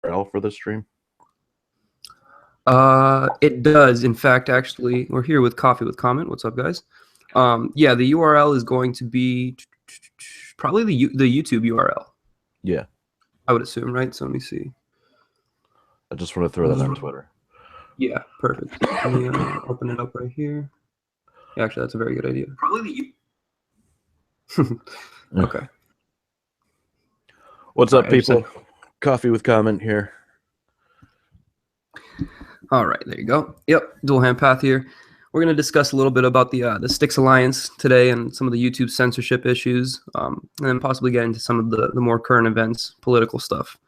URL for the stream? It does. In fact, actually, we're here with Coffee with Comment. What's up, guys? Yeah, the URL is going to be probably the YouTube URL. Yeah. I would assume, right? So let me see. I just want to throw that on Twitter. Yeah, perfect. Let me open it up right here. Yeah, actually, that's a very good idea. Probably the Okay. What's up, people? Coffee with Comment here. All right, there you go. Yep, dual hand path here. We're going to discuss a little bit about the Sticks Alliance today and some of the YouTube censorship issues, and then possibly get into some of the more current events, political stuff.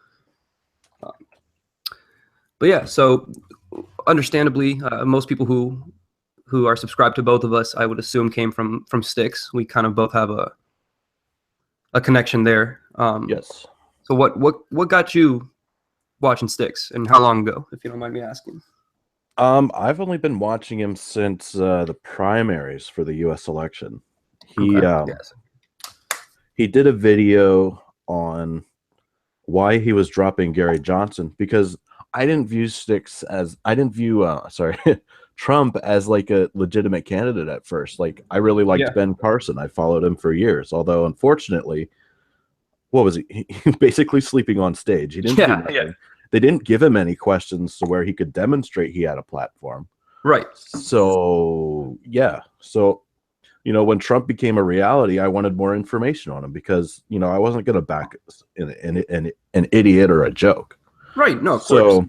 But yeah, so understandably, most people who are subscribed to both of us, I would assume, came from Sticks. We kind of both have a connection there. Yes. So what got you watching Sticks, and how long ago, if you don't mind me asking? I've only been watching him since the primaries for the U.S. election. He he did a video on why he was dropping Gary Johnson, because I didn't view Trump as like a legitimate candidate at first. Like, I really liked Ben Carson. I followed him for years, although unfortunately, what was he basically sleeping on stage? He didn't do nothing. They didn't give him any questions to where he could demonstrate he had a platform. Right. So, yeah. So, when Trump became a reality, I wanted more information on him because, I wasn't going to back an idiot or a joke. Right. No, of course.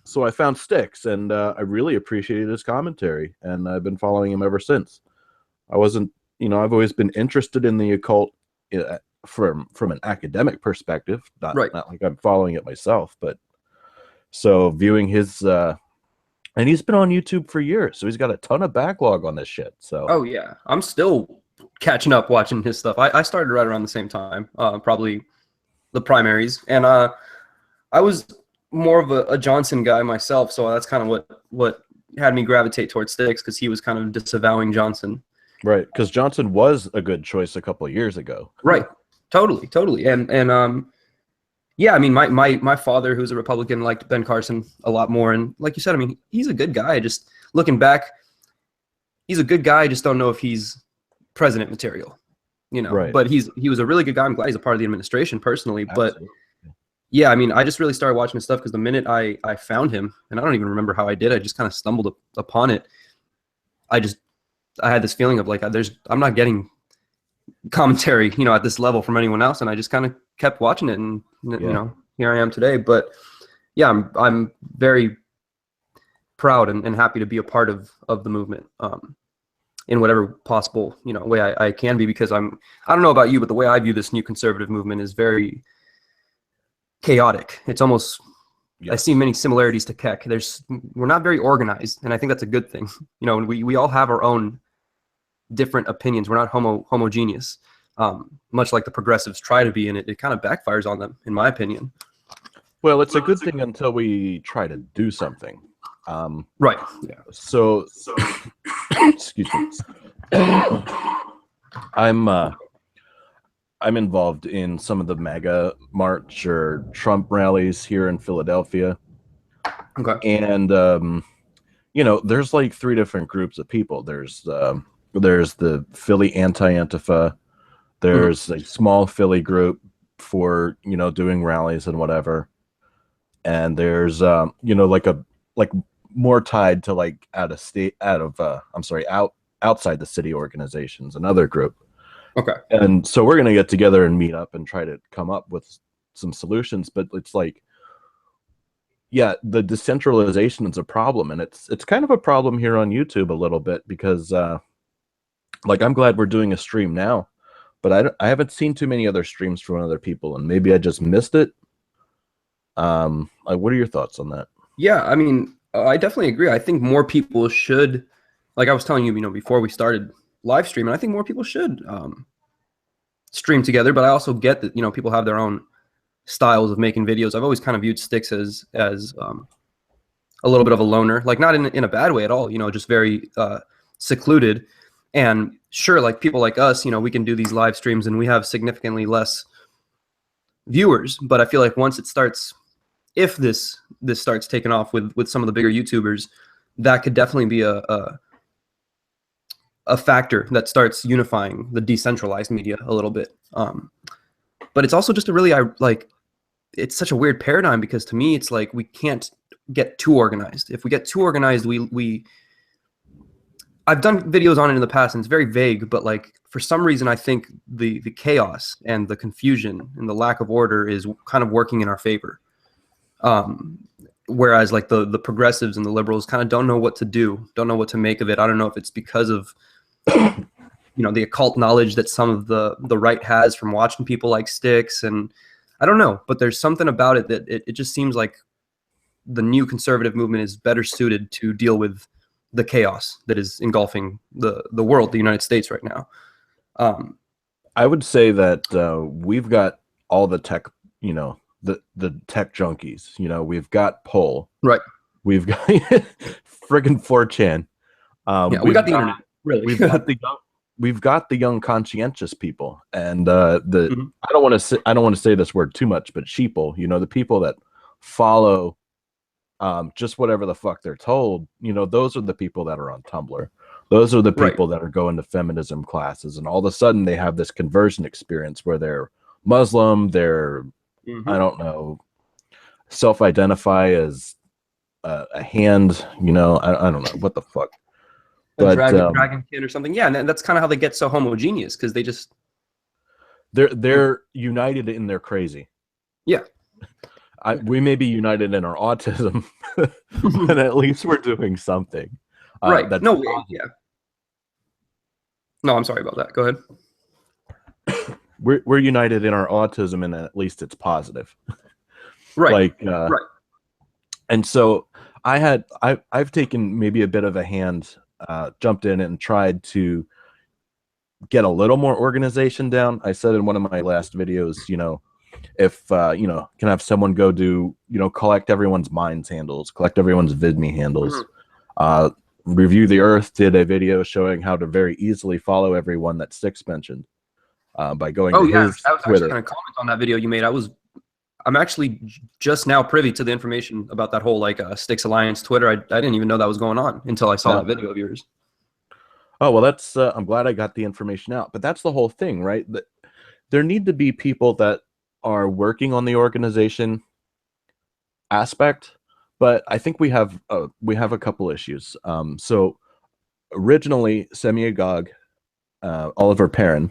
So I found Sticks, and I really appreciated his commentary, and I've been following him ever since. I've always been interested in the occult from an academic perspective, not like I'm following it myself, but so viewing his and he's been on YouTube for years, so he's got a ton of backlog on this shit. So yeah, I'm still catching up watching his stuff. I started right around the same time, probably the primaries, and I was more of a Johnson guy myself, so that's kind of what had me gravitate towards Sticks, because he was kind of disavowing Johnson. Right, because Johnson was a good choice a couple of years ago. Right, totally, and yeah, I mean, my father, who's a Republican, liked Ben Carson a lot more, and like you said, I mean, he's a good guy. Just looking back, he's a good guy. I just don't know if he's president material, Right. But he was a really good guy. I'm glad he's a part of the administration personally, Absolutely. But yeah, I mean, I just really started watching his stuff because the minute I found him, and I don't even remember how I did, I just kind of stumbled upon it. I had this feeling of like, I'm not getting commentary, at this level from anyone else, and I just kind of kept watching it, and here I am today. But yeah, I'm very proud and happy to be a part of the movement, in whatever possible way I can be, because I don't know about you, but the way I view this new conservative movement is very chaotic. It's almost I see many similarities to Keck. We're not very organized, and I think that's a good thing. We all have our own different opinions. We're not homogeneous, much like the progressives try to be, and it kind of backfires on them, in my opinion. Well, it's a good thing until we try to do something. Right. Yeah. So excuse me. I'm involved in some of the MAGA March or Trump rallies here in Philadelphia. Okay. And there's like 3 different groups of people. There's the Philly anti-Antifa. There's a small Philly group for doing rallies and whatever. And there's like more tied to like outside the city organizations, another group. Okay. And so we're going to get together and meet up and try to come up with some solutions. But it's like, yeah, the decentralization is a problem. And it's kind of a problem here on YouTube a little bit because, like, I'm glad we're doing a stream now, but I haven't seen too many other streams from other people, and maybe I just missed it. What are your thoughts on that? Yeah, I mean, I definitely agree. I think more people should, like I was telling you, before we started live streaming, I think more people should stream together. But I also get that people have their own styles of making videos. I've always kind of viewed Sticks as a little bit of a loner, like not in a bad way at all. Just very secluded. And sure, like people like us, we can do these live streams and we have significantly less viewers. But I feel like once it starts if this starts taking off with some of the bigger YouTubers, that could definitely be a factor that starts unifying the decentralized media a little bit. But it's also just a really it's such a weird paradigm, because to me it's like we can't get too organized. If we get too organized, I've done videos on it in the past and it's very vague, but like for some reason I think the chaos and the confusion and the lack of order is kind of working in our favor. Whereas like the progressives and the liberals kind of don't know what to do, don't know what to make of it. I don't know if it's because of the occult knowledge that some of the right has from watching people like Styx, and I don't know, but there's something about it that it just seems like the new conservative movement is better suited to deal with the chaos that is engulfing the world, the United States right now. I would say that we've got all the tech, the tech junkies. We've got Poll, right? We've got friggin' 4chan. Yeah, we got the internet. Really, we've got the young conscientious people, and I don't want to say this word too much, but sheeple. The people that follow just whatever the fuck they're told. Those are the people that are on Tumblr. Those are the people that are going to feminism classes, and all of a sudden they have this conversion experience where they're Muslim, they're I don't know, self-identify as a hand, I don't know what the fuck. But dragon kid or something. Yeah, and that's kind of how they get so homogeneous, because they're united in their crazy. Yeah. We may be united in our autism, but at least we're doing something. Right. No, yeah. No, I'm sorry about that. Go ahead. We're united in our autism, and at least it's positive. Right. Right. And so I've taken maybe a bit of a hand, jumped in and tried to get a little more organization down. I said in one of my last videos, if can have someone go do, collect everyone's Minds handles, collect everyone's VidMe handles, Review the Earth did a video showing how to very easily follow everyone that Styx mentioned by going to his I was Twitter. actually going to comment on that video you made. I'm actually just now privy to the information about that whole Styx Alliance Twitter. I didn't even know that was going on until I saw that video of yours. Oh, well, that's I'm glad I got the information out. But that's the whole thing, right? That there need to be people that are working on the organization aspect, but I think we have a couple issues. So originally, Semi-Agog, Oliver Perrin,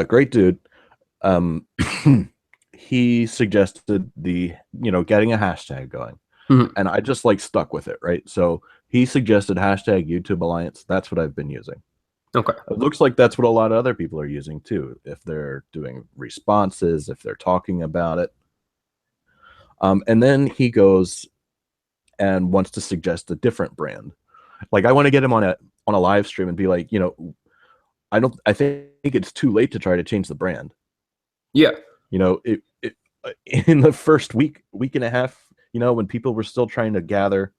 great dude, he suggested getting a hashtag going, and I just stuck with it, right? So he suggested hashtag YouTube Alliance. That's what I've been using. Okay. It looks like that's what a lot of other people are using too, if they're doing responses, if they're talking about it. And then he goes and wants to suggest a different brand. I want to get him on a live stream and be like, I think it's too late to try to change the brand. Yeah. In the first week and a half, when people were still trying to gather,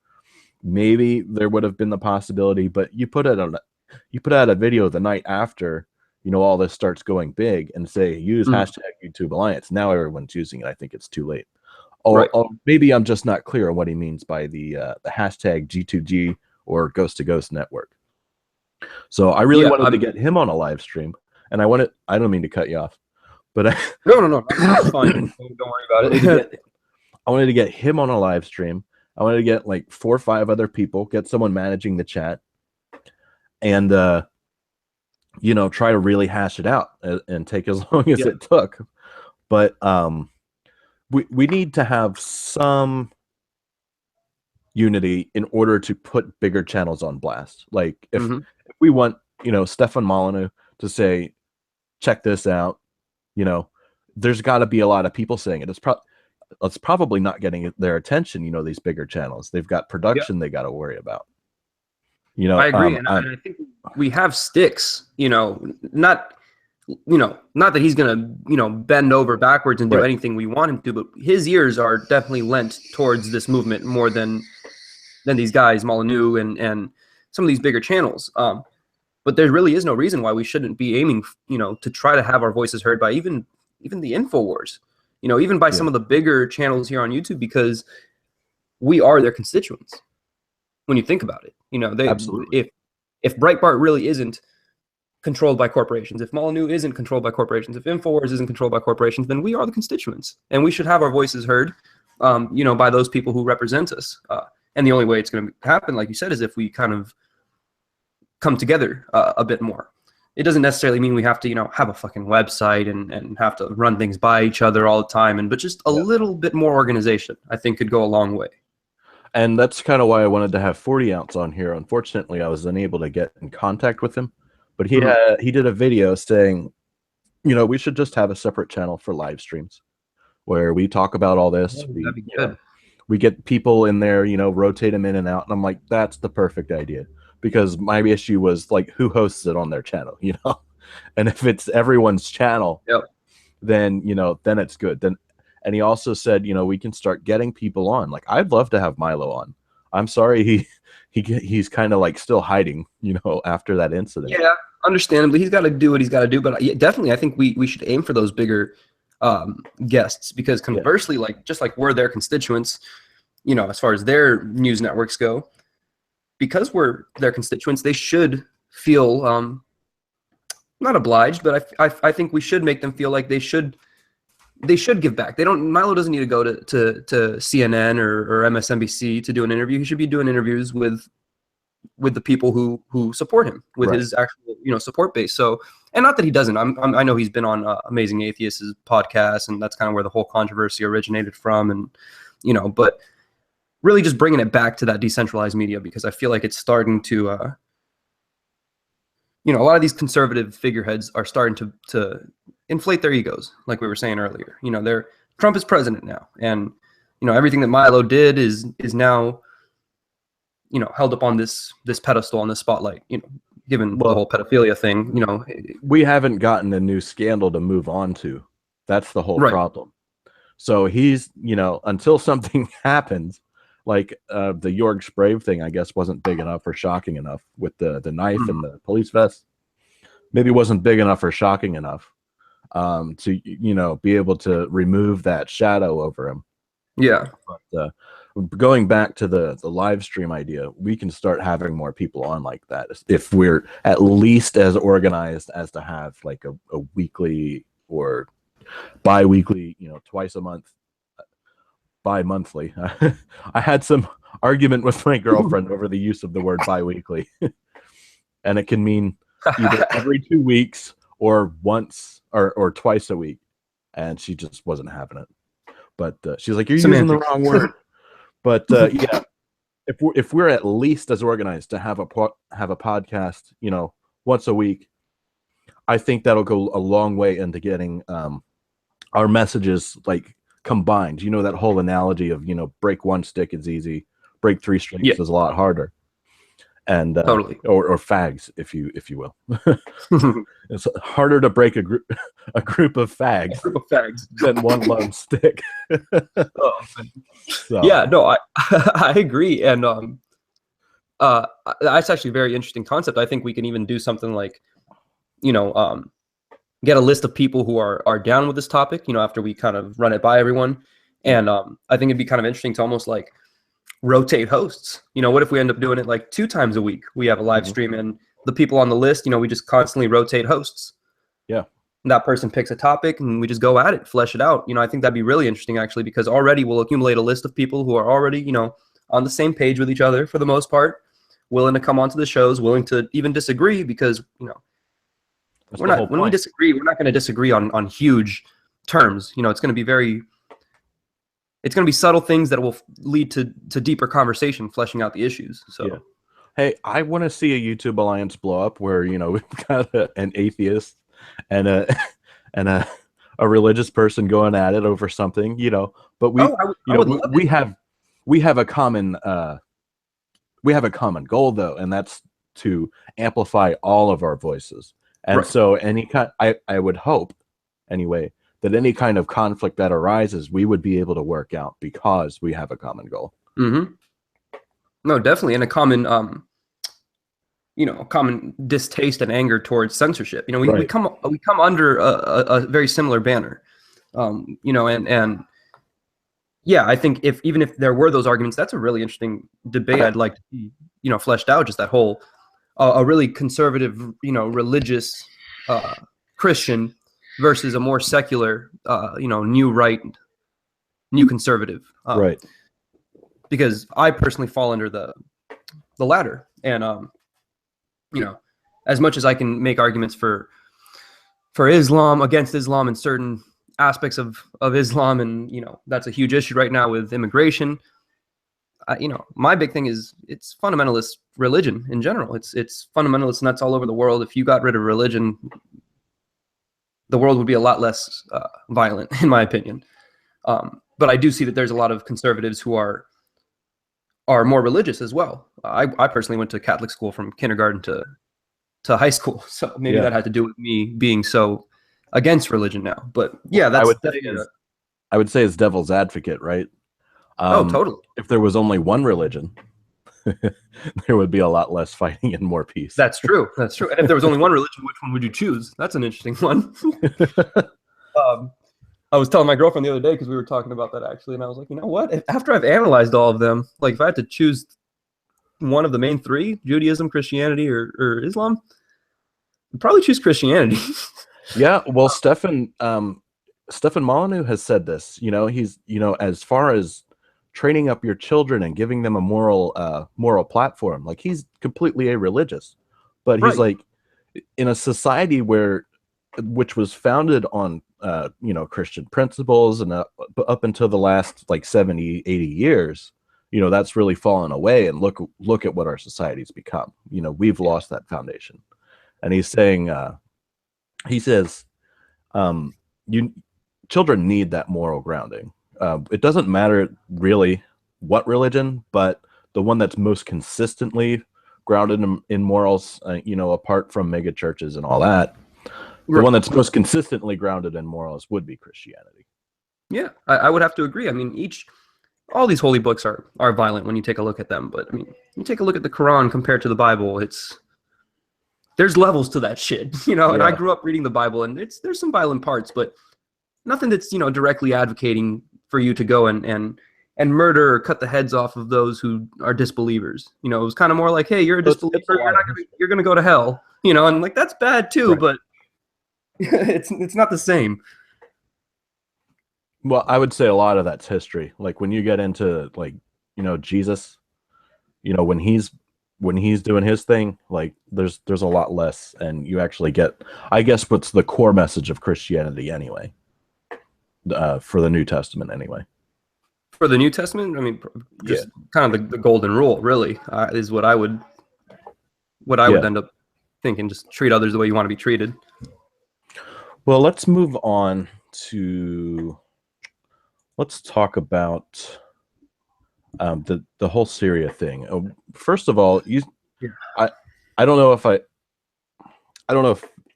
maybe there would have been the possibility, but you put out a video the night after, all this starts going big, and say, use hashtag YouTube Alliance. Now everyone's using it. I think it's too late. Or maybe I'm just not clear on what he means by the hashtag G2G or Ghost to Ghost Network. So I really wanted to get him on a live stream, and I don't mean to cut you off, but no, that's fine. Don't worry about it. I wanted to get him on a live stream. I wanted to get 4 or 5 other people, get someone managing the chat, and try to really hash it out and take as long as it took. But we need to have some unity in order to put bigger channels on blast. If we want Stefan Molyneux to say, check this out, there's got to be a lot of people saying it. It's probably not getting their attention. These bigger channels, they've got production they got to worry about. I agree, and I think we have Styx. Not that he's gonna bend over backwards and do anything we want him to, but his ears are definitely lent towards this movement more than these guys, Molyneux and some of these bigger channels. But there really is no reason why we shouldn't be aiming, to try to have our voices heard by even the InfoWars. even by some of the bigger channels here on YouTube, because we are their constituents. When you think about it, Absolutely. if Breitbart really isn't controlled by corporations, if Molyneux isn't controlled by corporations, if InfoWars isn't controlled by corporations, then we are the constituents, and we should have our voices heard, by those people who represent us. And the only way it's going to happen, like you said, is if we kind of come together a bit more. It doesn't necessarily mean we have to, have a fucking website and have to run things by each other all the time, but just a little bit more organization, I think, could go a long way. And that's kind of why I wanted to have 40 ounce on here. Unfortunately, I was unable to get in contact with him, but he did a video saying, we should just have a separate channel for live streams where we talk about all this. That'd be good. We get people in there, rotate them in and out. And I'm like, that's the perfect idea. Because my issue was like, who hosts it on their channel, and if it's everyone's channel, then then it's good. And he also said, we can start getting people on. Like, I'd love to have Milo on. I'm sorry he's kind of like still hiding, after that incident. Yeah, understandably, he's got to do what he's got to do. But definitely, I think we should aim for those bigger guests, because conversely, just like we're their constituents, as far as their news networks go. Because we're their constituents, they should feel not obliged, but I think we should make them feel like they should give back. Milo doesn't need to go to CNN or MSNBC to do an interview. He should be doing interviews with the people who support him, with his actual support base. So, and not that he doesn't. I know he's been on Amazing Atheist's podcast, and that's kind of where the whole controversy originated from, and but really just bringing it back to that decentralized media, because I feel like it's starting to, a lot of these conservative figureheads are starting to inflate their egos, like we were saying earlier. Trump is president now, and everything that Milo did is now, held up on this pedestal, on this spotlight. Given the whole pedophilia thing, we haven't gotten a new scandal to move on to. That's the whole problem. So he's, until something happens. Like the Jorg Sprave thing, I guess, wasn't big enough or shocking enough with the knife and the police vest. Maybe wasn't big enough or shocking enough to be able to remove that shadow over him. Yeah. But going back to the live stream idea, we can start having more people on like that if we're at least as organized as to have like a weekly or bi-weekly, twice a month. Bi-monthly. I had some argument with my girlfriend over the use of the word bi-weekly. And it can mean either every 2 weeks or once or twice a week. And she just wasn't having it. But she's like, you're using the wrong word. But yeah, if we're at least as organized to have a podcast, once a week, I think that'll go a long way into getting our messages like combined. That whole analogy of break one stick is easy, break three sticks is a lot harder. And totally. or fags, if you will. It's harder to break a group of fags, than one lone stick. So. Yeah, no, I agree. And that's actually a very interesting concept. I think we can even do something like get a list of people who are down with this topic, after we kind of run it by everyone. And I think it'd be kind of interesting to almost like rotate hosts. What if we end up doing it like 2 times a week? We have a live stream, and the people on the list, we just constantly rotate hosts. Yeah. And that person picks a topic and we just go at it, flesh it out. I think that'd be really interesting actually, because already we'll accumulate a list of people who are already, on the same page with each other for the most part, willing to come onto the shows, willing to even disagree, because, when we disagree, we're not going to disagree on huge terms. It's going to be subtle things that will lead to deeper conversation, fleshing out the issues. So, yeah. Hey, I want to see a YouTube alliance blow up where we've got an atheist and a religious person going at it over something, But we have a common goal though, and that's to amplify all of our voices. And so I would hope anyway that any kind of conflict that arises, we would be able to work out because we have a common goal. Mm-hmm. No, definitely. And a common, common distaste and anger towards censorship. We come under a very similar banner. You know, and yeah, I think even if there were those arguments, that's a really interesting debate. I'd like to see, you know, fleshed out, just that whole a really conservative, you know, religious Christian versus a more secular, you know, new right, new conservative. Right. Because I personally fall under the latter, and you know, as much as I can make arguments for Islam, against Islam in certain aspects of Islam, and you know, that's a huge issue right now with immigration. You know, my big thing is it's fundamentalist religion in general. It's fundamentalist nuts all over the world. If you got rid of religion, the world would be a lot less violent, in my opinion. But I do see that there's a lot of conservatives who are more religious as well. I personally went to Catholic school from kindergarten to high school, so maybe that had to do with me being so against religion now. But yeah, that's I would say as devil's advocate, right? Totally. If there was only one religion, there would be a lot less fighting and more peace. That's true. That's true. And if there was only one religion, which one would you choose? That's an interesting one. I was telling my girlfriend the other day, because we were talking about that actually, and I was like, you know what? After I've analyzed all of them, like if I had to choose one of the main three, Judaism, Christianity, or Islam, I'd probably choose Christianity. Yeah, well, Stefan Molyneux has said this. You know, he's, you know, as far as training up your children and giving them a moral platform, like he's completely irreligious, but he's like, in a society which was founded on you know, Christian principles, and up until the last like 70, 80 years, you know, that's really fallen away. And look at what our society's become. You know, we've lost that foundation. And he's saying, he says, children need that moral grounding. It doesn't matter really what religion, but the one that's most consistently grounded in morals, you know, apart from mega churches and all that, the one that's most consistently grounded in morals would be Christianity. Yeah, I would have to agree. I mean, all these holy books are violent when you take a look at them, but I mean, you take a look at the Quran compared to the Bible, there's levels to that shit, you know. And I grew up reading the Bible, and there's some violent parts, but nothing that's, you know, directly advocating for you to go and murder or cut the heads off of those who are disbelievers. You know, it was kind of more like, hey, you're a disbeliever, you're gonna go to hell, you know, and like that's bad too, but it's not the same. Well, I would say a lot of that's history. Like when you get into, like, you know, Jesus, you know, when he's doing his thing, like there's a lot less, and you actually get, I guess, what's the core message of Christianity anyway, for the New Testament anyway. For the New Testament, I mean, just kind of the golden rule, really, is what I would end up thinking. Just treat others the way you want to be treated. Well, let's move on to, let's talk about the whole Syria thing. First of all, I don't know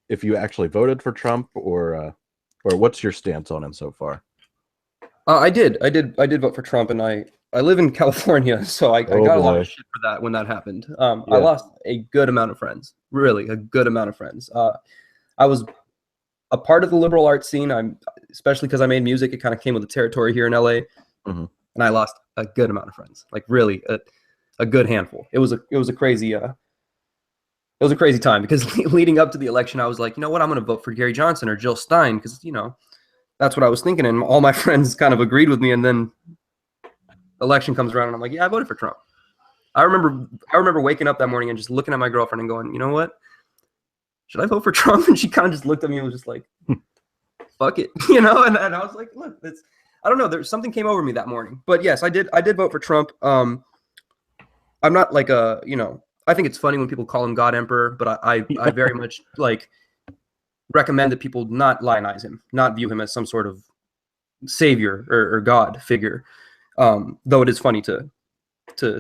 if you actually voted for Trump, or what's your stance on him so far? I did vote for Trump, and I live in California, so I got a lot of shit for that when that happened. I lost a good amount of friends, really a good amount of friends. I was a part of the liberal arts scene. Especially because I made music, it kind of came with the territory here in LA, and I lost a good amount of friends, like really a good handful. It was a crazy time, because leading up to the election, I was like, you know what, I'm going to vote for Gary Johnson or Jill Stein, because, you know, that's what I was thinking, and all my friends kind of agreed with me. And then election comes around, and I'm like, yeah, I voted for Trump. I remember waking up that morning and just looking at my girlfriend and going, you know what, should I vote for Trump? And she kind of just looked at me and was just like, fuck it, you know. And I was like, look, I don't know, there's something came over me that morning. But yes, I did vote for Trump. I'm not like you know, I think it's funny when people call him God Emperor, but I very much like recommend that people not lionize him, not view him as some sort of savior or God figure. Though it is funny to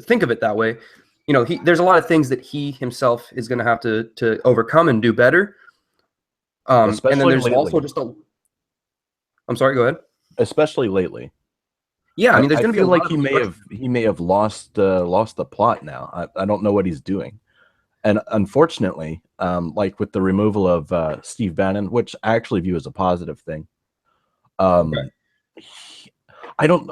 think of it that way. You know, there's a lot of things that he himself is going to have to overcome and do better. And then there's lately. Also just I'm sorry, go ahead. Especially lately. Yeah, I mean, there's going to be like he may have lost the plot now. I don't know what he's doing, and unfortunately, like with the removal of Steve Bannon, which I actually view as a positive thing, Okay. Um, I don't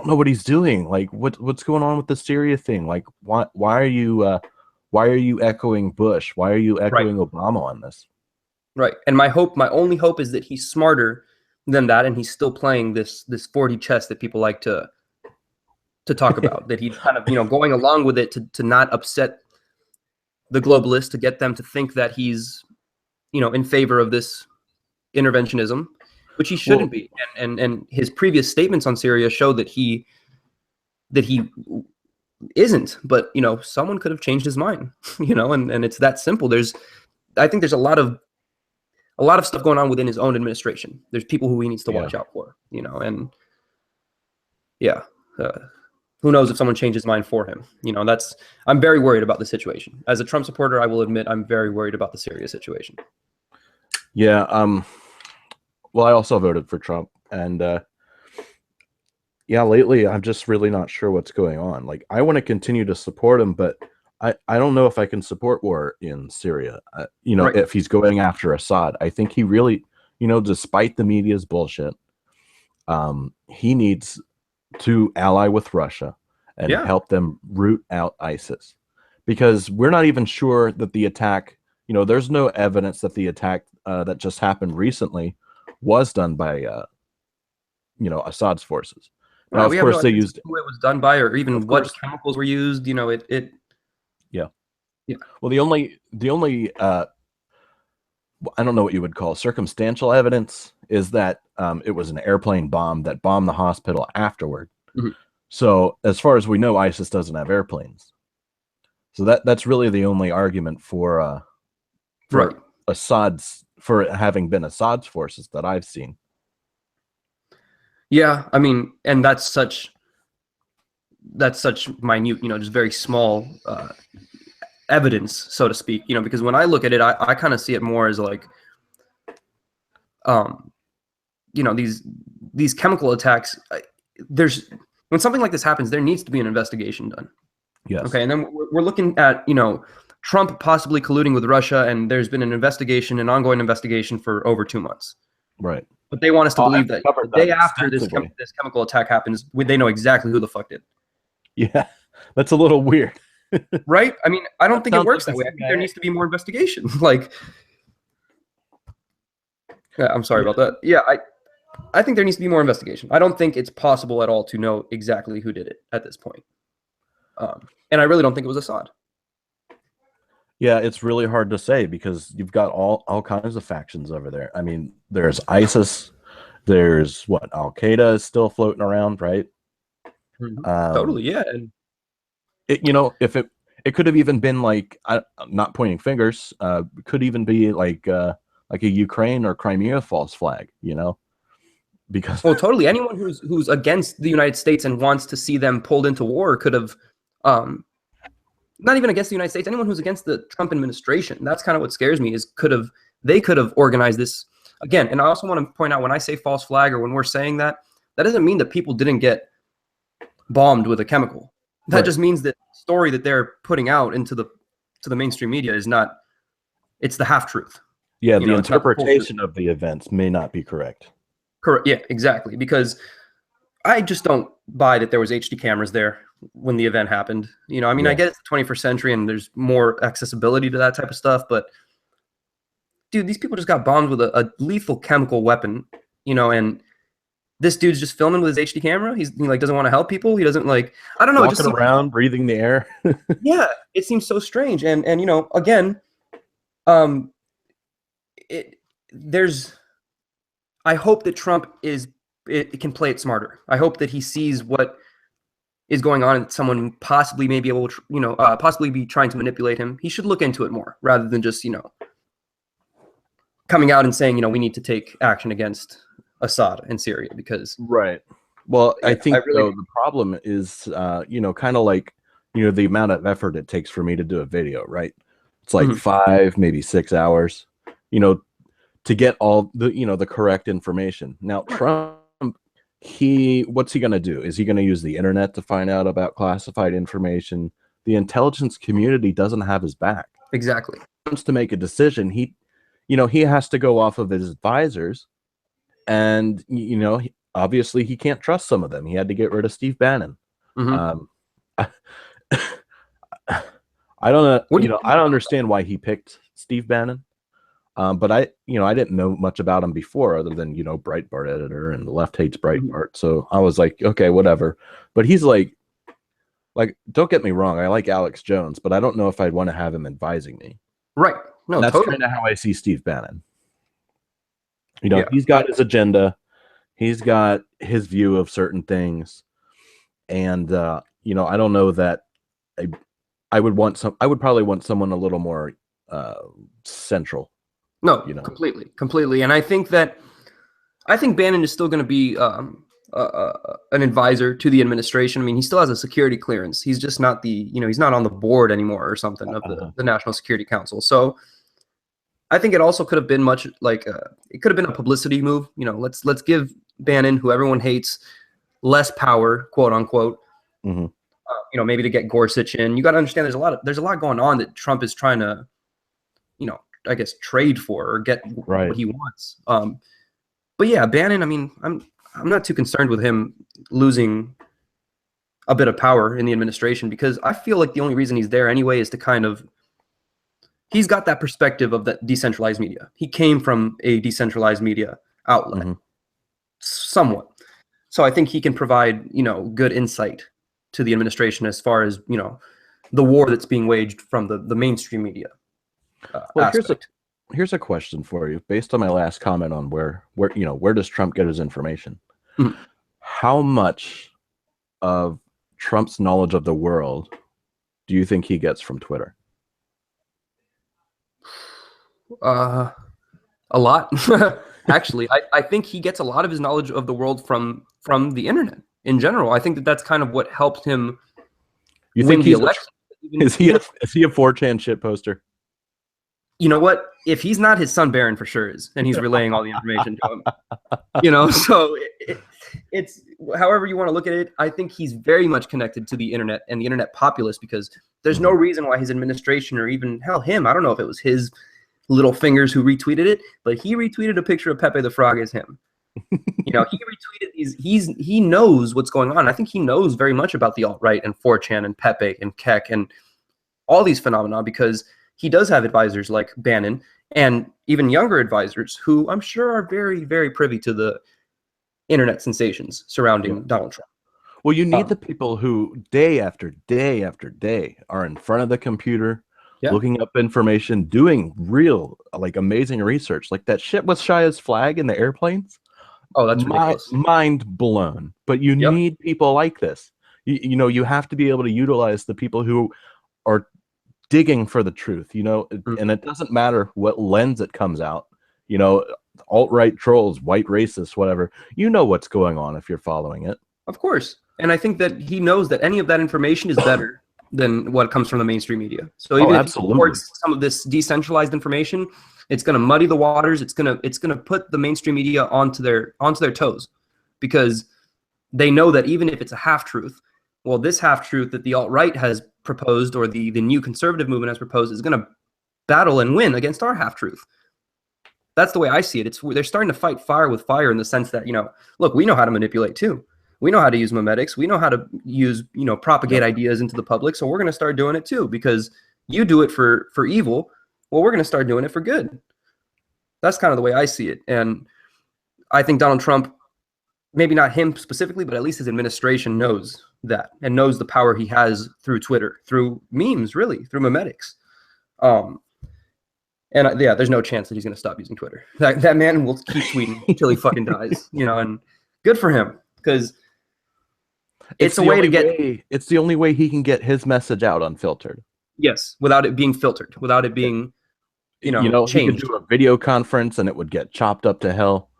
know what he's doing. Like, what's going on with the Syria thing? Like, why are you echoing Bush? Why are you Right. echoing Obama on this? Right. And my only hope is that he's smarter than that, and he's still playing this 40 chess that people like to talk about. That he's kind of going along with it to not upset the globalists, to get them to think that he's in favor of this interventionism, which he shouldn't Well, be. And his previous statements on Syria show that he isn't. But someone could have changed his mind. And it's that simple. I think there's a lot of stuff going on within his own administration. There's people who he needs to yeah. watch out for. And yeah. Uh, who knows if someone changed his mind for him? I'm very worried about the situation. As a Trump supporter, I will admit I'm very worried about the Syria situation. Yeah. Well, I also voted for Trump, and yeah, lately I'm just really not sure what's going on. Like, I want to continue to support him, but I don't know if I can support war in Syria. Right. If he's going after Assad, I think he really, despite the media's bullshit, he needs to ally with Russia and Yeah. help them root out ISIS, because we're not even sure that the attack, there's no evidence that the attack that just happened recently was done by, Assad's forces. Now, Right. of We have no course, they idea used, who it was done by, or even of what course, chemicals were used. yeah. Yeah. Well, the only I don't know what you would call circumstantial evidence is that it was an airplane bomb that bombed the hospital afterward. Mhm. So, as far as we know, ISIS doesn't have airplanes. So that's really the only argument Right. for having been Assad's forces that I've seen. Yeah. I mean, and that's such minute, just very small evidence, so to speak. Because when I look at it, I kind of see it more as like, um, these chemical attacks. There's When something like this happens, there needs to be an investigation done. Yes. Okay, and then we're looking at Trump possibly colluding with Russia, and there's been an ongoing investigation for over 2 months. Right. But they want us to believe that Covered the that day after this extensively. chemical attack happens, they know exactly who the fuck did. Yeah, that's a little weird. Right? I mean, I don't That think it sounds works like that the way. I think there CIA. needs to be more investigation. Like, yeah, I'm sorry Yeah. about that. Yeah, I think there needs to be more investigation. I don't think it's possible at all to know exactly who did it at this point. And I really don't think it was Assad. Yeah, it's really hard to say because you've got all kinds of factions over there. I mean, there's ISIS, there's what, Al Qaeda is still floating around, right? Totally, yeah. And If it could have even been like, I'm not pointing fingers, could even be like a Ukraine or Crimea false flag, because well, totally. Anyone who's against the United States and wants to see them pulled into war could have, not even against the United States. Anyone who's against the Trump administration. That's kind of what scares me. They could have organized this again. And I also want to point out, when I say false flag, or when we're saying that, that doesn't mean that people didn't get bombed with a chemical. That Right. just means that the story that they're putting out into the mainstream media is not. It's the half truth. yeah, the It's not the full truth. interpretation of the events may not be correct. Correct. Yeah, exactly. Because I just don't buy that there was HD cameras there when the event happened. I mean, Yeah. I get it's the 21st century and there's more accessibility to that type of stuff, but dude, these people just got bombed with a lethal chemical weapon, and this dude's just filming with his HD camera. He doesn't want to help people. He doesn't I don't know. It just Walking around, breathing the air. yeah, it seems so strange. And again, there's. I hope that Trump it can play it smarter. I hope that he sees what is going on and someone possibly may be able to, possibly be trying to manipulate him. He should look into it more rather than just, coming out and saying, we need to take action against Assad and Syria because. Right. Well, Yeah, I think really, the problem is, kind of like, the amount of effort it takes for me to do a video, right? It's like 5, maybe 6 hours, to get all the, the correct information. Now, Trump, what's he going to do? Is he going to use the internet to find out about classified information? The intelligence community doesn't have his back. exactly. He wants to make a decision. He has to go off of his advisors, and obviously he can't trust some of them. He had to get rid of Steve Bannon. Mm-hmm. Um, I don't know, What do you I don't understand why he picked Steve Bannon. But I didn't know much about him before, other than Breitbart editor, and the left hates Mhm. Breitbart. So I was like, okay, whatever. But he's like, don't get me wrong, I like Alex Jones, but I don't know if I'd want to have him advising me. Right? No, And that's totally. kind of how I see Steve Bannon. Yeah. He's got his agenda, he's got his view of certain things, and I don't know that I, I would probably want someone a little more central. No, You know, completely. And I think Bannon is still going to be an advisor to the administration. I mean, he still has a security clearance. He's just not he's not on the board anymore or something of the National Security Council. So I think it also could have been much like it could have been a publicity move. Let's give Bannon, who everyone hates, less power, quote unquote. mm-hmm. Maybe to get Gorsuch in. You got to understand there's a lot going on that Trump is trying to, I guess, trade for or get Right. what he wants. But yeah, Bannon. I mean, I'm not too concerned with him losing a bit of power in the administration, because I feel like the only reason he's there anyway is to kind of, he's got that perspective of that decentralized media. He came from a decentralized media outlet, Mm-hmm. somewhat. So I think he can provide, good insight to the administration as far as, the war that's being waged from the mainstream media Well, aspect. here's a question for you, based on my last comment on where does Trump get his information? Mhm. How much of Trump's knowledge of the world do you think he gets from Twitter? A lot. Actually, I think he gets a lot of his knowledge of the world from the internet in general. I think that's kind of what helped him You win think the he's election. is he a 4chan shit poster? You know what? If he's not, his son Barron for sure is, and he's relaying all the information to him. So it's however you want to look at it. I think he's very much connected to the internet and the internet populace, because there's no reason why his administration, or even hell him, I don't know if it was his little fingers who retweeted it, but he retweeted a picture of Pepe the Frog as him. He retweeted these. He knows what's going on. I think he knows very much about the alt-right and 4chan and Pepe and Keck and all these phenomena, because he does have advisors like Bannon and even younger advisors who I'm sure are very, very privy to the internet sensations surrounding Donald Trump. Well, you need the people who day after day after day are in front of the computer, looking up information, doing real, amazing research. Like that shit with Shia's flag in the airplanes. Oh, that's ridiculous. Mind blown. But you need people like this. You have to be able to utilize the people who are digging for the truth, and it doesn't matter what lens it comes out, alt-right trolls, white racists, whatever, what's going on if you're following it. Of course. And I think that he knows that any of that information is better than what comes from the mainstream media. So even if he reports some of this decentralized information, it's going to muddy the waters. It's going to put the mainstream media onto their toes, because they know that even if it's a half-truth, well, this half-truth that the alt-right has proposed, or the new conservative movement has proposed, is going to battle and win against our half-truth. That's the way I see it. They're starting to fight fire with fire, in the sense that, look, we know how to manipulate too. We know how to use memetics. We know how to use, propagate ideas into the public. So we're going to start doing it too, because you do it for evil. Well, we're going to start doing it for good. That's kind of the way I see it. And I think Donald Trump, maybe not him specifically, but at least his administration knows that, and knows the power he has through Twitter, through memes, really, through memetics. And there's no chance that he's going to stop using Twitter. That man will keep tweeting until he fucking dies, and good for him, because it's a way to get. It's the only way he can get his message out unfiltered. Yes, without it being filtered, without it being, changed. He could do a video conference and it would get chopped up to hell.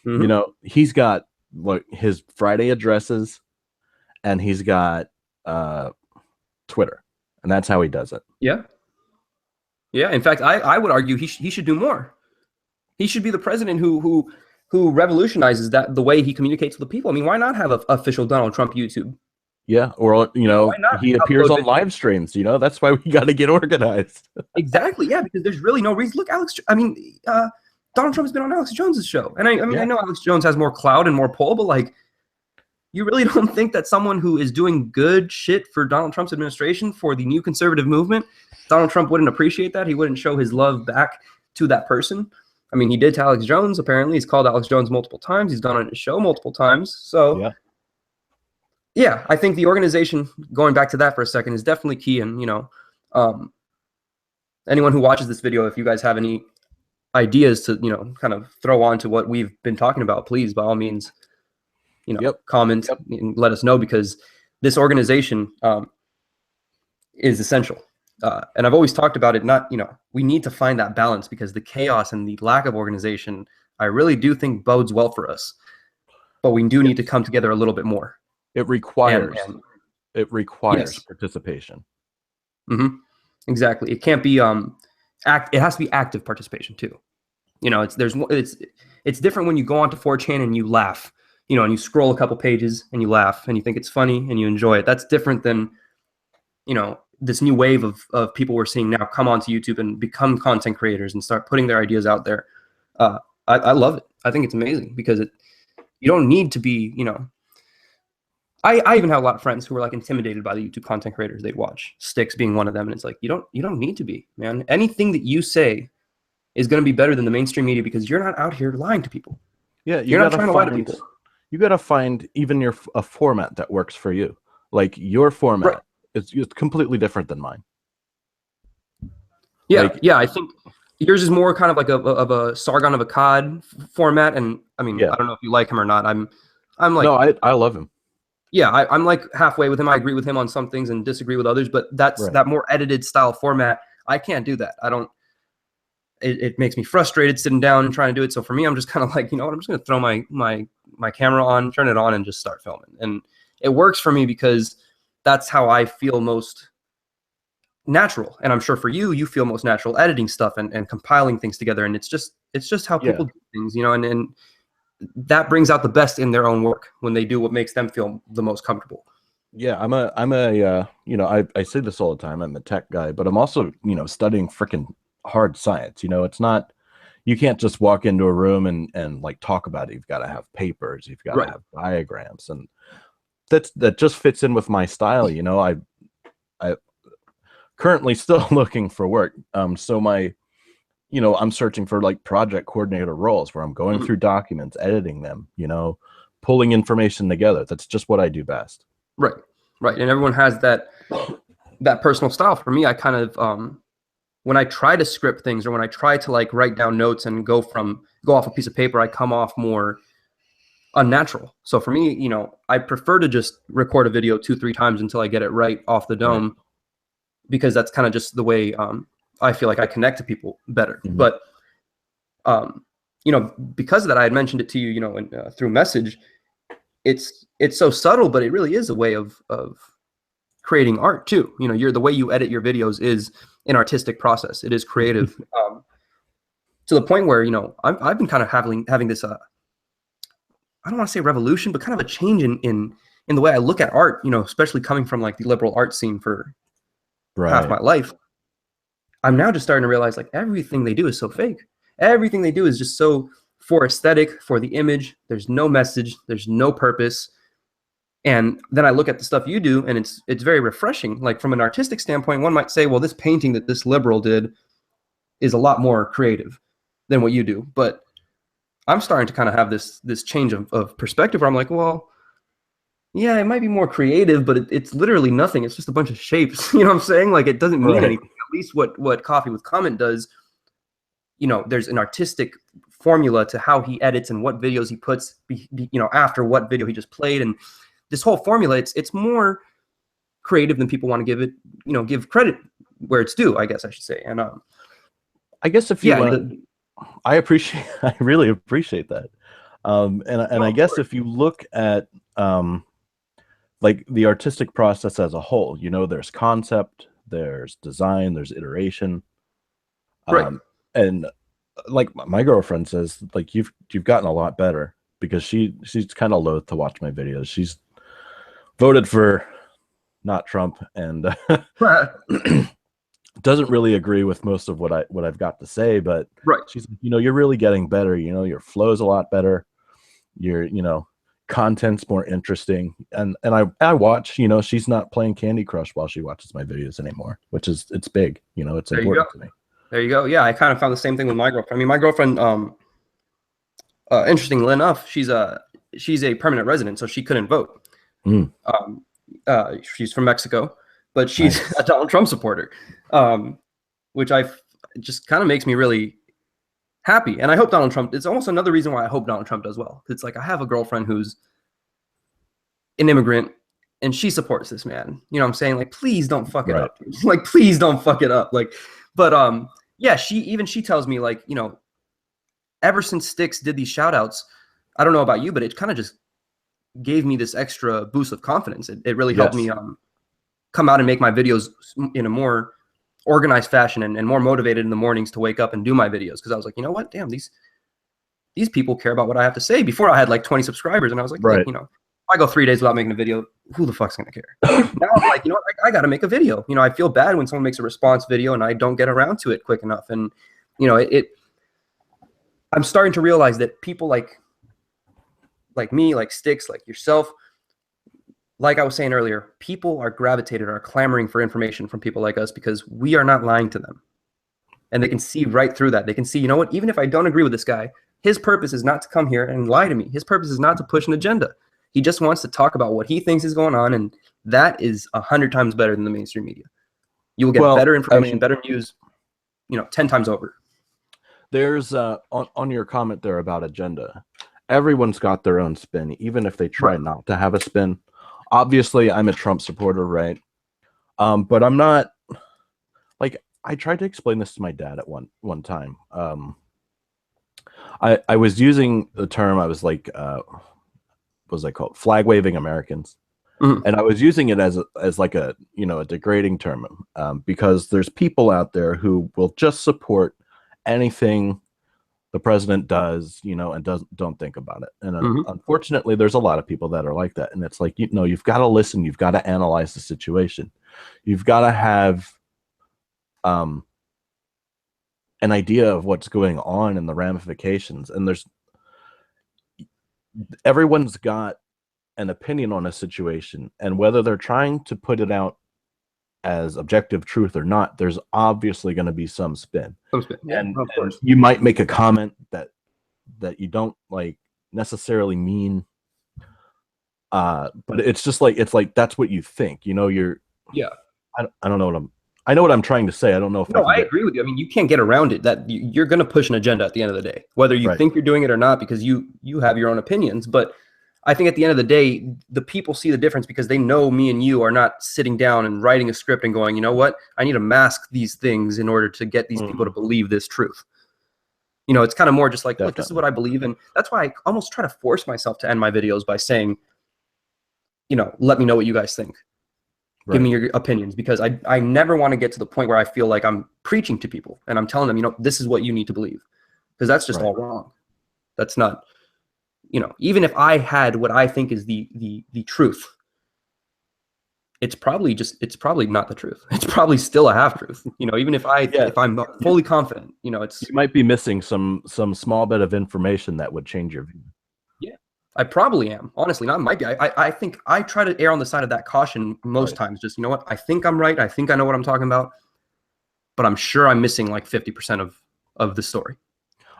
Mm-hmm. He's got his Friday addresses, and he's got Twitter, and that's how he does it. Yeah. In fact, I would argue he should do more. He should be the president who revolutionizes the way he communicates with the people. I mean, why not have an official Donald Trump YouTube? Yeah, or he appears on live streams. That's why we got to get organized. Exactly. Yeah, because there's really no reason. Look, Alex. I mean, Donald Trump's been on Alex Jones's show. And I mean, Yeah. I know Alex Jones has more clout and more pull, but like, you really don't think that someone who is doing good shit for Donald Trump's administration, for the new conservative movement, Donald Trump wouldn't appreciate that? He wouldn't show his love back to that person? I mean, he did to Alex Jones, apparently. He's called Alex Jones multiple times. He's done it on his show multiple times. So, yeah, I think the organization, going back to that for a second, is definitely key. And, you know, anyone who watches this video, if you guys have any ideas to, you know, kind of throw on to what we've been talking about, please, by all means, you know, comment and let us know, because this organization is essential. And I've always talked about it, not, you know, we need to find that balance, because the chaos and the lack of organization, I really do think bodes well for us. But we do need to come together a little bit more. It requires participation. Mm-hmm. Exactly. It can't be it has to be active participation too. You know, it's different when you go onto 4chan and you laugh, you know, and you scroll a couple pages and you laugh and you think it's funny and you enjoy it. That's different than, you know, this new wave of people we're seeing now come onto YouTube and become content creators and start putting their ideas out there. I love it. I think it's amazing, because you don't need to be, you know, I even have a lot of friends who were like intimidated by the YouTube content creators they'd watch, Sticks being one of them. And it's like, you don't need to be, man. Anything that you say is going to be better than the mainstream media, because you're not out here lying to people. Yeah, you're not trying to lie to people. You got to find even a format that works for you. Like your format is completely different than mine. Yeah, like, yeah. I think yours is more kind of like a Sargon of Akkad format. And I mean, I don't know if you like him or not. I'm like, no, I love him. Yeah, I'm like halfway with him. I agree with him on some things and disagree with others, but that's that more edited style format. I can't do that. I don't. It makes me frustrated sitting down and trying to do it. So for me, I'm just kind of like, you know what? I'm just going to throw my camera on, turn it on, and just start filming. And it works for me because that's how I feel most natural. And I'm sure for you, you feel most natural editing stuff and compiling things together. And it's just how people do things, you know. And that brings out the best in their own work when they do what makes them feel the most comfortable. Yeah, I'm a you know, I say this all the time. I'm a tech guy, but I'm also, you know, studying freaking hard science. You know, it's not, you can't just walk into a room and like talk about it. You've got to have papers, you've got to have diagrams, and that just fits in with my style. You know, I currently still looking for work. So you know, I'm searching for like project coordinator roles where I'm going through documents, editing them, you know, pulling information together. That's just what I do best. Right. And everyone has that personal style. For me, I kind of, when I try to script things, or when I try to like write down notes and go off a piece of paper, I come off more unnatural. So for me, you know, I prefer to just record a video 2-3 times until I get it right off the dome, because that's kind of just the way, I feel like I connect to people better. But, you know, because of that, I had mentioned it to you, you know, through message. It's so subtle, but it really is a way of creating art too. You know, the way you edit your videos is an artistic process. It is creative, to the point where, you know, I've been kind of having this, I don't want to say revolution, but kind of a change in the way I look at art. You know, especially coming from like the liberal art scene for half my life. I'm now just starting to realize like everything they do is so fake. Everything they do is just so for aesthetic, for the image. There's no message. There's no purpose. And then I look at the stuff you do, and it's very refreshing. Like from an artistic standpoint, one might say, well, this painting that this liberal did is a lot more creative than what you do. But I'm starting to kind of have this change of perspective where I'm like, well, yeah, it might be more creative, but it's literally nothing. It's just a bunch of shapes. You know what I'm saying? Like, it doesn't mean anything. At least what Coffee with Comment does, you know, there's an artistic formula to how he edits and what videos he puts, you know, after what video he just played. And this whole formula, it's more creative than people want to give it, you know, give credit where it's due, I guess I should say. And I guess if you I really appreciate that. And I guess if you look at like the artistic process as a whole, you know, there's concept, there's design, there's iteration. And like my girlfriend says, like you've gotten a lot better, because she's kind of loath to watch my videos. She's voted for not Trump, and doesn't really agree with most of what I've got to say, but Right. she's like, you're really getting better. Your flow's a lot better. Your content's more interesting. And I watch. She's not playing Candy Crush while she watches my videos anymore, which it's big. It's There you go. important to me. There you go. Yeah, I kind of found the same thing with my girlfriend. I mean, my girlfriend, interestingly enough, she's a permanent resident, so she couldn't vote. Mm, She's from Mexico, but she's nice. a Donald Trump supporter, which just kind of makes me really happy. And I hope Donald Trump. It's almost another reason why I hope Donald Trump does well. It's like I have a girlfriend who's an immigrant, and she supports this man. You know what I'm saying? Like, please don't fuck it Right. up. Like, please don't fuck it up. Like, but yeah, she tells me, like, ever since Styx did these shout outs, I don't know about you, but it kind of just gave me this extra boost of confidence. It really helped me come out and make my videos in a more organized fashion and more motivated in the mornings to wake up and do my videos. Because I was like, you know what? Damn, these people care about what I have to say. Before I had like 20 subscribers, and I was like, right. if I go 3 days without making a video, who the fuck's gonna care? Now I'm like, I got to make a video. I feel bad when someone makes a response video and I don't get around to it quick enough. And I'm starting to realize that people like me, like Styx, like yourself, like I was saying earlier, people are clamoring for information from people like us because we are not lying to them. And they can see right through that. They can see, you know what, even if I don't agree with this guy, his purpose is not to come here and lie to me. His purpose is not to push an agenda. He just wants to talk about what he thinks is going on. And that is 100 times better than the mainstream media. You will get better information, better news, 10 times over. There's on your comment there about agenda. Everyone's got their own spin, even if they try not to have a spin. Obviously, I'm a Trump supporter, right? But I'm not, like, I tried to explain this to my dad at one time. I was using the term, I was like, what was I called? Flag waving Americans. Mm-hmm. And I was using it as like a degrading term, because there's people out there who will just support anything the president does, and don't think about it. And unfortunately, there's a lot of people that are like that. And it's like, you've got to listen. You've got to analyze the situation. You've got to have an idea of what's going on and the ramifications. And everyone's got an opinion on a situation, and whether they're trying to put it out as objective truth or not, there's obviously going to be some spin. Yeah, and you might make a comment that you don't like necessarily mean, but it's just like, that's what you think. I don't know I know what I'm trying to say. I don't know if I agree with you. I mean, you can't get around it. That you're going to push an agenda at the end of the day, whether you think you're doing it or not, because you have your own opinions. But I think at the end of the day, the people see the difference because they know me and you are not sitting down and writing a script and going, you know what, I need to mask these things in order to get these people to believe this truth. It's kind of more just like, look, this is what I believe. And that's why I almost try to force myself to end my videos by saying, let me know what you guys think. Give me your opinions, because I never want to get to the point where I feel like I'm preaching to people and I'm telling them, this is what you need to believe, because that's just all wrong. That's not, even if I had what I think is the truth, it's probably not the truth. It's probably still a half truth. Even if I'm fully confident, you might be missing some small bit of information that would change your view. Yeah, I probably am. Honestly, not might be. I think I try to err on the side of that caution most times. Just, what, I think I'm right. I think I know what I'm talking about, but I'm sure I'm missing like 50% of the story.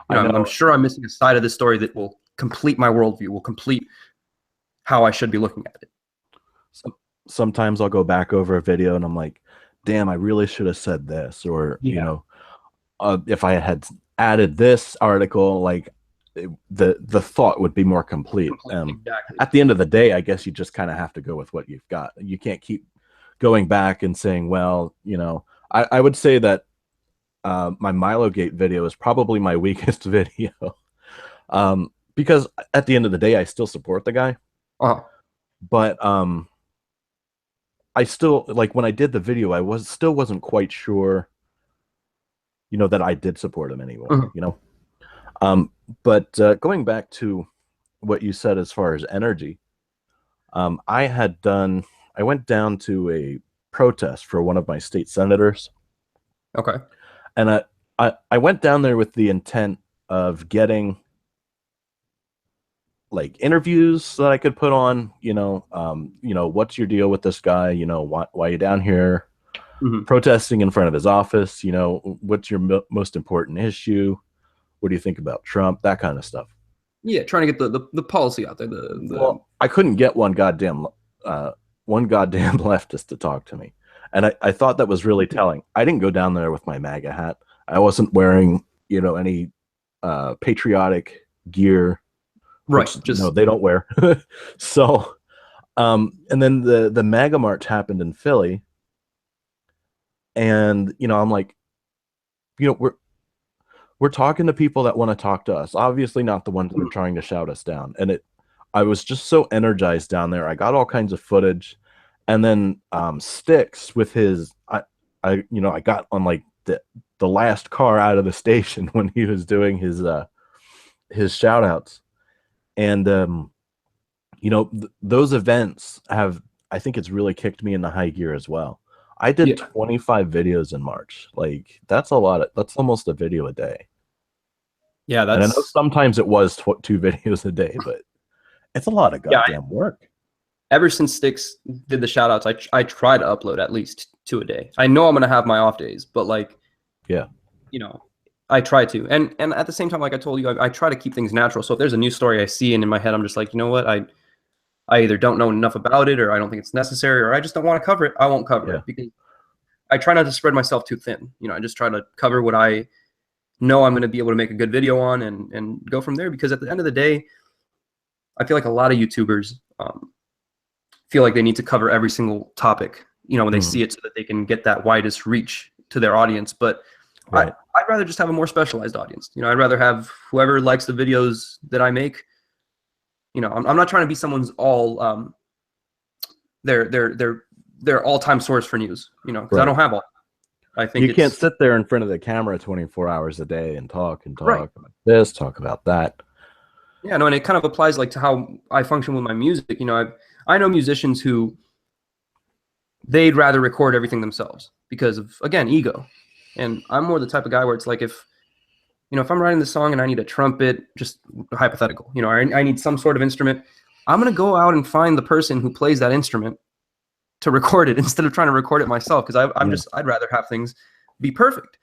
I'm sure I'm missing a side of the story that will complete my worldview, will complete how I should be looking at it. Sometimes I'll go back over a video and I'm like, damn, I really should have said this, or if I had added this article, like the thought would be more complete. Exactly. At the end of the day, I guess you just kind of have to go with what you've got. You can't keep going back and saying, well, I would say that my Milogate video is probably my weakest video, because at the end of the day, I still support the guy. But I still, like, when I did the video, I still wasn't quite sure, that I did support him anymore. But going back to what you said as far as energy, I went down to a protest for one of my state senators, Okay. And I went down there with the intent of getting like interviews that I could put on, what's your deal with this guy? Why are you down here Hmm. protesting in front of his office? What's your most important issue? What do you think about Trump? That kind of stuff. Yeah, trying to get the policy out there. Well, I couldn't get one goddamn leftist to talk to me. And I thought that was really telling. I didn't go down there with my MAGA hat. I wasn't wearing, any patriotic gear, Right. which Just they don't wear. So and then the MAGA March happened in Philly. And, I'm like, we're talking to people that want to talk to us. Obviously not the ones that are trying to shout us down. And I was just so energized down there. I got all kinds of footage. And then Sticks with I got on like the last car out of the station when he was doing his shout outs. And those events I think it's really kicked me into high gear as well. I did yeah. 25 videos in March. Like that's that's almost a video a day. Yeah, And I know that's sometimes it was 2 videos a day, but it's a lot of yeah. goddamn work. Ever since Sticks did the shout outs, I try to upload at least 2 a day. I know I'm gonna have my off days, but like, Yeah. I try to. And at the same time, like I told you, I try to keep things natural. So if there's a new story I see and in my head, I'm just like, you know what, I either don't know enough about it, or I don't think it's necessary, or I just don't want to cover it. I won't cover it, because I try not to spread myself too thin. I just try to cover what I know I'm going to be able to make a good video on, and go from there. Because at the end of the day, I feel like a lot of YouTubers feel like they need to cover every single topic, when they see it, so that they can get that widest reach to their audience. But Right. I'd rather just have a more specialized audience. I'd rather have whoever likes the videos that I make. I'm not trying to be someone's their all-time source for news, because I don't have all. I think you can't sit there in front of the camera 24 hours a day and talk Right. about this, talk about that. Yeah, no, and it kind of applies like to how I function with my music. I know musicians who they'd rather record everything themselves because of, again, ego. And I'm more the type of guy where it's like, if I'm writing the song and I need a trumpet, just hypothetical, I need some sort of instrument, I'm going to go out and find the person who plays that instrument to record it, instead of trying to record it myself. Because I'd rather have things be perfect.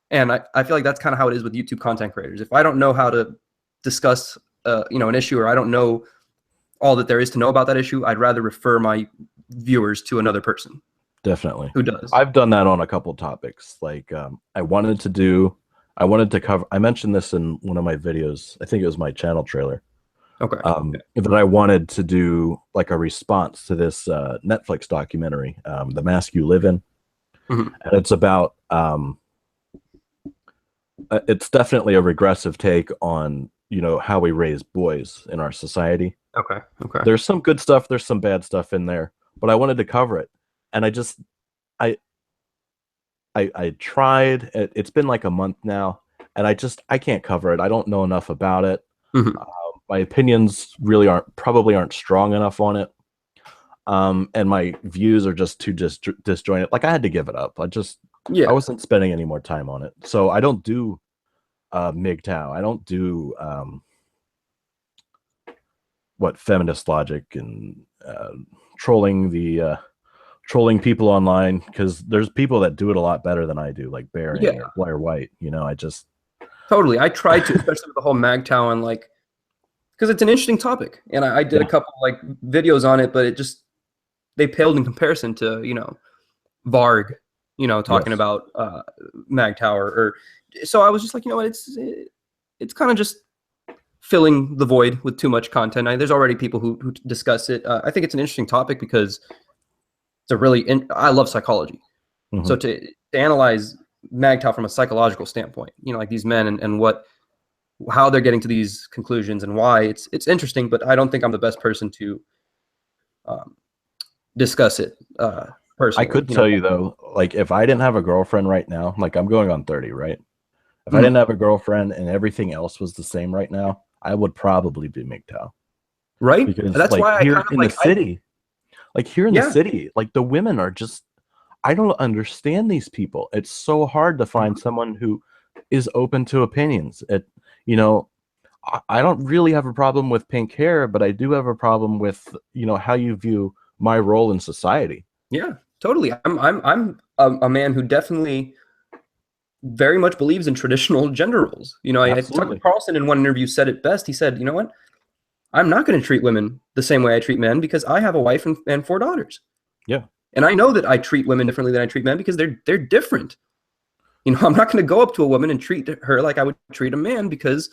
And I feel like that's kind of how it is with YouTube content creators. If I don't know how to discuss, an issue, or I don't know all that there is to know about that issue, I'd rather refer my viewers to another person. Definitely. Who does. I've done that on a couple topics. Like I wanted to cover, I mentioned this in one of my videos. I think it was my channel trailer. Okay. That I wanted to do like a response to this Netflix documentary, The Mask You Live In. Mhm. And it's about, it's definitely a regressive take on, how we raise boys in our society. Okay. There's some good stuff, there's some bad stuff in there, but I wanted to cover it. And I tried. It's been like a month now, and I can't cover it. I don't know enough about it. Mhm. My opinions really aren't strong enough on it. And my views are just too disjointed. Like I had to give it up. I wasn't spending any more time on it. So I don't do MGTOW. I don't do feminist logic and trolling people online, because there's people that do it a lot better than I do, like Bearing or Blair White. Totally. I tried to, especially with the whole MGTOW, and like, because it's an interesting topic, and I did a couple like videos on it, but they paled in comparison to Varg, talking about MGTOW, or so I was just like, it's kind of just filling the void with too much content. There's already people who discuss it. I think it's an interesting topic because it's I love psychology. So to analyze MGTOW from a psychological standpoint, like these men and how they're getting to these conclusions and why, it's interesting, but I don't think I'm the best person to discuss it personally. I could tell you though, like if I didn't have a girlfriend right now, like I'm going on 30, right? If I didn't have a girlfriend and everything else was the same right now, I would probably be MGTOW. Right? Because that's like why here in the city, like the women are just, I don't understand these people. It's so hard to find someone who is open to opinions. You know, I don't really have a problem with pink hair, but I do have a problem with, how you view my role in society. Yeah, totally. I'm a man who definitely very much believes in traditional gender roles. Tucker Absolutely. Carlson in one interview said it best. He said, "You know what? I'm not going to treat women the same way I treat men because I have a wife and 4 daughters. Yeah. And I know that I treat women differently than I treat men because they're different. I'm not going to go up to a woman and treat her like I would treat a man because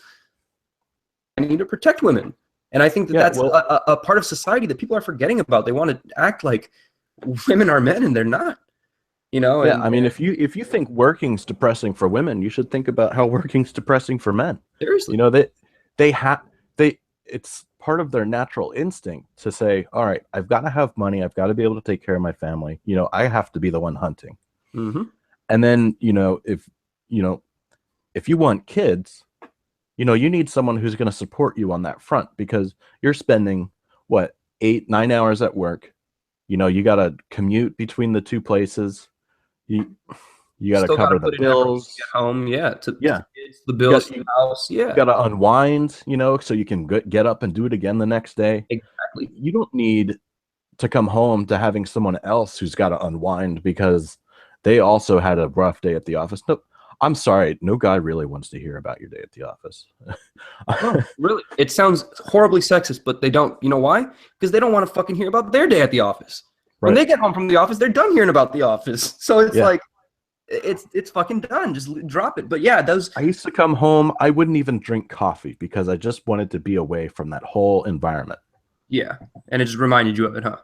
I need to protect women." And I think that that's a part of society that people are forgetting about. They want to act like women are men, and they're not. Yeah, I mean, if you think working's depressing for women, you should think about how working's depressing for men. Seriously. It's part of their natural instinct to say, all right, I've got to have money, I've got to be able to take care of my family. I have to be the one hunting. Mm-hmm. And then, if you want kids, you need someone who's going to support you on that front, because you're spending 8-9 hours at work. You got to commute between the two places. You got to cover the bills. Get home, the You bills, the house, you got to unwind, so you can get up and do it again the next day. Exactly. You don't need to come home to having someone else who's got to unwind because they also had a rough day at the office. No, I'm sorry, no guy really wants to hear about your day at the office. No, really, it sounds horribly sexist, but they don't. You know why? Because they don't want to fucking hear about their day at the office. When they get home from the office, they're done hearing about the office. So it's like, it's fucking done. Just drop it. But yeah, I used to come home, I wouldn't even drink coffee because I just wanted to be away from that whole environment. Yeah, and it just reminded you of it, huh?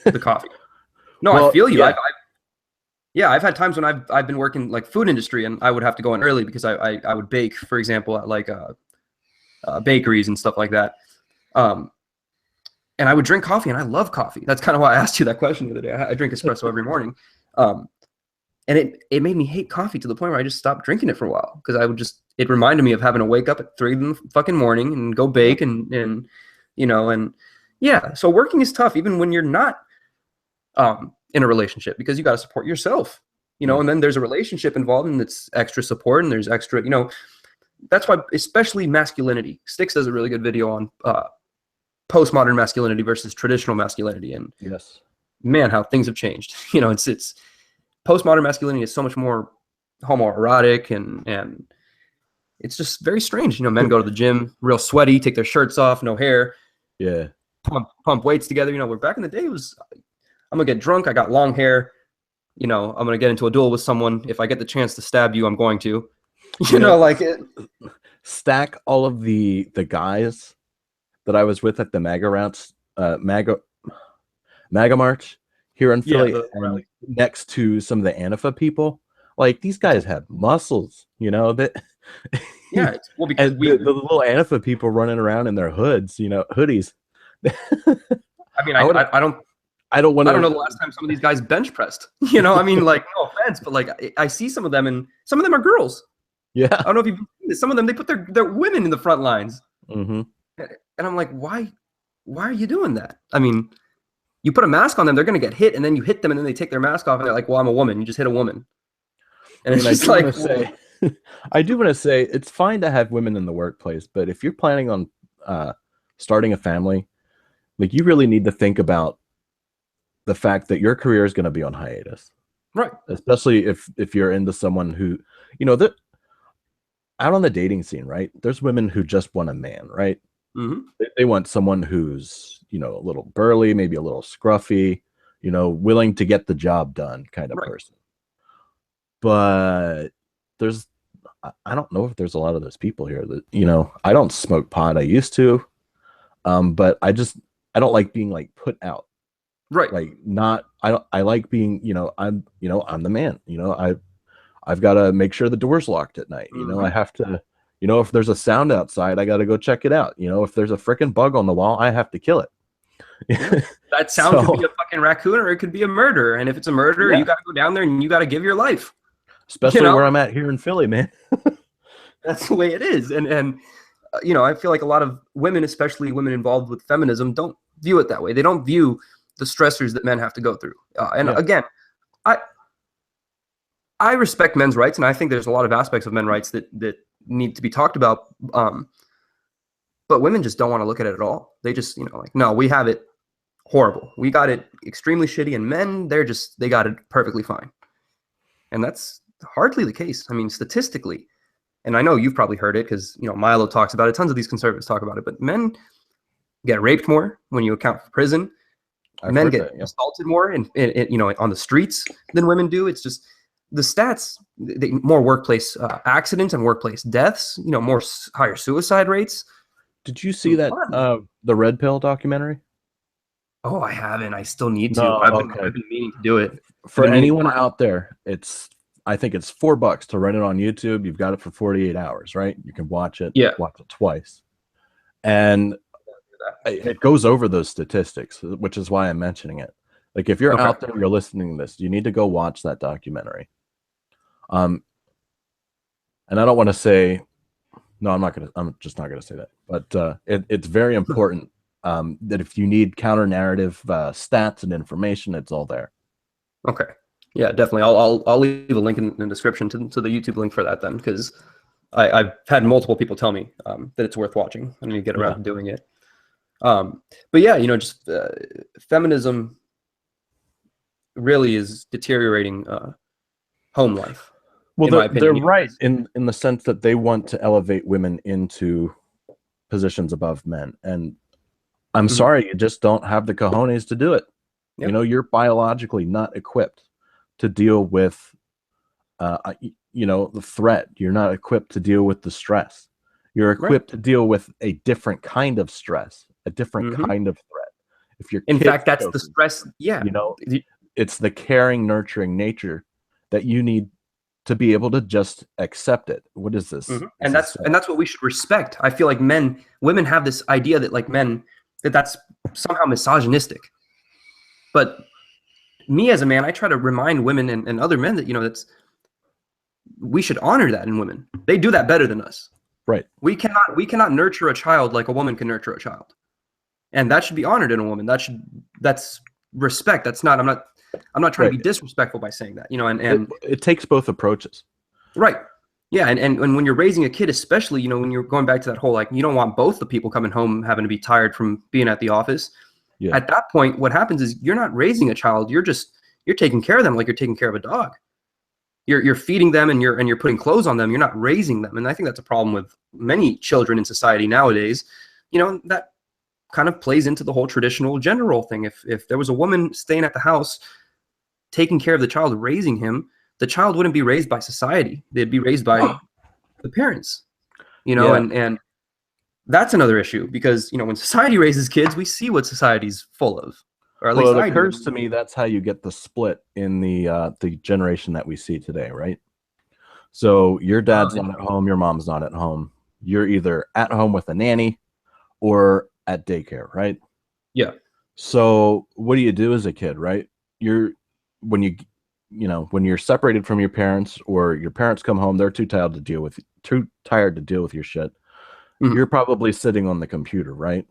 The coffee. No, well, I feel you. Yeah. I've had times when I've been working like food industry, and I would have to go in early because I would bake, for example, at like bakeries and stuff like that. And I would drink coffee, and I love coffee. That's kind of why I asked you that question the other day. I drink espresso every morning. And it made me hate coffee to the point where I just stopped drinking it for a while because it reminded me of having to wake up at 3 in the fucking morning and go bake and yeah. So working is tough even when you're not in a relationship because you got to support yourself, and then there's a relationship involved and it's extra support and there's extra, that's why especially masculinity. Styx does a really good video on postmodern masculinity versus traditional masculinity. And yes, man, how things have changed. It's postmodern masculinity is so much more homoerotic and it's just very strange. Men go to the gym, real sweaty, take their shirts off, no hair. Yeah. Pump weights together. Where back in the day it was, I'm gonna get drunk. I got long hair. I'm gonna get into a duel with someone. If I get the chance to stab you, I'm going to. Stack all of the guys that I was with at the MAGA March here in Philly, next to some of the Antifa people. Like, these guys have muscles, that. Yeah, because the little Antifa people running around in their hoods, hoodies. I mean, I don't know the last time some of these guys bench pressed. No offense, but I see some of them, and some of them are girls. Yeah, I don't know if you've seen this. Some of them, they put their women in the front lines. Mm-hmm. And I'm like, why are you doing that? I mean, you put a mask on them, they're going to get hit, and then you hit them, and then they take their mask off, and they're like, well, I'm a woman. You just hit a woman. And it's just like, I do want to say it's fine to have women in the workplace, but if you're planning on starting a family, like, you really need to think about the fact that your career is going to be on hiatus. Right. Especially if you're into someone who, that out on the dating scene, right? There's women who just want a man, right? Mm-hmm. They want someone who's, a little burly, maybe a little scruffy, willing to get the job done kind of person. But I don't know if there's a lot of those people here that, I don't smoke pot. I used to, but I don't like being like put out. Right. Like, I like being, I'm the man, I've got to make sure the door's locked at night. Mm-hmm. I have to, if there's a sound outside, I got to go check it out. If there's a freaking bug on the wall, I have to kill it. That sound could be a fucking raccoon, or it could be a murder. And if it's a murder, you got to go down there and you got to give your life. Especially where I'm at here in Philly, man. That's the way it is. And I feel like a lot of women, especially women involved with feminism, don't view it that way. They don't view the stressors that men have to go through. Again, I I respect men's rights, and I think there's a lot of aspects of men's rights that need to be talked about. But women just don't want to look at it at all. They just, like, no, we have it horrible. We got it extremely shitty, and men, they got it perfectly fine. And that's hardly the case. I mean, statistically, and I know you've probably heard it because, Milo talks about it. Tons of these conservatives talk about it, but men get raped more when you account for prison. Men get assaulted more on the streets than women do. It's just the stats, more workplace accidents and workplace deaths, more higher suicide rates. Did you see that the Red Pill documentary? Oh, I haven't. I still need to. No, I've been meaning to do it. For anyone out there, I think it's $4 to rent it on YouTube. You've got it for 48 hours, right? You can watch it. Yeah. Watch it twice. And it goes over those statistics, which is why I'm mentioning it. Like, if you're out there, you're listening to this, you need to go watch that documentary. And I don't want to say, no, I'm just not gonna say that. But it's very important that if you need counter narrative stats and information, it's all there. Okay. Yeah, definitely. I'll leave a link in the description to the YouTube link for that then, because I've had multiple people tell me that it's worth watching. I need to get around to doing it. But yeah, just feminism really is deteriorating home life. Well, they're right in the sense that they want to elevate women into positions above men. And I'm sorry, you just don't have the cojones to do it. Yep. You're biologically not equipped to deal with, the threat. You're not equipped to deal with the stress. You're equipped to deal with a different kind of stress, a different kind of threat. If you're, in fact, that's the stress. Yeah. It's the caring, nurturing nature that you need to be able to just accept it. What is this? And that's what we should respect. I feel like women have this idea that, like, men, that's somehow misogynistic. But me as a man, I try to remind women and other men that, we should honor that in women. They do that better than us. Right. We cannot nurture a child like a woman can nurture a child. And that should be honored in a woman. That's respect. That's not, I'm not trying to be disrespectful by saying that, and it takes both approaches. Right. Yeah. And when you're raising a kid, especially, when you're going back to that whole, like, you don't want both the people coming home having to be tired from being at the office. Yeah. At that point, what happens is you're not raising a child. You're taking care of them like you're taking care of a dog. You're feeding them and you're putting clothes on them. You're not raising them. And I think that's a problem with many children in society nowadays. That kind of plays into the whole traditional gender role thing. If there was a woman staying at the house, taking care of the child, raising him, the child wouldn't be raised by society. They'd be raised by the parents, and that's another issue because, when society raises kids, we see what society's full of. Or at least it occurs to me that's how you get the split in the generation that we see today, right? So your dad's not at home, your mom's not at home. You're either at home with a nanny or at daycare, right? Yeah. So what do you do as a kid, right? When you're separated from your parents or your parents come home, they're too tired to deal with your shit. You're probably sitting on the computer, right?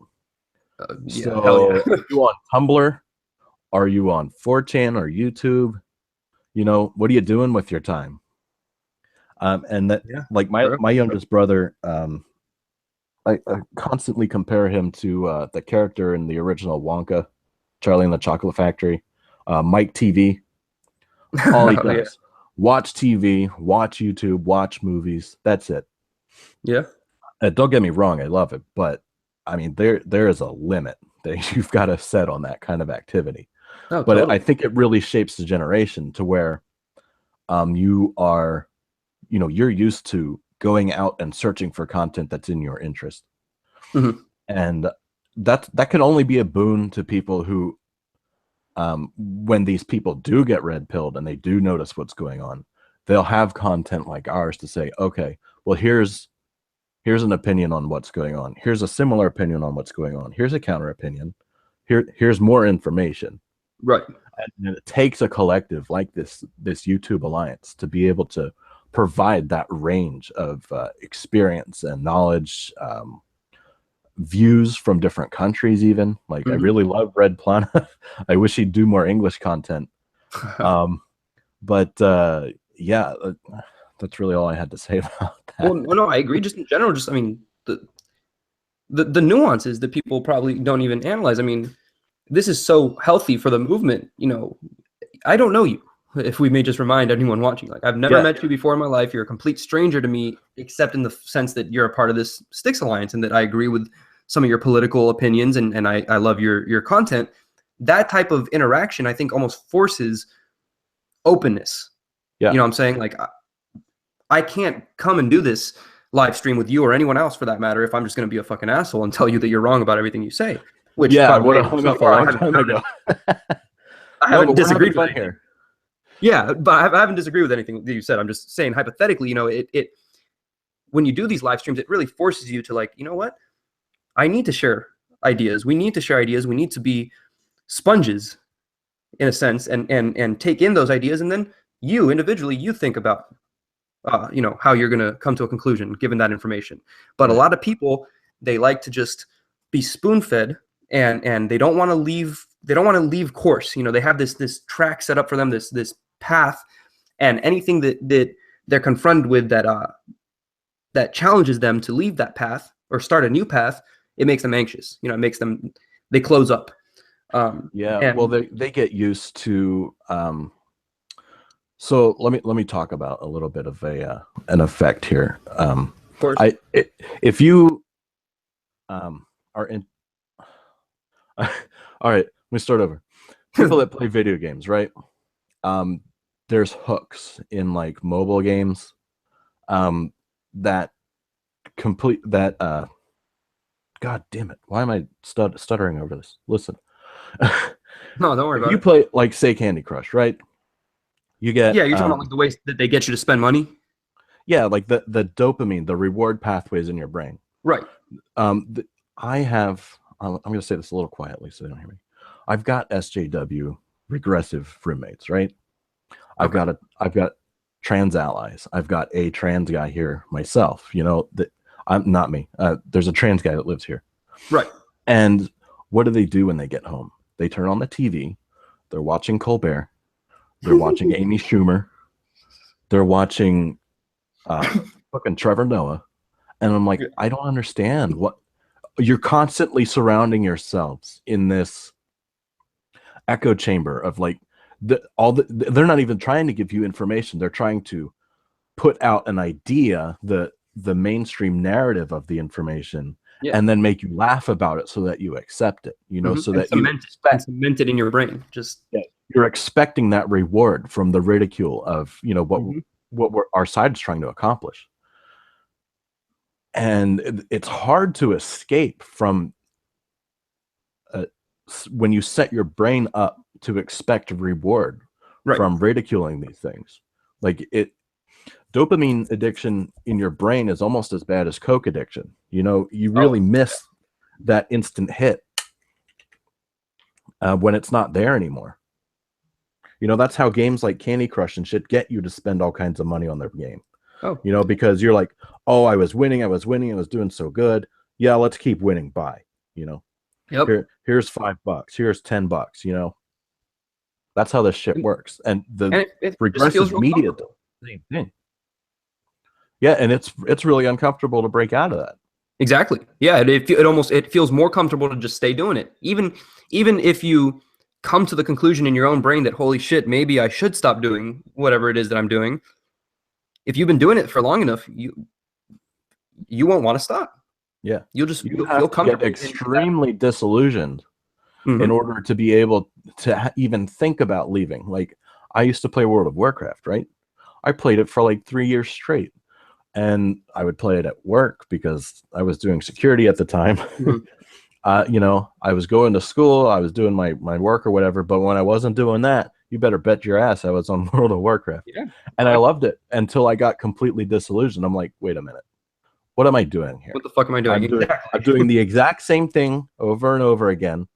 So are you on Tumblr? Are you on 4chan or YouTube? What are you doing with your time? And that, like my youngest brother, I constantly compare him to the character in the original Wonka, Charlie and the Chocolate Factory, Mike TV. All he does, watch TV, watch YouTube, watch movies. That's it. Yeah. Don't get me wrong, I love it, but I mean, there is a limit that you've got to set on that kind of activity. Oh, but totally. I think it really shapes the generation to where you're used to going out and searching for content that's in your interest. And that can only be a boon to people who, when these people do get red pilled and they do notice what's going on, they'll have content like ours to say, okay, well, here's an opinion on what's going on. Here's a similar opinion on what's going on. Here's a counter opinion. Here's more information. Right. And it takes a collective like this YouTube Alliance to be able to provide that range of experience and knowledge, views from different countries even. Like, I really love Red Planet. I wish he'd do more English content. But yeah, that's really all I had to say about Well, that. no, I agree. Just in general, just I mean, the nuances that people probably don't even analyze. I mean, this is so healthy for the movement. You know, I don't know you. If we may just remind anyone watching, like I've never Yeah, met you before in my life. You're a complete stranger to me, except in the sense that you're a part of this Sticks Alliance and that I agree with some of your political opinions and I love your content. That type of interaction, I think, almost forces openness. yeah, You know what I'm saying? Like I can't come and do this live stream with you or anyone else for that matter if I'm just going to be a fucking asshole and tell you that you're wrong about everything you say. Which, yeah. by I the would way, have hung so up a far long time ago. I No, haven't but we're having disagreed with fun anything. here. Yeah, but I haven't disagreed with anything that you said. I'm just saying hypothetically, you know, it when you do these live streams, it really forces you to like, you know what? I need to share ideas. We need to share ideas. We need to be sponges in a sense and take in those ideas and then you individually you think about you know how you're going to come to a conclusion given that information. But a Right. lot of people they like to just be spoon fed and they don't want to leave course. You know, they have this track set up for them, this path, and anything that they're confronted with that challenges them to leave that path or start a new path, it makes them anxious. You know, it makes them they close up. Yeah, well, And they get used to. So let me talk about a little bit of a an effect here. of course, If you are in, all right, let me start over. People that play video games, right? Um, there's hooks in like mobile games, that complete that. God damn it! Why am I stuttering over this? Listen, no, don't worry if about you it. play like say Candy Crush, right? You get Yeah, you're talking about like the ways that they get you to spend money, yeah, like the dopamine, the reward pathways in your brain. right? The, I have. I'm going to say this a little quietly so they don't hear me. I've got SJW regressive roommates, right? Okay. I've got trans allies. I've got a trans guy here myself. You know that I'm not me. There's a trans guy that lives here, Right. and what do they do when they get home? They turn on the TV. They're watching Colbert. They're watching Amy Schumer. They're watching fucking Trevor Noah. And I'm like, Yeah. I don't understand what you're constantly surrounding yourselves in this echo chamber of like they're not even trying to give you information. They're trying to put out an idea, the mainstream narrative of the information, Yeah. and then make you laugh about it so that you accept it, so And that you and expect cement it in your brain. Just yeah, you're expecting that reward from the ridicule of Mhm. our side is trying to accomplish. And it's hard to escape from when you set your brain up to expect reward Right. from ridiculing these things. Like dopamine addiction in your brain is almost as bad as coke addiction. You really Oh, miss that instant hit when it's not there anymore. That's how games like Candy Crush and shit get you to spend all kinds of money on their game. oh, Because you're like, oh, I was winning, I was doing so good. Yeah, let's keep winning. Bye. yep. Here's $5. Here's $10. That's how this shit And, works. And the it just feels regressive real media does comfortable. the same thing. Yeah, and it's really uncomfortable to break out of that. Exactly. Yeah. It feels more comfortable to just stay doing it. Even if you come to the conclusion in your own brain that holy shit, maybe I should stop doing whatever it is that I'm doing. If you've been doing it for long enough, you won't want to stop. Yeah. You You'll feel have to get comfortable in that. extremely disillusioned in Mhm. order to be able to even think about leaving. Like, I used to play World of Warcraft, right? I played it for like 3 years straight. And I would play it at work because I was doing security at the time. Mhm. I was going to school, I was doing my work or whatever. But when I wasn't doing that, you better bet your ass I was on World of Warcraft. Yeah. And I loved it until I got completely disillusioned. I'm like, wait a minute, what am I doing here? What the fuck am I doing? I'm Exactly. doing the exact same thing over and over again.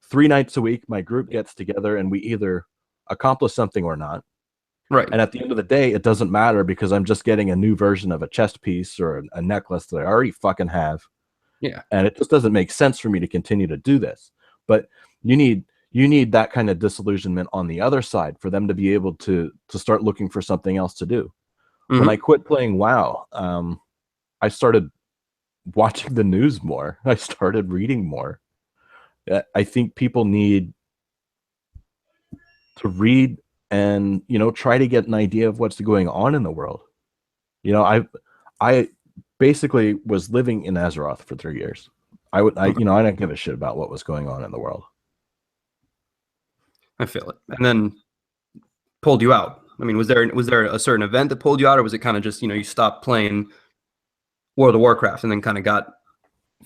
3 nights a week, my group gets together and we either accomplish something or not. Right. And at the end of the day, it doesn't matter because I'm just getting a new version of a chest piece or a necklace that I already fucking have. Yeah. And it just doesn't make sense for me to continue to do this. But you need you need that kind of disillusionment on the other side for them to be able to start looking for something else to do. When I quit playing WoW, I started watching the news more. I started reading more. I think people need to read and, you know, try to get an idea of what's going on in the world. You know, I basically was living in Azeroth for 3 years. I didn't give a shit about what was going on in the world. I feel it. And then pulled you out. I mean, was there a certain event that pulled you out, or was it kind of just, you know, you stopped playing World of Warcraft and then kind of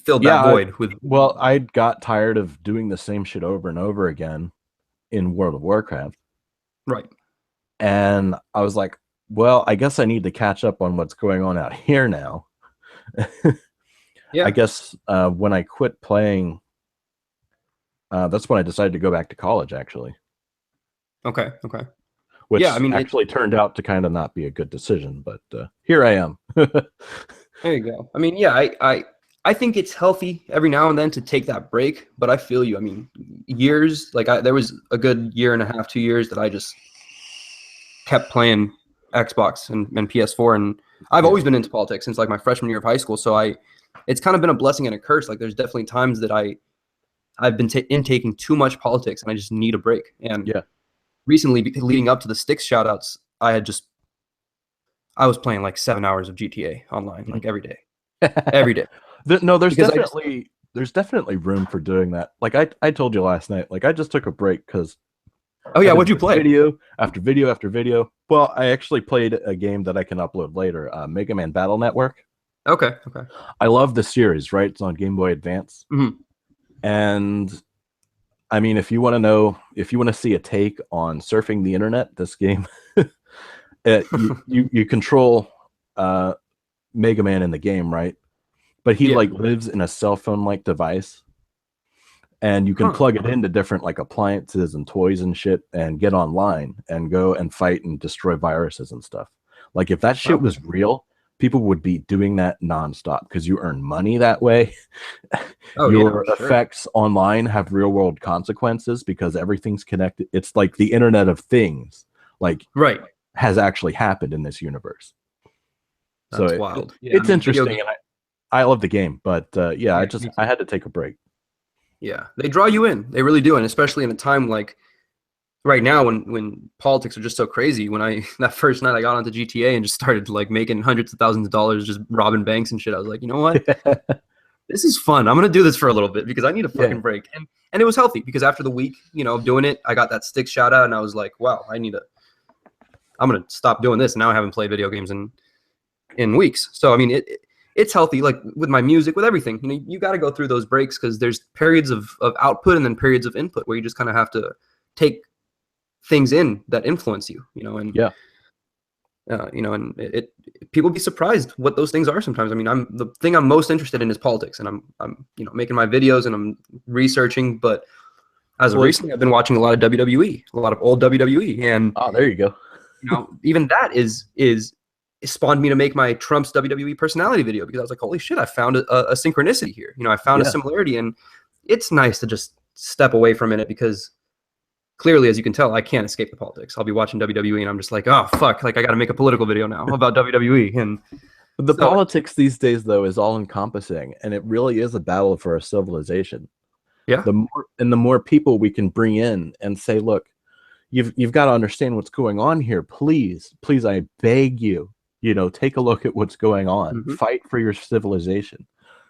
filled that void with? Well, I got tired of doing the same shit over and over again in World of Warcraft. Right. And I was like, well, I guess I need to catch up on what's going on out here now. Yeah. I guess when I quit playing, that's when I decided to go back to college, actually. Okay. Which yeah, I mean, actually turned out to kind of not be a good decision, but here I am. There you go. I mean, yeah, I think it's healthy every now and then to take that break, but I feel you. I mean, years, like there was a good year and a half, 2 years that I just kept playing Xbox and PS4, and I've always been into politics since like my freshman year of high school. So it's kind of been a blessing and a curse. Like there's definitely times that I've been intaking too much politics and I just need a break. And recently, leading up to the Sticks shoutouts, I was playing like 7 hours of GTA online, like every day. Every day. No, there's definitely room for doing that. Like I told you last night, like I just took a break because what'd you play? Video after video after video. Well, I actually played a game that I can upload later, Mega Man Battle Network. Okay. I love the series, right? It's on Game Boy Advance. And I mean, if you want to see a take on surfing the internet, this game, you control Mega Man in the game, right? But he like lives in a cell phone like device, and you can plug it into different like appliances and toys and shit, and get online and go and fight and destroy viruses and stuff. Like if that shit was real, people would be doing that nonstop because you earn money that way. Your effects online have real world consequences because everything's connected. It's like the Internet of Things, like has actually happened in this universe. That's wild. It's interesting, and I love the game, but I had to take a break. Yeah, they draw you in. They really do, and especially in a time like right now when politics are just so crazy. When that first night I got onto GTA and just started like making hundreds of thousands of dollars just robbing banks and shit, I was like, you know what? This is fun. I'm gonna do this for a little bit because I need a fucking break. And it was healthy because after the week, you know, of doing it, I got that Sticks shout out and I was like, wow, I'm gonna stop doing this. And now I haven't played video games in weeks. So I mean it's healthy, like with my music, with everything. You know, you got to go through those breaks because there's periods of output and then periods of input where you just kind of have to take things in that influence you, you know, and you know, and people be surprised what those things are sometimes. I mean, the thing I'm most interested in is politics, and I'm you know, making my videos and I'm researching, but as of recently, I've been watching a lot of WWE, a lot of old WWE, and there you go. You know, even that is spawned me to make my Trump's WWE personality video because I was like, holy shit, I found a synchronicity here. You know, I found a similarity, and it's nice to just step away for a minute because clearly, as you can tell, I can't escape the politics. I'll be watching WWE and I'm just like, oh, fuck, like I got to make a political video now about WWE. And the politics these days, though, is all encompassing, and it really is a battle for our civilization. Yeah. The more people we can bring in and say, look, you've got to understand what's going on here. Please, I beg you, you know, take a look at what's going on. Fight for your civilization.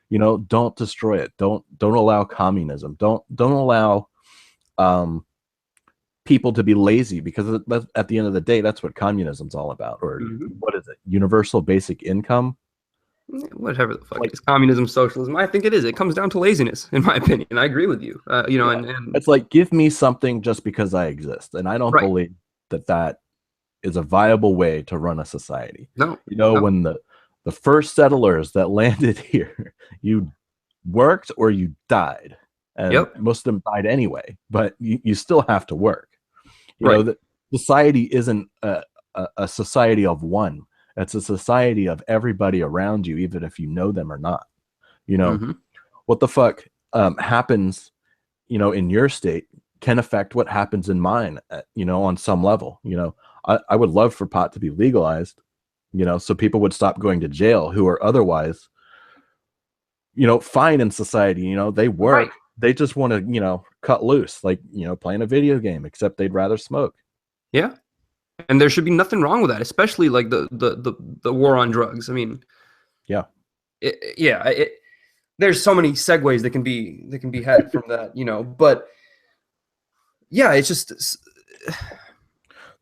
You know, don't destroy it. Don't allow communism. Don't allow people to be lazy, because at the end of the day, that's what communism's all about. Or what is it? Universal basic income? Whatever the fuck is communism, socialism. I think it is. It comes down to laziness, in my opinion. I agree with you. You know, and it's like, give me something just because I exist. And I don't believe that is a viable way to run a society. No. You know, when the first settlers that landed here, you worked or you died. And most of them died anyway, but you still have to work. You know, that society isn't a society of one. It's a society of everybody around you, even if you know them or not. You know, what the fuck happens, you know, in your state can affect what happens in mine, on some level. I would love for pot to be legalized, so people would stop going to jail who are otherwise, fine in society. They Right. work. They just want to, cut loose, like, playing a video game, except they'd rather smoke. Yeah. And there should be nothing wrong with that, especially like the war on drugs. I mean, Yeah. There's so many segues that can be had from that, but yeah, it's just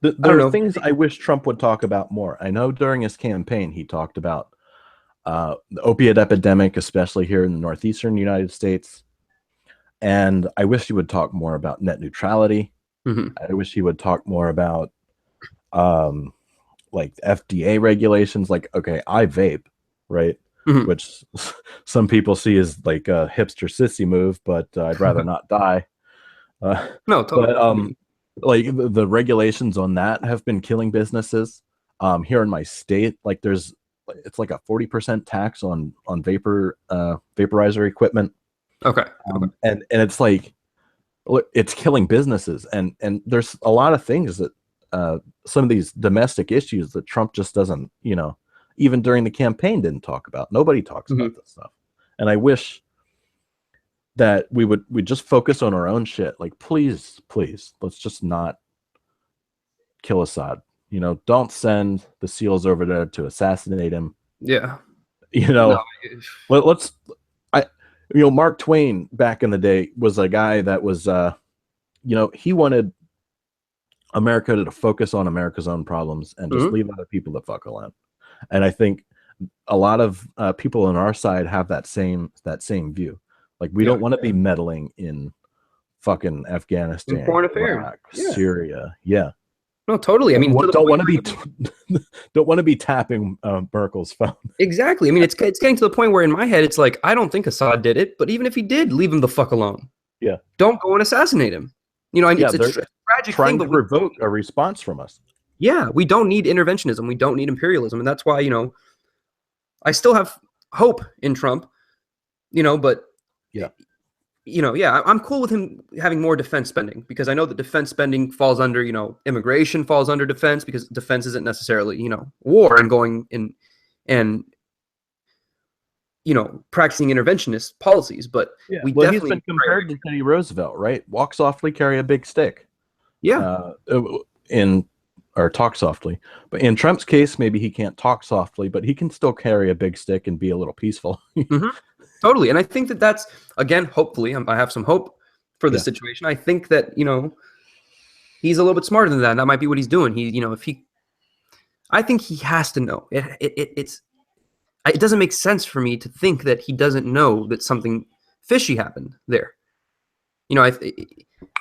There I don't are know. things I wish Trump would talk about more. I know during his campaign, he talked about the opiate epidemic, especially here in the northeastern United States. And I wish he would talk more about net neutrality. Mhm. I wish he would talk more about like FDA regulations. Like, okay, I vape, right? Mhm. Which some people see as like a hipster sissy move, but I'd rather not die. No, But totally. I mean, like the regulations on that have been killing businesses. Here in my state, like it's like a 40% tax on vaporizer equipment. okay. And it's like, look, it's killing businesses, and there's a lot of things that some of these domestic issues that Trump just doesn't, even during the campaign didn't talk about. Nobody talks about Mhm. this stuff, and I wish that we just focus on our own shit. Like, please, let's just not kill Assad. Don't send the SEALs over there to assassinate him. Yeah. You No. know, let's. I, Mark Twain back in the day was a guy that was, he wanted America to focus on America's own problems and just Mhm. leave other people the fuck alone. And I think a lot of people on our side have that same view. Like, we Yeah. don't want to be meddling in fucking In Afghanistan, foreign affairs. Iraq, Yeah. Syria. Yeah. No, totally. I mean, to the Don't point want to be don't want to be tapping Merkel's phone. exactly. I mean, it's getting to the point where in my head it's like I don't think Assad did it, but even if he did, leave him the fuck alone. Yeah. Don't go and assassinate him. Yeah, It's a they're tragic thing, trying but to revoke a response from us. yeah, we don't need interventionism. We don't need imperialism, and that's why I still have hope in Trump. But Yeah. yeah, I'm cool with him having more defense spending because I know that defense spending falls under, immigration falls under defense because defense isn't necessarily, war and going in and, practicing interventionist policies. But Yeah. we Well, he's definitely been compared to Teddy Roosevelt, right? Walk softly, carry a big stick. yeah, In or talk softly. But in Trump's case, maybe he can't talk softly, but he can still carry a big stick and be a little peaceful. totally. And I think that that's, again, hopefully, I have some hope for the situation. I think that, he's a little bit smarter than that. And that might be what he's doing. I think he has to know. It doesn't make sense for me to think that he doesn't know that something fishy happened there.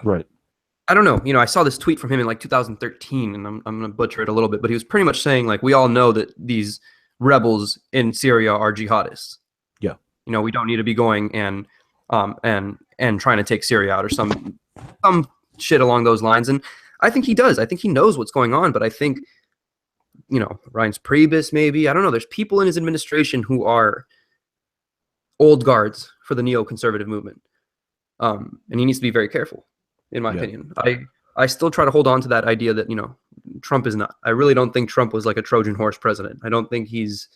Right. I don't know. I saw this tweet from him in like 2013, and I'm going to butcher it a little bit, but he was pretty much saying like, we all know that these rebels in Syria are jihadists. Yeah. We don't need to be going and trying to take Syria out or some shit along those lines. And I think he does. I think he knows what's going on, but I think, Reince Priebus, maybe, I don't know. There's people in his administration who are old guards for the neoconservative movement. And he needs to be very careful, in my opinion. I still try to hold on to that idea that, Trump is not. I really don't think Trump was like a Trojan horse president. I don't think he's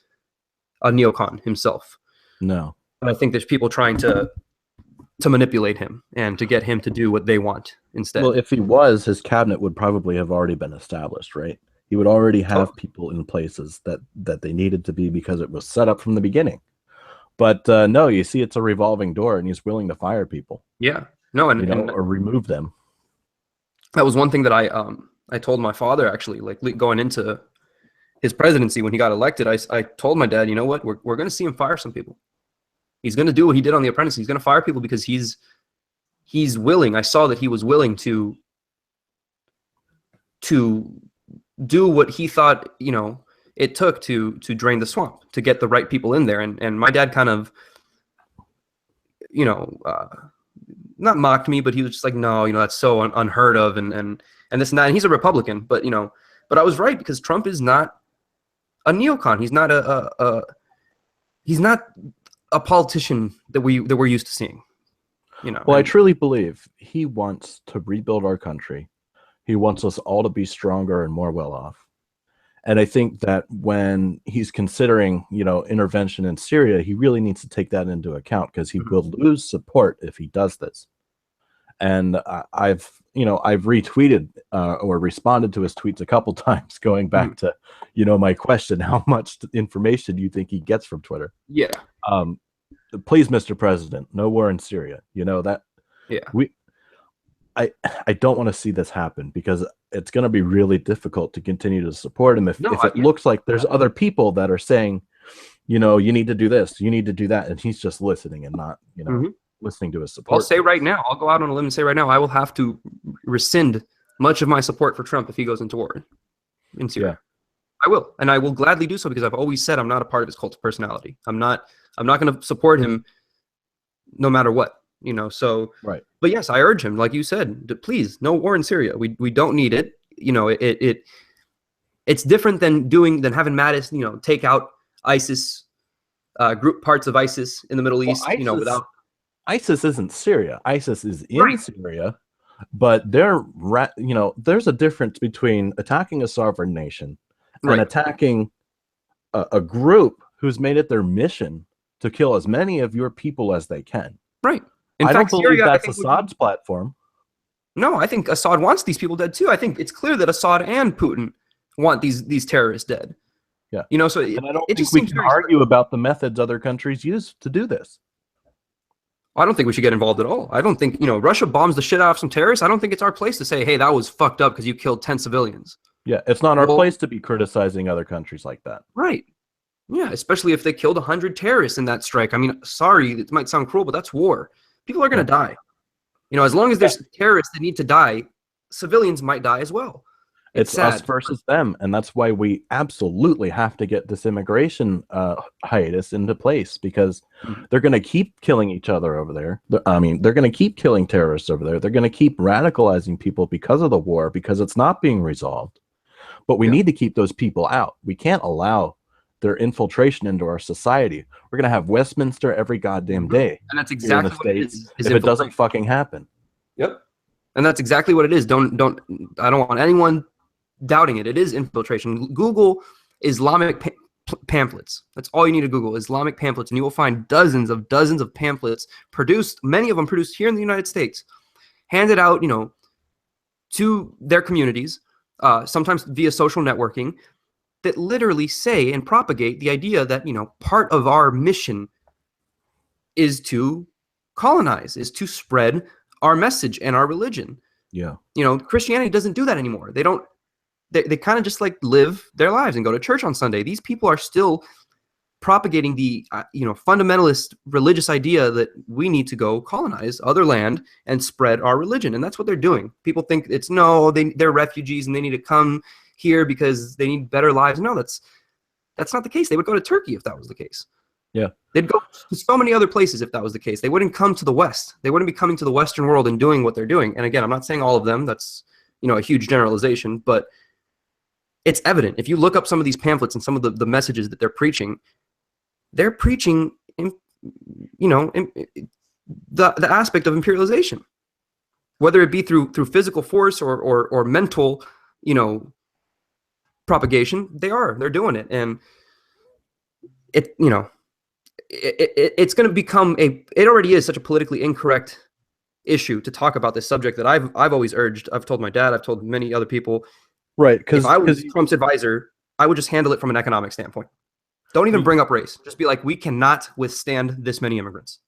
a neocon himself. No. But I think there's people trying to manipulate him and to get him to do what they want instead. Well, if he was, his cabinet would probably have already been established, right? He would already have people in places that they needed to be because it was set up from the beginning. But no, you see, it's a revolving door, and he's willing to fire people. Yeah, no, or remove them. That was one thing that I told my father, actually, like going into his presidency when he got elected. I told my dad, you know what, we're going to see him fire some people. He's going to do what he did on The Apprentice. He's going to fire people because he's willing. I saw that he was willing to do what he thought, it took to drain the swamp, to get the right people in there. And my dad kind of, not mocked me, but he was just like, no, that's so unheard of and this and that. And he's a Republican, but but I was right, because Trump is not a neocon. He's not he's not a politician that we're used to seeing. Well, I And truly believe he wants to rebuild our country. He wants us all to be stronger and more well off. And I think that when he's considering, intervention in Syria, he really needs to take that into account because he will lose support if he does this. And I've retweeted or responded to his tweets a couple times, going back to, my question: how much information do you think he gets from Twitter? yeah, Please, Mr. President, no war in Syria. yeah. I don't want to see this happen because it's going to be really difficult to continue to support him if it looks like there's other people that are saying, you need to do this, you need to do that, and he's just listening and not, listening to his support. I'll say right now, I'll go out on a limb and say right now, I will have to rescind much of my support for Trump if he goes into war in Syria. Yeah. I will, and I will gladly do so because I've always said I'm not a part of his cult of personality. I'm not going to support him no matter what. So right. But yes, I urge him, like you said, to please, no war in Syria. We don't need it. It's different than having Mattis, take out ISIS, group parts of ISIS in the Middle East, without. ISIS isn't Syria. ISIS is in Syria, but there's a difference between attacking a sovereign nation and attacking a group who's made it their mission to kill as many of your people as they can. Right. I don't believe that's Assad's platform. No, I think Assad wants these people dead too. I think it's clear that Assad and Putin want these terrorists dead. Yeah. So and I don't think we can argue about the methods other countries use to do this. I don't think we should get involved at all. I don't think, Russia bombs the shit out of some terrorists. I don't think it's our place to say, hey, that was fucked up because you killed 10 civilians. Yeah, it's not our place to be criticizing other countries like that. Right. Yeah, especially if they killed 100 terrorists in that strike. I mean, sorry, it might sound cruel, but that's war. People are going to die. As long as there's terrorists that need to die, civilians might die as well. It's us versus them, and that's why we absolutely have to get this immigration hiatus into place because they're going to keep killing each other over there. They're going to keep killing terrorists over there. They're going to keep radicalizing people because of the war, because it's not being resolved. But we need to keep those people out. We can't allow their infiltration into our society. We're going to have Westminster every goddamn day. And that's exactly what it is if it doesn't fucking happen. Yep. And that's exactly what it is. I don't want anyone doubting it. It is infiltration. Google Islamic pamphlets. That's all you need to Google, Islamic pamphlets, and you will find dozens of pamphlets produced, many of them produced here in the United States, handed out, to their communities, sometimes via social networking, that literally say and propagate the idea that, part of our mission is to colonize, is to spread our message and our religion. Yeah. Christianity doesn't do that anymore. They kind of just like live their lives and go to church on Sunday. These people are still propagating the, fundamentalist religious idea that we need to go colonize other land and spread our religion. And that's what they're doing. People think they're refugees and they need to come here because they need better lives. No, that's not the case. They would go to Turkey if that was the case. Yeah. They'd go to so many other places if that was the case. They wouldn't come to the West. They wouldn't be coming to the Western world and doing what they're doing. And again, I'm not saying all of them. That's, a huge generalization, but it's evident. If you look up some of these pamphlets and some of the messages that they're preaching in, the aspect of imperialization, whether it be through physical force or mental, propagation. They're doing it. And it's going to become it already is such a politically incorrect issue to talk about this subject that I've always urged. I've told my dad, I've told many other people. Right. If I was Trump's advisor, I would just handle it from an economic standpoint. Don't even bring up race. Just be like, we cannot withstand this many immigrants.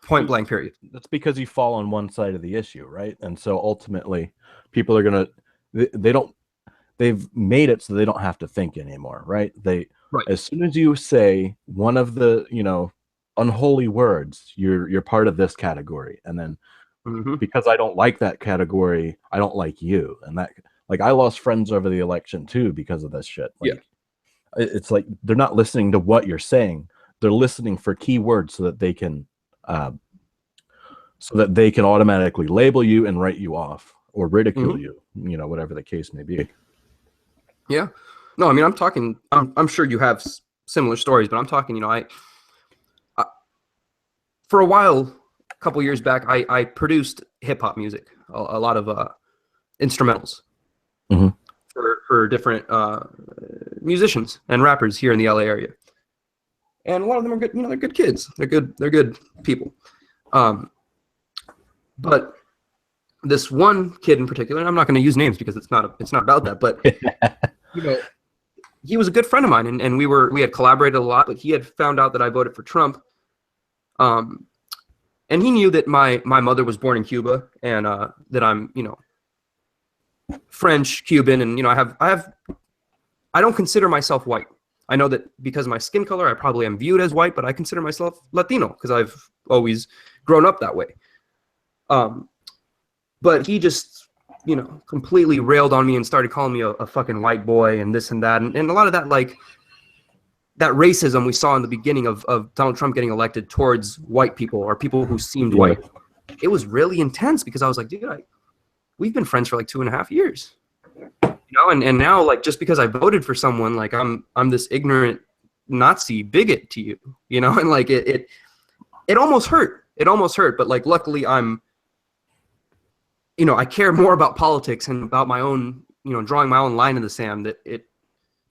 Point blank, period. That's because you fall on one side of the issue, right? And so ultimately people are going to, they've made it so they don't have to think anymore, right? As soon as you say one of the, unholy words, you're part of this category. And then because I don't like that category, I don't like you. And that, like, I lost friends over the election too because of this shit. Like, it's like they're not listening to what you're saying. They're listening for keywords so that they can automatically label you and write you off or ridicule you, whatever the case may be. Yeah. No, I mean, I'm sure you have similar stories, but I'm talking, I for a while, couple years back, I produced hip hop music, a lot of instrumentals Mhm. for different musicians and rappers here in the LA area. And a lot of them are good. You know, they're good kids. They're good people. But this one kid in particular, and I'm not going to use names because it's not about that, but you know, he was a good friend of mine, and we had collaborated a lot. But he had found out that I voted for Trump, and he knew that my mother was born in Cuba, and that I'm, you know, French, Cuban, and you know, I don't consider myself white. I know that because of my skin color, I probably am viewed as white, but I consider myself Latino because I've always grown up that way. But he just, you know, completely railed on me and started calling me a fucking white boy and this and that. And a lot of that, like, that racism we saw in the beginning of Donald Trump getting elected towards white people or people who seemed white. It was really intense because I was like, dude, we've been friends for like 2.5 years. You know, and now, like, just because I voted for someone, like, I'm this ignorant Nazi bigot to you, you know, and like it almost hurt. It almost hurt, but like, luckily I'm, you know, I care more about politics and about my own, you know, drawing my own line in the sand, that it,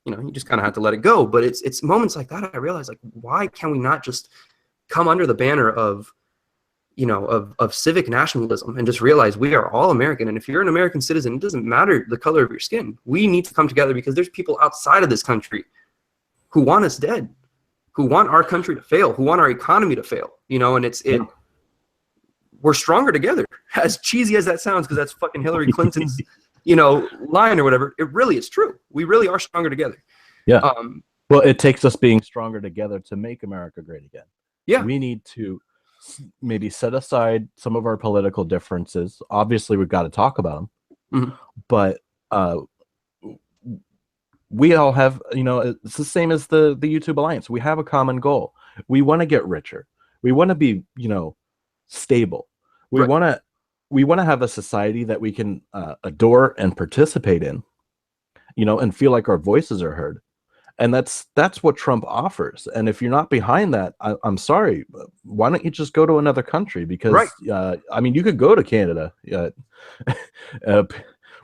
you know, you just kind of have to let it go. But it's moments like that I realize, like, why can we not just come under the banner of, you know, of civic nationalism and just realize we are all American. And if you're an American citizen, it doesn't matter the color of your skin. We need to come together because there's people outside of this country who want us dead, who want our country to fail, who want our economy to fail, you know, and we're stronger together, as cheesy as that sounds, because that's fucking Hillary Clinton's, you know, line or whatever. It really is true. We really are stronger together. Yeah. Well, it takes us being stronger together to make America great again. Yeah. We need to maybe set aside some of our political differences. Obviously, we've got to talk about them, but we all have, you know, it's the same as the YouTube Alliance. We have a common goal. We want to get richer. We want to be, you know, stable. We want to have a society that we can adore and participate in, you know, and feel like our voices are heard. And that's what Trump offers. And if you're not behind that, I'm sorry. Why don't you just go to another country? Because I mean, you could go to Canada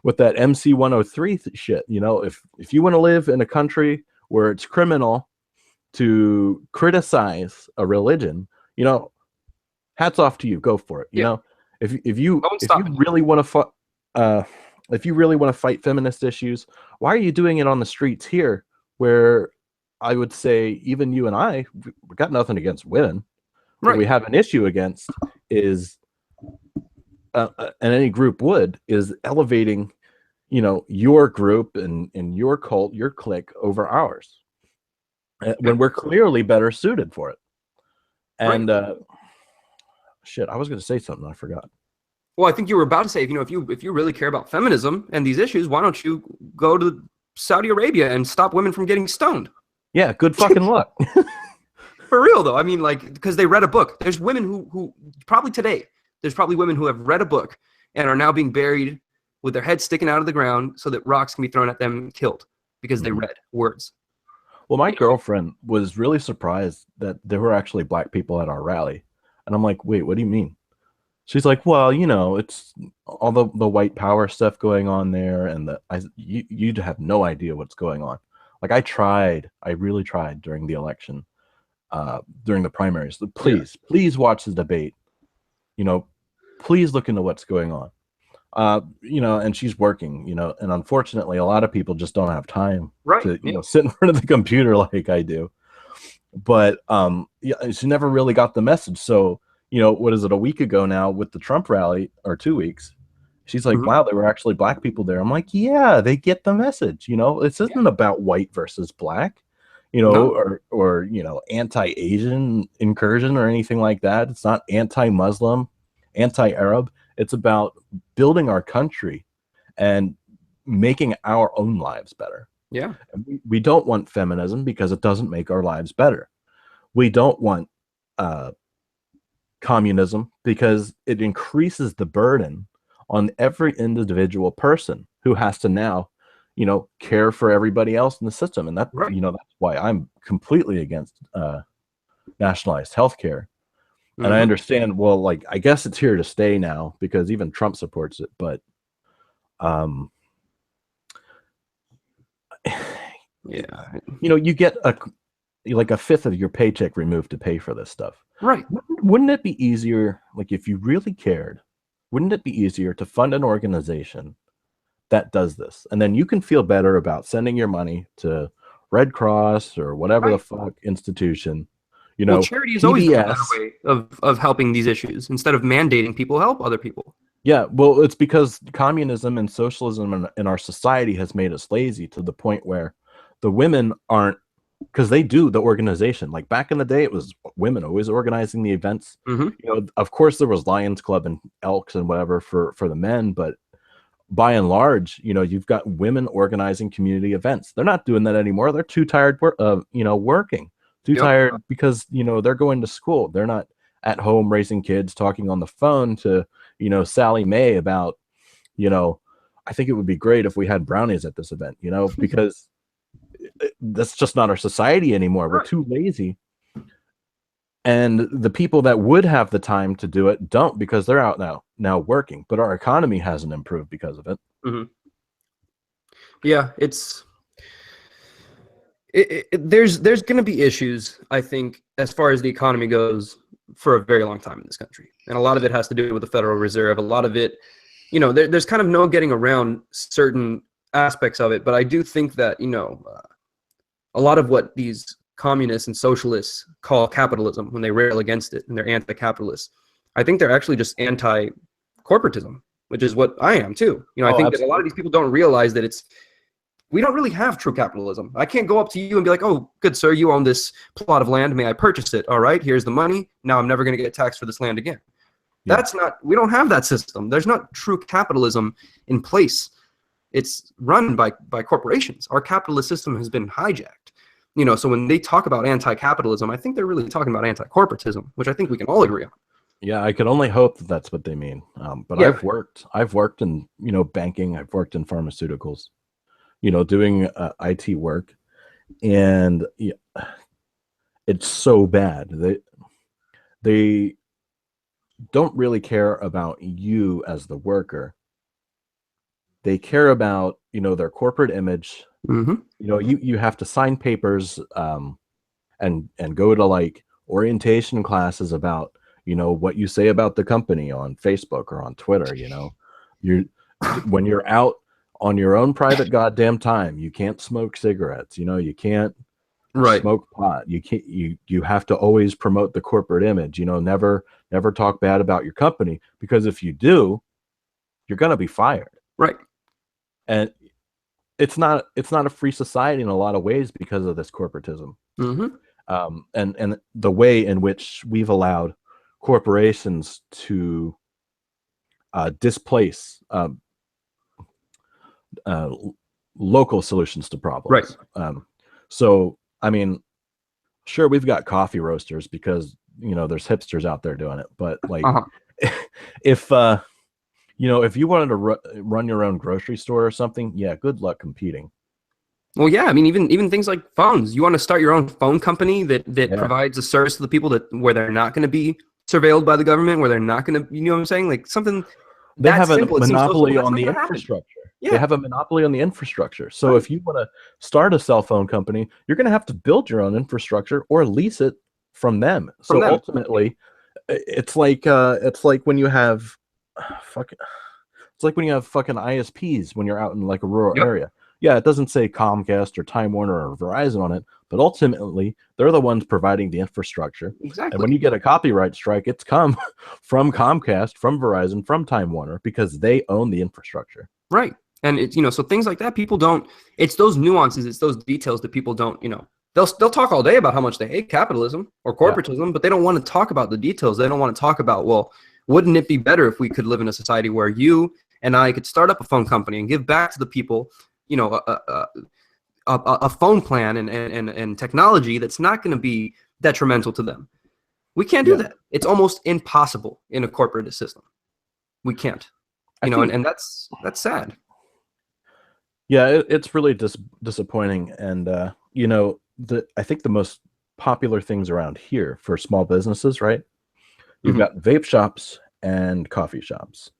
with that MC 103 shit. You know, if you want to live in a country where it's criminal to criticize a religion, you know, hats off to you. Go for it. You know, if you really want to fight feminist issues, why are you doing it on the streets here? Where I would say even you and I, we got nothing against women. What we have an issue against is, and any group would, is elevating, you know, your group and your cult, your clique over ours, when we're clearly better suited for it. And shit, I was going to say something, I forgot. Well, I think you were about to say, you know, if you really care about feminism and these issues, why don't you go to Saudi Arabia and stop women from getting stoned? Yeah, good fucking luck. For real though, I mean, like, because they read a book. There's women who probably today, there's probably women who have read a book and are now being buried with their heads sticking out of the ground so that rocks can be thrown at them and killed because they read words. Well, my girlfriend was really surprised that there were actually black people at our rally. And I'm like, wait, what do you mean? She's like, well, you know, it's all the white power stuff going on there, and you'd have no idea what's going on. Like, I really tried during the election, during the primaries. Please watch the debate. You know, please look into what's going on. You know, and she's working, you know, and unfortunately, a lot of people just don't have time to, you know, sit in front of the computer like I do. But yeah, she never really got the message. So, you know, what is it, a week ago now with the Trump rally, or 2 weeks, she's like, wow, there were actually black people there. I'm like, yeah, they get the message. You know, this isn't about white versus black, you know, or, you know, anti-Asian incursion or anything like that. It's not anti-Muslim, anti-Arab. It's about building our country and making our own lives better. Yeah. We don't want feminism because it doesn't make our lives better. We don't want communism because it increases the burden on every individual person who has to now, you know, care for everybody else in the system. And that, you know, that's why I'm completely against nationalized healthcare. And I Hmm. understand, well, like, I guess it's here to stay now because even Trump supports it. But, um, Yeah. you get like a fifth of your paycheck removed to pay for this stuff. Right. Wouldn't it be easier, like, if you really cared, wouldn't it be easier to fund an organization that does this? And then you can feel better about sending your money to Red Cross or whatever the Right. fuck institution, Well, charity has always been a better PBS. way of helping these issues. Instead of mandating people help other people. Yeah, well, it's because communism and socialism in our society has made us lazy to the point where the women aren't, because they do the organization. Like back in the day, it was women always organizing the events. Hmm. Of course, there was Lions Club and Elks and whatever for the men, but by and large, you've got women organizing community events. They're not doing that anymore. They're too tired, working, too Yep. tired because they're going to school. They're not at home raising kids, talking on the phone to Sally Mae about you know. I think it would be great if we had brownies at this event, because that's just not our society anymore. We're Right. too lazy. And the people that would have the time to do it don't, because they're out now working. But our economy hasn't improved because of it. Hmm. Yeah. There's going to be issues, I think, as far as the economy goes for a very long time in this country. And a lot of it has to do with the Federal Reserve. A lot of it, there's kind of no getting around certain aspects of it. But I do think that, a lot of what these communists and socialists call capitalism, when they rail against it and they're anti-capitalist, I think they're actually just anti-corporatism, which is what I am too. I Oh, think that a lot of absolutely. these people don't realize that we don't really have true capitalism. I can't go up to you and be like, oh, good sir, you own this plot of land. May I purchase it? All right, here's the money. Now I'm never going to get taxed for this land again. Yeah. We don't have that system. There's not true capitalism in place. It's run by corporations. Our capitalist system has been hijacked. So when they talk about anti-capitalism, I think they're really talking about anti-corporatism, which I think we can all agree on. Yeah, I could only hope that that's what they mean. But Yeah. I've worked in, banking. I've worked in pharmaceuticals, doing IT work, and yeah, it's so bad. They don't really care about you as the worker. They care about, their corporate image. Mm-hmm. You have to sign papers, and go to like orientation classes about, what you say about the company on Facebook or on Twitter. You're when you're out on your own private goddamn time, you can't smoke cigarettes. You can't Right. smoke pot. You can't. You have to always promote the corporate image. Never talk bad about your company, because if you do, you're gonna be fired. Right. And it's not a free society in a lot of ways because of this corporatism. Mm-hmm. And the way in which we've allowed corporations to displace uh, local solutions to Right. problems. So, I mean, sure, we've got coffee roasters because there's hipsters out there doing it, but like, Uh-huh. if if you wanted to run your own grocery store or something, yeah, good luck competing. Well, yeah. I mean, even things like phones. You want to start your own phone company that Yeah, provides a service to the people where they're not going to be surveilled by the government, where they're not going to, you know what I'm saying? Like something they that have a simple. It seems so simple. monopoly That's on not the going to happen. infrastructure. They Yeah. have a monopoly on the infrastructure. So Right. if you want to start a cell phone company, you're going to have to build your own infrastructure or lease it from them. From So them. ultimately, it's like when you have fucking it's like when you have fucking ISPs when you're out in like a rural Yep. area. Yeah, it doesn't say Comcast or Time Warner or Verizon on it, but ultimately they're the ones providing the infrastructure. And when Exactly. you get a copyright strike, it's come from Comcast, from Verizon, from Time Warner, because they own the infrastructure. Right. And it's, so things like that, people don't, it's those nuances, it's those details that people don't, they'll talk all day about how much they hate capitalism or Yeah. corporatism, but they don't want to talk about the details. They don't want to talk about, well, wouldn't it be better if we could live in a society where you and I could start up a phone company and give back to the people, a phone plan and technology that's not going to be detrimental to them. We can't do Yeah. that. It's almost impossible in a corporate system. We can't, I think and that's sad. Yeah, it's really disappointing. And I think the most popular things around here for small businesses, right? You've got vape shops and coffee shops.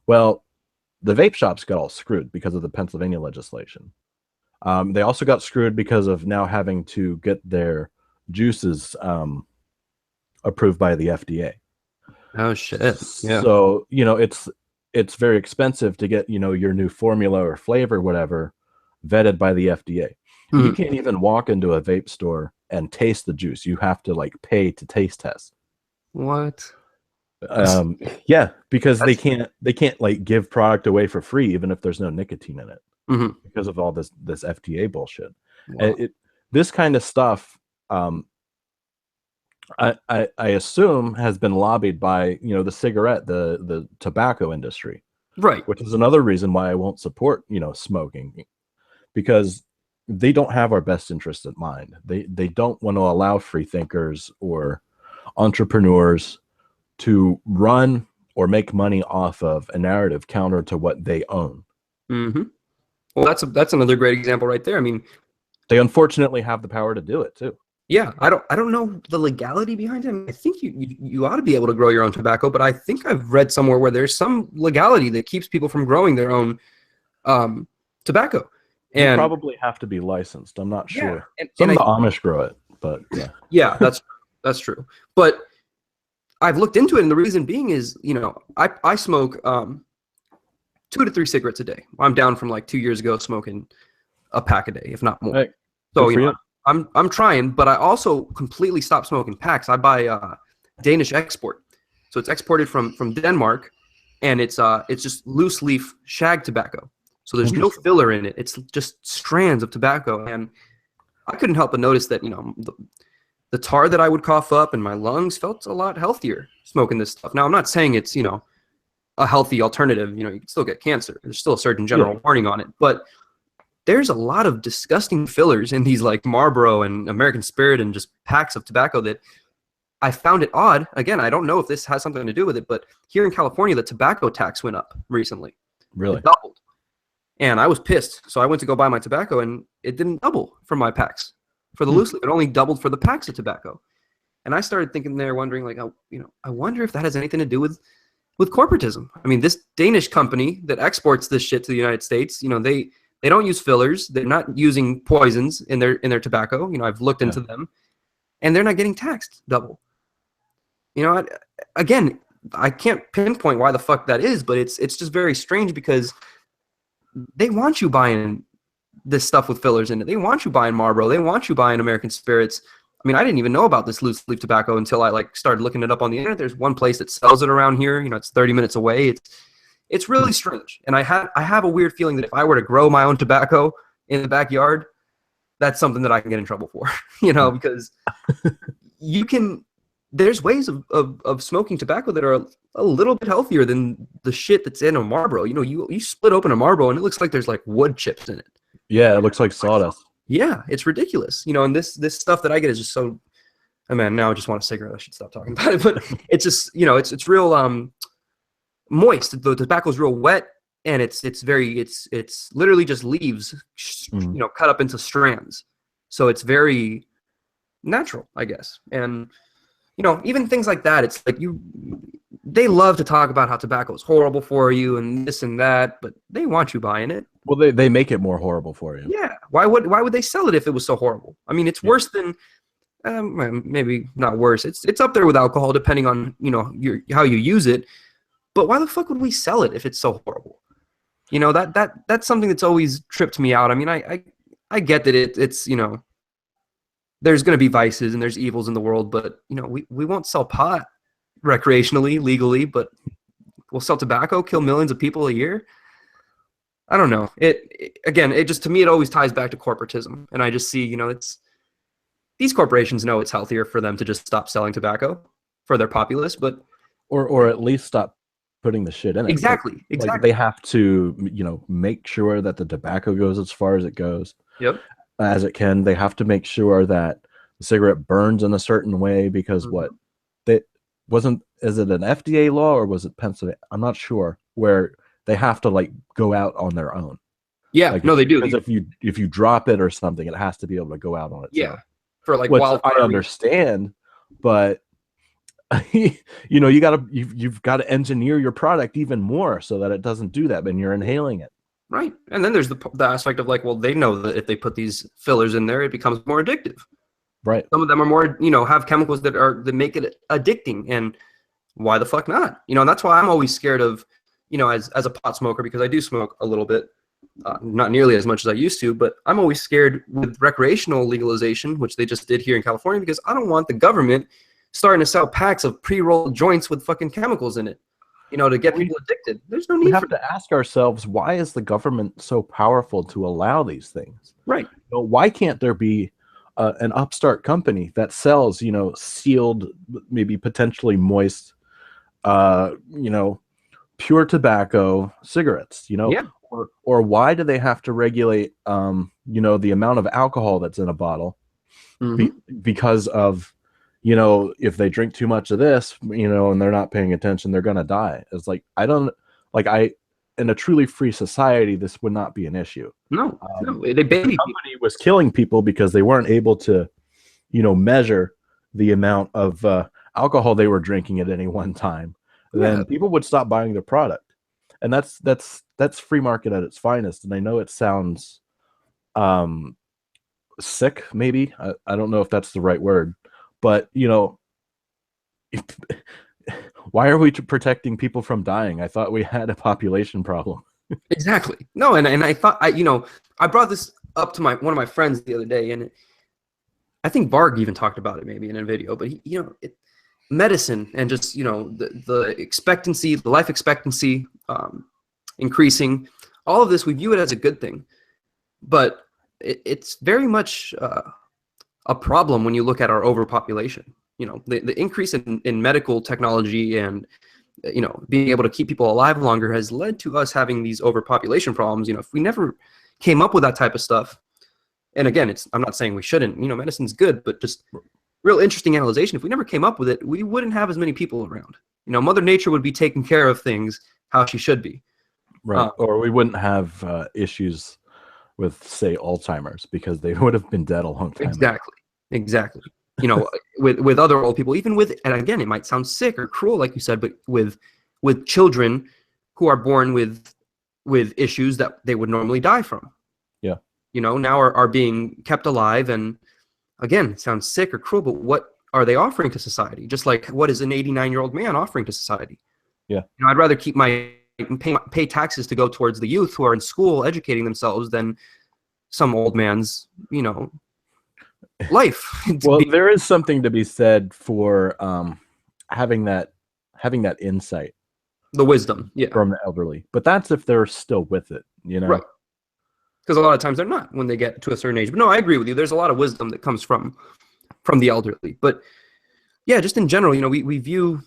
Well, the vape shops got all screwed because of the Pennsylvania legislation. They also got screwed because of now having to get their juices approved by the FDA. Oh shit! Yeah. So it's very expensive to get your new formula or flavor, whatever, vetted by the FDA. You can't even walk into a vape store and taste the juice. You have to like pay to taste test. What? Yeah, because they can't like give product away for free even if there's no nicotine in it because of all this FDA bullshit. Wow. This kind of stuff, I assume has been lobbied by the cigarette, the tobacco industry, right? Which is another reason why I won't support smoking, because they don't have our best interest in mind. They don't want to allow free thinkers or entrepreneurs to run or make money off of a narrative counter to what they own. Well, that's another great example right there. I mean, they unfortunately have the power to do it too. Yeah, I don't know the legality behind it. I think you ought to be able to grow your own tobacco, but I think I've read somewhere where there's some legality that keeps people from growing their own tobacco. And you probably have to be licensed. I'm not sure. And some of the Amish grow it, but yeah, that's true. But I've looked into it, and the reason being is, I smoke 2 to 3 cigarettes a day. I'm down from like 2 years ago smoking a pack a day, if not more. Hey, so I'm trying, but I also completely stopped smoking packs. I buy Danish export, so it's exported from Denmark, and it's just loose leaf shag tobacco. So there's no filler in it. It's just strands of tobacco, and I couldn't help but notice that the tar that I would cough up and my lungs felt a lot healthier smoking this stuff. Now I'm not saying it's a healthy alternative. You can still get cancer. There's still a Surgeon General warning on it, but there's a lot of disgusting fillers in these like Marlboro and American Spirit and just packs of tobacco that I found it odd. Again, I don't know if this has something to do with it, but here in California, the tobacco tax went up recently. Really? It doubled. And I was pissed. So I went to go buy my tobacco, and it didn't double for my packs. For the loose leaf, it only doubled for the packs of tobacco. And I started thinking there, wondering like, I wonder if that has anything to do with corporatism. I mean, this Danish company that exports this shit to the United States, they don't use fillers. They're not using poisons in their tobacco. I've looked into them, and they're not getting taxed double. Again, I can't pinpoint why the fuck that is, but it's just very strange because they want you buying this stuff with fillers in it. They want you buying Marlboro. They want you buying American Spirits. I mean, I didn't even know about this loose leaf tobacco until I started looking it up on the internet. There's one place that sells it around here. It's 30 minutes away. It's really strange. And I have a weird feeling that if I were to grow my own tobacco in the backyard, that's something that I can get in trouble for, because there's ways of smoking tobacco that are a little bit healthier than the shit that's in a Marlboro. You split open a Marlboro and it looks like there's like wood chips in it. Yeah, it looks like sawdust. Yeah, it's ridiculous. And this stuff that I get is just so, now I just want a cigarette. I should stop talking about it, but it's just, it's real moist. The tobacco's real wet, and it's literally just leaves, cut up into strands. So it's very natural, I guess. And even things like that, it's like they love to talk about how tobacco is horrible for you and this and that, but they want you buying it. Well, they make it more horrible for you. Yeah. Why would they sell it if it was so horrible? I mean, it's worse than maybe not worse. It's up there with alcohol, depending on how you use it. But why the fuck would we sell it if it's so horrible? That's something that's always tripped me out. I mean, I get that it's there's going to be vices and there's evils in the world, but we won't sell pot recreationally, legally, but we'll sell tobacco, kill millions of people a year. I don't know. It just, to me, it always ties back to corporatism, and I just see these corporations know it's healthier for them to just stop selling tobacco for their populace, but or at least stop putting the shit in it. Exactly. Like they have to make sure that the tobacco goes as far as it goes. Yep. As it can. They have to make sure that the cigarette burns in a certain way, because is it an FDA law or was it Pennsylvania? I'm not sure, where they have to go out on their own. Yeah, no, they do. Because if you drop it or something, it has to be able to go out on its own. For wildfire. I understand, but you know, you've got to engineer your product even more so that it doesn't do that when you're inhaling it. Right. And then there's the aspect of like, well, they know that if they put these fillers in there, it becomes more addictive. Right. Some of them are more, you know, have chemicals that make it addicting. And why the fuck not? You know, and that's why I'm always scared of, you know, as a pot smoker, because I do smoke a little bit, not nearly as much as I used to, but I'm always scared with recreational legalization, which they just did here in California, because I don't want the government starting to sell packs of pre-rolled joints with fucking chemicals in it, you know, to get people addicted. There's no need for that. We have to ask ourselves, why is the government so powerful to allow these things? Right. You know, why can't there be an upstart company that sells, you know, sealed, maybe potentially moist, you know, pure tobacco cigarettes, you know? Yeah. Or why do they have to regulate, you know, the amount of alcohol that's in a bottle because of, you know, if they drink too much of this, you know, and they're not paying attention, they're going to die. It's like, in a truly free society, this would not be an issue. No, they baby. The company was killing people because they weren't able to, you know, measure the amount of alcohol they were drinking at any one time. Then people would stop buying their product. And that's free market at its finest. And I know it sounds sick, maybe. I don't know if that's the right word. But, you know, why are we protecting people from dying? I thought we had a population problem. Exactly. No, and I thought, you know, I brought this up to one of my friends the other day, and I think Varg even talked about it maybe in a video, but you know, medicine and just, you know, the expectancy, the life expectancy increasing, all of this, we view it as a good thing, but it's very much a problem when you look at our overpopulation. You know, the increase in medical technology and, you know, being able to keep people alive longer has led to us having these overpopulation problems. You know, if we never came up with that type of stuff, and again, I'm not saying we shouldn't, you know, medicine's good, but just real interesting analyzation. If we never came up with it, we wouldn't have as many people around. You know, Mother Nature would be taking care of things how she should be. Right. Or we wouldn't have issues with, say, Alzheimer's, because they would have been dead a long time ago. Exactly. You know, with other old people, even with, and again, it might sound sick or cruel, like you said, but with children who are born with issues that they would normally die from. Yeah. You know, now are being kept alive. And again, it sounds sick or cruel, but what are they offering to society? Just like, what is an 89-year-old man offering to society? Yeah. You know, I'd rather keep pay taxes to go towards the youth who are in school educating themselves than some old man's, you know, life. Well, there is something to be said for having that insight, the wisdom, from the elderly. But that's if they're still with it, you know. Right. Because a lot of times they're not when they get to a certain age. But no, I agree with you. There's a lot of wisdom that comes from the elderly. But yeah, just in general, you know, we view.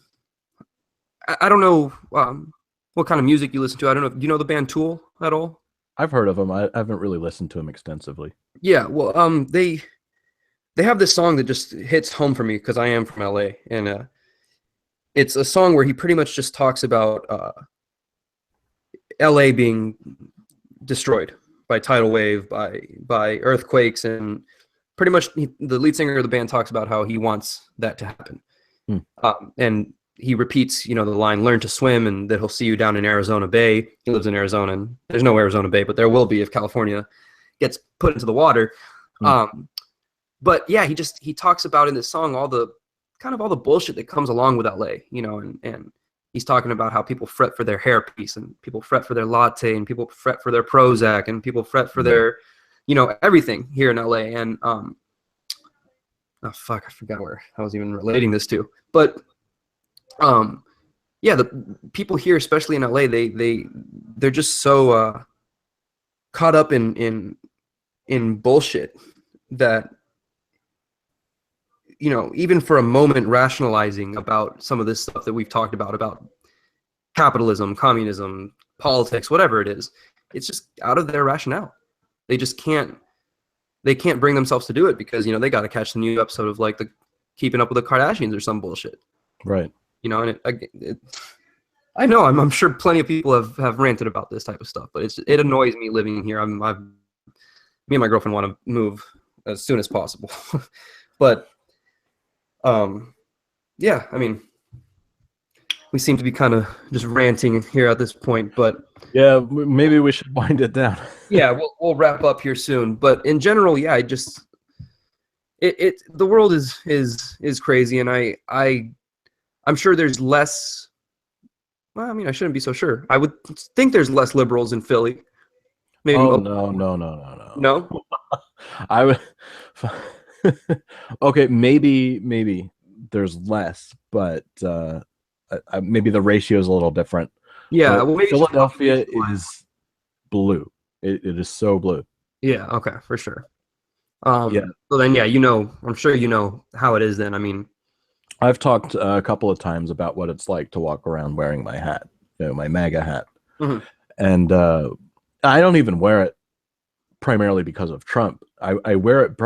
I don't know what kind of music you listen to. I don't know. Do you know the band Tool at all? I've heard of them. I haven't really listened to them extensively. Yeah, well, they have this song that just hits home for me because I am from LA, and it's a song where he pretty much just talks about LA being destroyed by tidal wave, by earthquakes, and pretty much the lead singer of the band talks about how he wants that to happen. And he repeats, you know, the line, learn to swim, and that he'll see you down in Arizona Bay. He lives in Arizona, and there's no Arizona Bay, but there will be if California gets put into the water. But yeah, he talks about in this song all the bullshit that comes along with LA, you know, and he's talking about how people fret for their hairpiece, and people fret for their latte, and people fret for their Prozac, and people fret for their, you know, everything here in LA. And oh fuck, I forgot where I was even relating this to, but yeah, the people here, especially in LA, they're just so caught up in bullshit that, you know, even for a moment rationalizing about some of this stuff that we've talked about capitalism, communism, politics, whatever it is, it's just out of their rationale. They just can't bring themselves to do it because, you know, they got to catch the new episode of like the Keeping Up with the Kardashians or some bullshit. Right. You know, and I know I'm sure plenty of people have ranted about this type of stuff, but it annoys me living here. Me and my girlfriend want to move as soon as possible, but yeah, I mean, we seem to be kind of just ranting here at this point, but Yeah, maybe we should wind it down. yeah, we'll wrap up here soon. But in general, yeah, I just the world is crazy, and I'm sure there's less. Well, I mean, I shouldn't be so sure. I would think there's less liberals in Philly. Maybe. Oh no. No. I would. Okay, maybe there's less, but maybe the ratio is a little different. Yeah. But Well, maybe Philadelphia is blue. It is so blue. Yeah. Okay. For sure. Yeah. So then, yeah, I'm sure you know how it is. Then, I mean, I've talked a couple of times about what it's like to walk around wearing my hat, my MAGA hat, and I don't even wear it primarily because of Trump. I wear it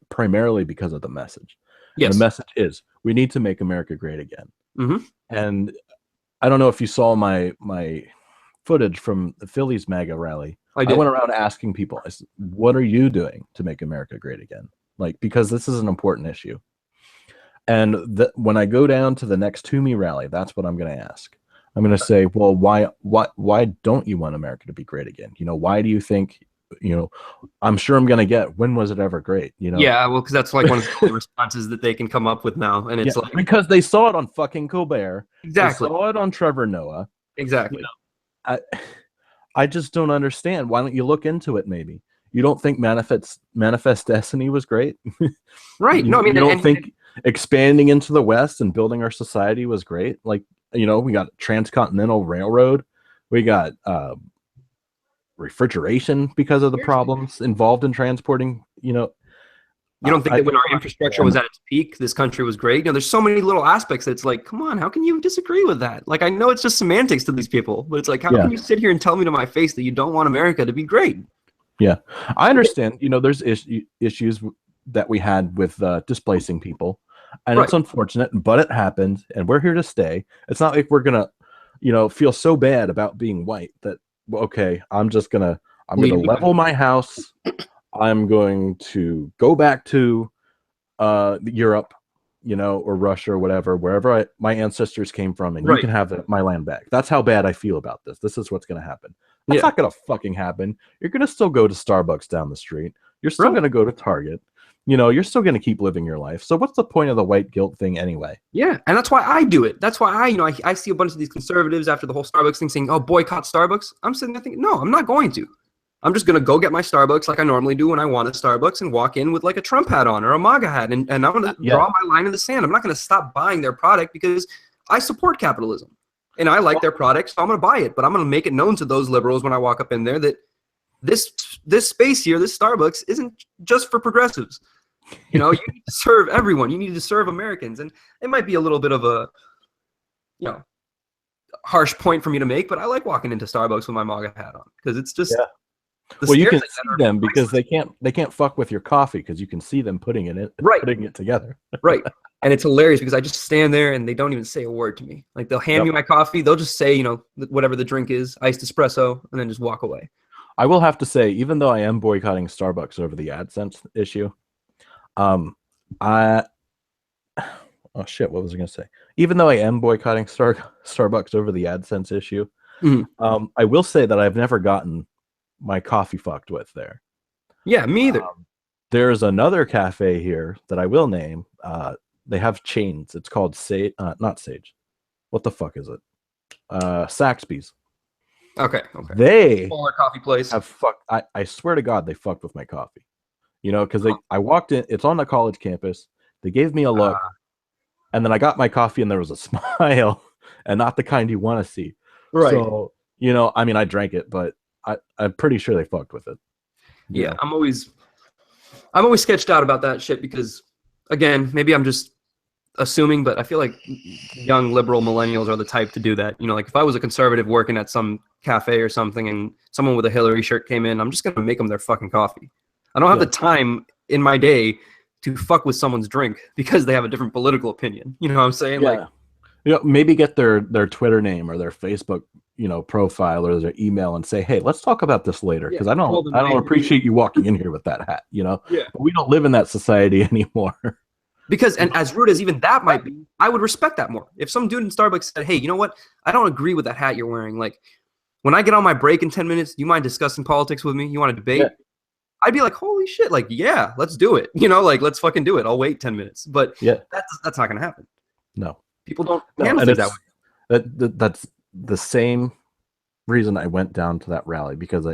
primarily because of the message. yes. And the message is we need to make America great again. Mm-hmm. And I don't know if you saw my footage from the Phillies MAGA rally. I did. I went around asking people, I said, what are you doing to make America great again? Like, because this is an important issue. And when I go down to the next Toomey rally, that's what I'm going to ask. I'm going to say, well, why don't you want America to be great again? Why do you think, I'm sure I'm going to get, when was it ever great? Yeah, well, because that's like one of the only responses that they can come up with now. And it's like, because they saw it on fucking Colbert. Exactly. They saw it on Trevor Noah. Exactly. I just don't understand. Why don't you look into it? Maybe you don't think Manifest Destiny was great, right? No, I mean, you don't think expanding into the West and building our society was great. Like, we got Transcontinental Railroad, we got refrigeration because of the problems involved in transporting. You don't think that when our infrastructure was at its peak, this country was great? There's so many little aspects that it's like, come on, how can you disagree with that? Like, I know it's just semantics to these people, but it's like, how can you sit here and tell me to my face that you don't want America to be great? Yeah, I understand. There's issues that we had with displacing people, and it's unfortunate, but it happened, and we're here to stay. It's not like we're gonna, feel so bad about being white that, okay, I'm gonna level my house. I'm going to go back to Europe, or Russia or whatever, wherever my ancestors came from, and you can have my land back. That's how bad I feel about this. This is what's going to happen. That's not going to fucking happen. You're going to still go to Starbucks down the street. You're still going to go to Target. You're still going to keep living your life. So what's the point of the white guilt thing anyway? Yeah, and that's why I do it. That's why I see a bunch of these conservatives after the whole Starbucks thing saying, oh, boycott Starbucks. I'm sitting there thinking, no, I'm not going to. I'm just going to go get my Starbucks like I normally do when I want a Starbucks and walk in with like a Trump hat on or a MAGA hat. And I'm going to draw my line in the sand. I'm not going to stop buying their product because I support capitalism and I like their product. So I'm going to buy it, but I'm going to make it known to those liberals when I walk up in there that this space here, this Starbucks isn't just for progressives. You need to serve everyone. You need to serve Americans. And it might be a little bit of a, harsh point for me to make, but I like walking into Starbucks with my MAGA hat on because it's just, well, you can see them because they can't fuck with your coffee because you can see them putting it together. Right. And it's hilarious because I just stand there and they don't even say a word to me. Like they'll hand me my coffee. They'll just say, whatever the drink is, iced espresso, and then just walk away. I will have to say, even though I am boycotting Starbucks over the AdSense issue, what was I going to say? Even though I am boycotting Starbucks over the AdSense issue, I will say that I've never gotten my coffee fucked with there. Yeah, me either. There's another cafe here that I will name. They have chains. It's called not Sage. What the fuck is it? Saxby's. Okay. They smaller coffee place. Have fucked. I swear to God, they fucked with my coffee. Because I walked in. It's on the college campus. They gave me a look, and then I got my coffee, and there was a smile, and not the kind you want to see. Right. So I drank it, but I'm pretty sure they fucked with it. Yeah, I'm always sketched out about that shit because, again, maybe I'm just assuming, but I feel like young liberal millennials are the type to do that. Like if I was a conservative working at some cafe or something and someone with a Hillary shirt came in, I'm just going to make them their fucking coffee. I don't have the time in my day to fuck with someone's drink because they have a different political opinion. You know what I'm saying? Yeah. Maybe get their Twitter name or their Facebook, profile or their email and say, hey, let's talk about this later because I don't appreciate you walking in here with that hat. Yeah. But we don't live in that society anymore. Because, and as rude as even that might be, I would respect that more. If some dude in Starbucks said, hey, you know what? I don't agree with that hat you're wearing. Like, when I get on my break in 10 minutes, do you mind discussing politics with me? You want to debate? Yeah. I'd be like, holy shit. Like, yeah, let's do it. You know, like, let's fucking do it. I'll wait 10 minutes. But Yeah. that's not going to happen. No. People don't No, handle and things that way. that's the same reason I went down to that rally, because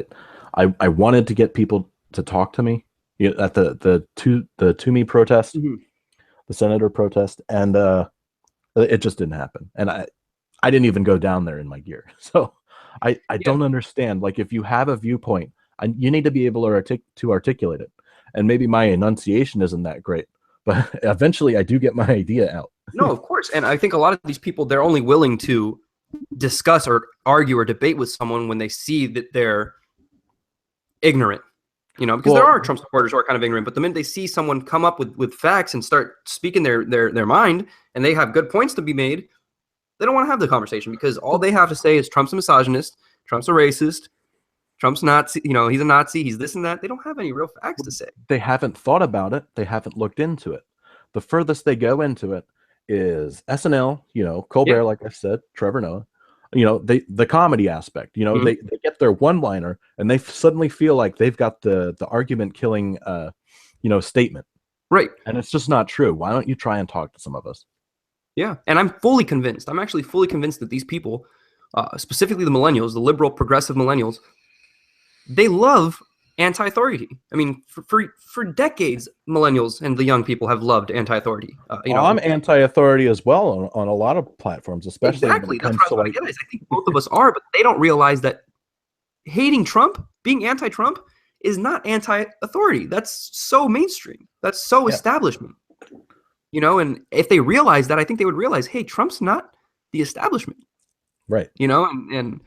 I wanted to get people to talk to me, you know, at the To Me protest, Mhm. the senator protest, and it just didn't happen. And I didn't even go down there in my gear. So I don't understand. Like, if you have a viewpoint, you need to be able to articulate it. And maybe my enunciation isn't that great, but eventually I do get my idea out. No, of course. And I think a lot of these people, they're only willing to discuss or argue or debate with someone when they see that they're ignorant. You know, because there are Trump supporters who are kind of ignorant, but the minute they see someone come up with facts and start speaking their mind, and they have good points to be made, they don't want to have the conversation, because all they have to say is Trump's a misogynist, Trump's a racist, Trump's Nazi, you know, he's a Nazi, he's this and that. They don't have any real facts to say. They haven't thought about it. They haven't looked into it. The furthest they go into it is SNL, you know, Colbert, like I said, Trevor Noah, you know, the comedy aspect, you know, they get their one-liner and they suddenly feel like they've got the argument killing, you know, statement. Right. And it's just not true. Why don't you try and talk to some of us? Yeah. And I'm fully convinced. I'm actually fully convinced that these people, specifically the millennials, the liberal progressive millennials, they love anti-authority. I mean, for decades, millennials and the young people have loved anti-authority. You know, I'm anti-authority as well on a lot of platforms, especially exactly. That's what I was going to get at. I think both of us are, but they don't realize that hating Trump, being anti-Trump, is not anti-authority. That's so mainstream. That's so establishment. You know, and if they realize that, I think they would realize, hey, Trump's not the establishment. Right. You know, and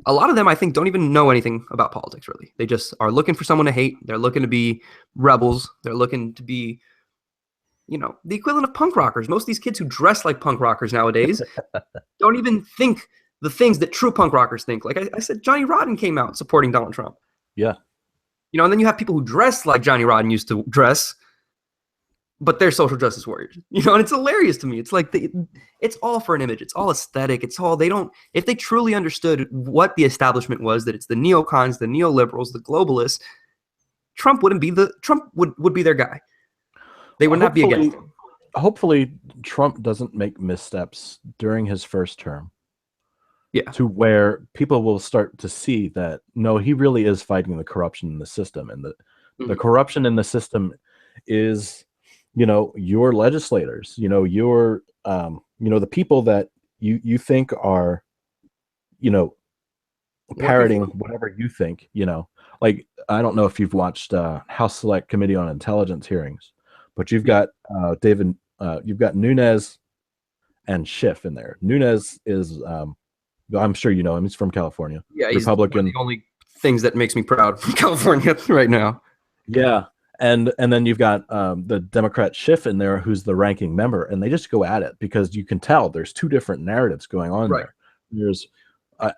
a lot of them, I think, don't even know anything about politics, really. They just are looking for someone to hate. They're looking to be rebels. They're looking to be, you know, the equivalent of punk rockers. Most of these kids who dress like punk rockers nowadays don't even think the things that true punk rockers think. Like I said, Johnny Rotten came out supporting Donald Trump. Yeah. You know, and then you have people who dress like Johnny Rotten used to dress, but they're social justice warriors, you know, and it's hilarious to me. It's like it's all for an image. It's all aesthetic. It's all, if they truly understood what the establishment was, that it's the neocons, the neoliberals, the globalists, Trump would be their guy. They would not be against him. Hopefully Trump doesn't make missteps during his first term. Yeah. To where people will start to see that, no, he really is fighting the corruption in the system. And the corruption in the system is, you know, your legislators, you know, your, you know, the people that you think are, you know, parroting whatever you think, you know, like, I don't know if you've watched House Select Committee on Intelligence hearings, but you've got you've got Nunes and Schiff in there. Nunes is, I'm sure you know him. He's from California. Yeah, Republican. He's one of the only things that makes me proud from California right now. Yeah. And then you've got the Democrat Schiff in there, who's the ranking member, and they just go at it because you can tell there's two different narratives going on there. There's,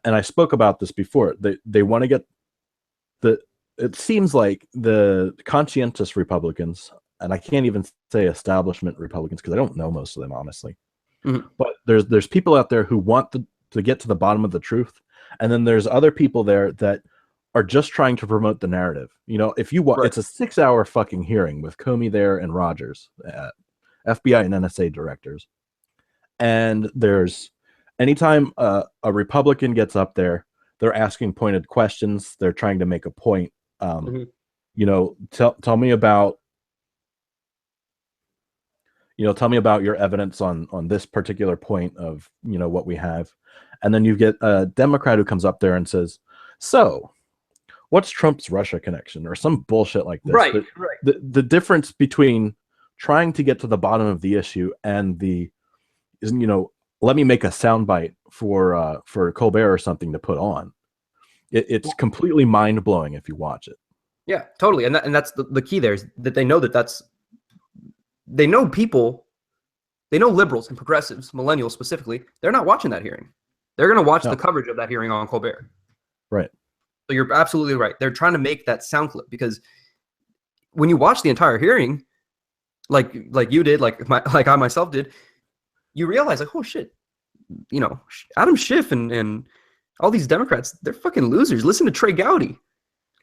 and I spoke about this before. They want to get it seems like the conscientious Republicans, and I can't even say establishment Republicans because I don't know most of them, honestly. But there's people out there who want to get to the bottom of the truth, and then there's other people there that are just trying to promote the narrative. You know, if you want, it's a 6-hour fucking hearing with Comey there and Rogers, FBI and NSA directors. And there's, anytime a Republican gets up there, they're asking pointed questions. They're trying to make a point. You know, tell me about, you know, tell me about your evidence on this particular point of, you know, what we have. And then you get a Democrat who comes up there and says, so what's Trump's Russia connection, or some bullshit like this? Right. The difference between trying to get to the bottom of the issue and you know, let me make a soundbite for Colbert or something to put on. It's completely mind blowing if you watch it. Yeah, totally. And that's the key there, is that they know they know people, they know liberals and progressives, millennials specifically, they're not watching that hearing. They're going to watch the coverage of that hearing on Colbert. Right. So you're absolutely right. They're trying to make that sound clip, because when you watch the entire hearing, like you did, like I myself did, you realize like, oh shit, Adam Schiff and all these Democrats, they're fucking losers. Listen to Trey Gowdy.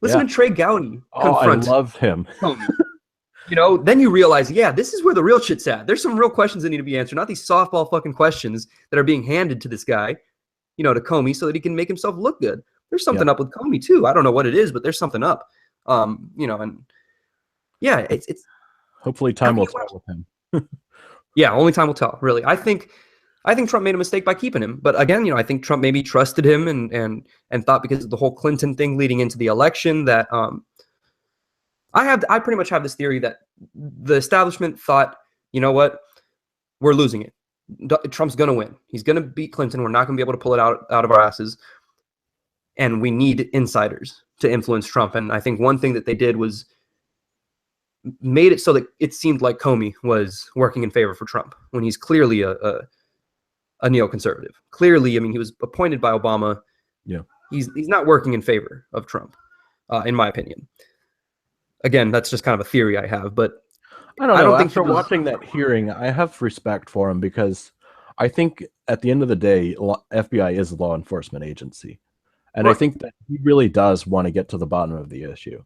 Listen Yeah. to Trey Gowdy Oh, I confront love him. Comey. Then you realize, yeah, this is where the real shit's at. There's some real questions that need to be answered, not these softball fucking questions that are being handed to this guy, to Comey, so that he can make himself look good. There's something up with Comey too. I don't know what it is, but there's something up. And yeah, it's Hopefully time will tell with him. yeah, only time will tell, really. I think Trump made a mistake by keeping him. But again, I think Trump maybe trusted him and thought, because of the whole Clinton thing leading into the election, that I pretty much have this theory that the establishment thought, you know what, we're losing it. Trump's going to win. He's going to beat Clinton. We're not going to be able to pull it out of our asses. And we need insiders to influence Trump. And I think one thing that they did was made it so that it seemed like Comey was working in favor for Trump, when he's clearly a neoconservative. Clearly, I mean, he was appointed by Obama. Yeah. He's not working in favor of Trump, in my opinion. Again, that's just kind of a theory I have, but I don't know. After watching that hearing, I have respect for him, because I think at the end of the day, FBI is a law enforcement agency. And right. I think that he really does want to get to the bottom of the issue.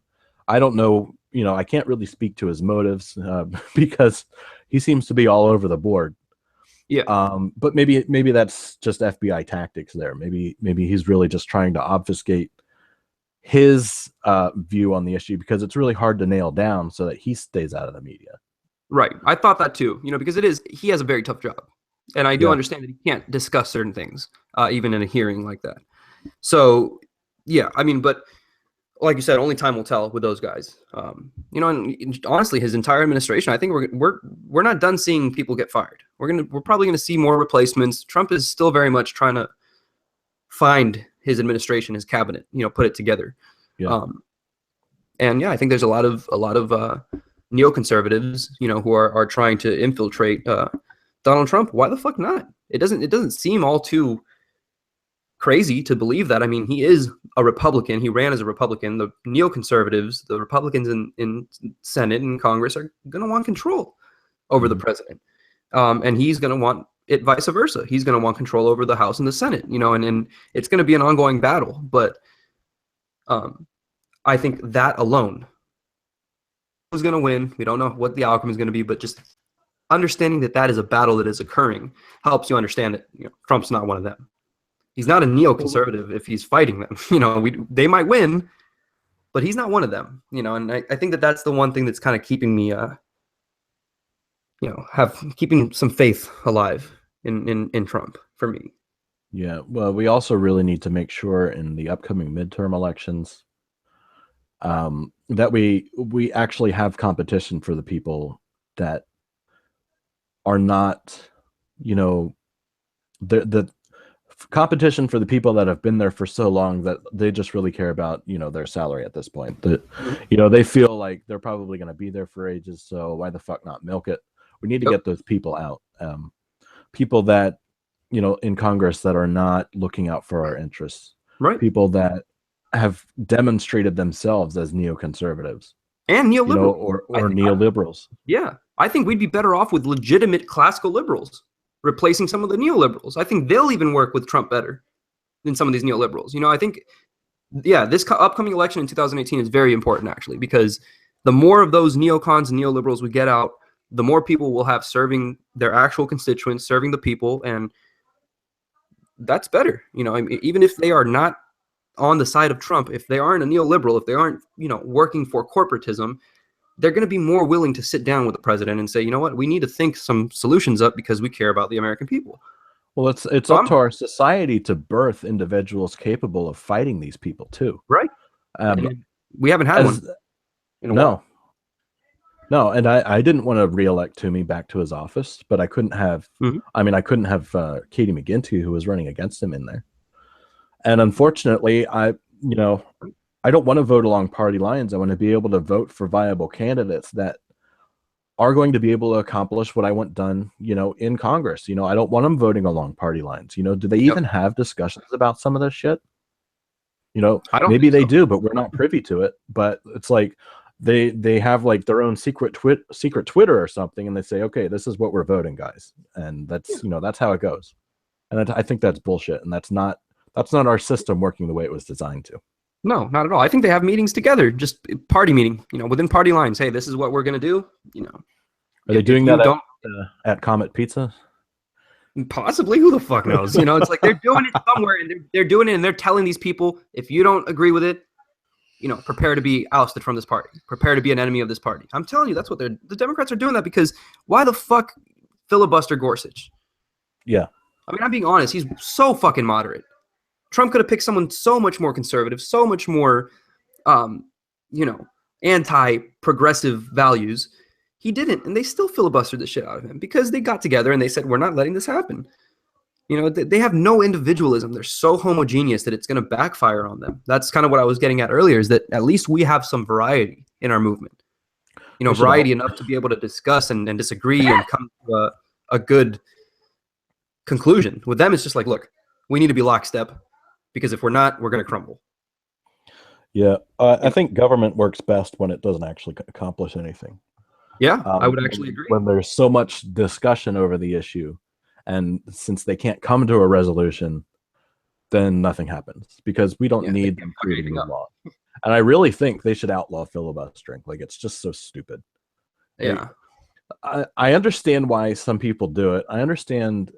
I don't know, I can't really speak to his motives because he seems to be all over the board. Yeah. But maybe that's just FBI tactics there. Maybe he's really just trying to obfuscate his view on the issue, because it's really hard to nail down, so that he stays out of the media. Right. I thought that too, because he has a very tough job. And I do understand that he can't discuss certain things, even in a hearing like that. So, yeah, I mean, but like you said, only time will tell with those guys. And honestly, his entire administration, I think we're not done seeing people get fired. We're probably gonna see more replacements. Trump is still very much trying to find his administration, his cabinet, put it together. Yeah. And yeah, I think there's a lot of neoconservatives, who are trying to infiltrate Donald Trump. Why the fuck not? It doesn't seem all too crazy to believe that. I mean, he is a Republican. He ran as a Republican. The neoconservatives, the Republicans in Senate and Congress, are going to want control over the president. And he's going to want it vice versa. He's going to want control over the House and the Senate, and it's going to be an ongoing battle. But I think that alone is going to win. We don't know what the outcome is going to be, but just understanding that is a battle that is occurring helps you understand that Trump's not one of them. He's not a neoconservative if he's fighting them. They might win, but he's not one of them. And I think that's the one thing that's kind of keeping me, keeping some faith alive in Trump for me. Yeah. Well, we also really need to make sure in the upcoming midterm elections that we actually have competition for the people that are not, the competition for the people that have been there for so long that they just really care about, their salary at this point. That, they feel like they're probably going to be there for ages. So why the fuck not milk it? We need to get those people out. People that, in Congress that are not looking out for our interests. Right. People that have demonstrated themselves as neoconservatives and neoliberals, or neoliberals. Yeah. I think we'd be better off with legitimate classical liberals replacing some of the neoliberals. I think they'll even work with Trump better than some of these neoliberals. I think, this upcoming election in 2018 is very important, actually, because the more of those neocons and neoliberals we get out, the more people we'll have serving their actual constituents, serving the people, and that's better. Even if they are not on the side of Trump, if they aren't a neoliberal, if they aren't, working for corporatism, they're going to be more willing to sit down with the president and say, you know what, we need to think some solutions up because we care about the American people. Well, it's up to our society to birth individuals capable of fighting these people too. Right. We haven't had one in a while. No, and I didn't want to reelect Toomey back to his office, but I couldn't have. I couldn't have Katie McGinty, who was running against him, in there. And unfortunately, I don't want to vote along party lines. I want to be able to vote for viable candidates that are going to be able to accomplish what I want done, in Congress. I don't want them voting along party lines. Do they even have discussions about some of this shit? Maybe they do, but we're not privy to it. But it's like, they have like their own secret Twitter or something, and they say, okay, this is what we're voting, guys, and that's that's how it goes. And I think that's bullshit, and that's not our system working the way it was designed to. No, not at all. I think they have meetings together, just party meeting, within party lines. Hey, this is what we're gonna do. Are they doing that at Comet Pizza? Possibly, who the fuck knows? It's like they're doing it somewhere, and they're doing it, and they're telling these people, if you don't agree with it, prepare to be ousted from this party. Prepare to be an enemy of this party. I'm telling you, that's what the Democrats are doing that because why the fuck filibuster Gorsuch? Yeah. I mean, I'm being honest. He's so fucking moderate. Trump could have picked someone so much more conservative, so much more, anti-progressive values. He didn't, and they still filibustered the shit out of him because they got together and they said, we're not letting this happen. They have no individualism. They're so homogeneous that it's going to backfire on them. That's kind of what I was getting at earlier, is that at least we have some variety in our movement. Variety enough to be able to discuss and disagree and come to a good conclusion. With them, it's just like, look, we need to be lockstep because if we're not, we're going to crumble. Yeah, I think government works best when it doesn't actually accomplish anything. Yeah, I would actually agree. When there's so much discussion over the issue, and since they can't come to a resolution, then nothing happens because we don't need them creating a law. And I really think they should outlaw filibustering. Like, it's just so stupid. Yeah. I understand why some people do it. I understand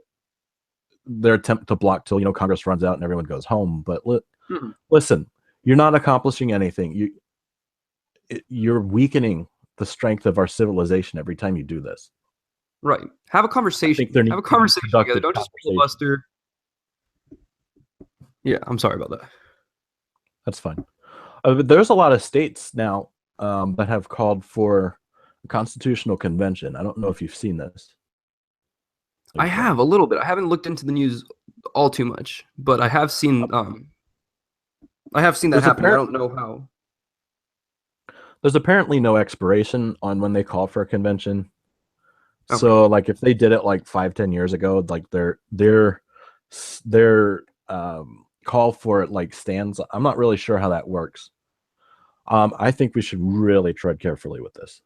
their attempt to block till Congress runs out and everyone goes home. But listen, you're not accomplishing anything. You're weakening the strength of our civilization every time you do this. Right. Have a conversation. Have a conversation together. Don't just filibuster. Yeah, I'm sorry about that. That's fine. There's a lot of states now that have called for a constitutional convention. I don't know if you've seen this. I have a little bit. I haven't looked into the news all too much, but I have seen that happen. I don't know how. There's apparently no expiration on when they call for a convention. Okay. So like if they did it like 5-10 years ago, like their call for it like stands. I'm not really sure how that works. I think we should really tread carefully with this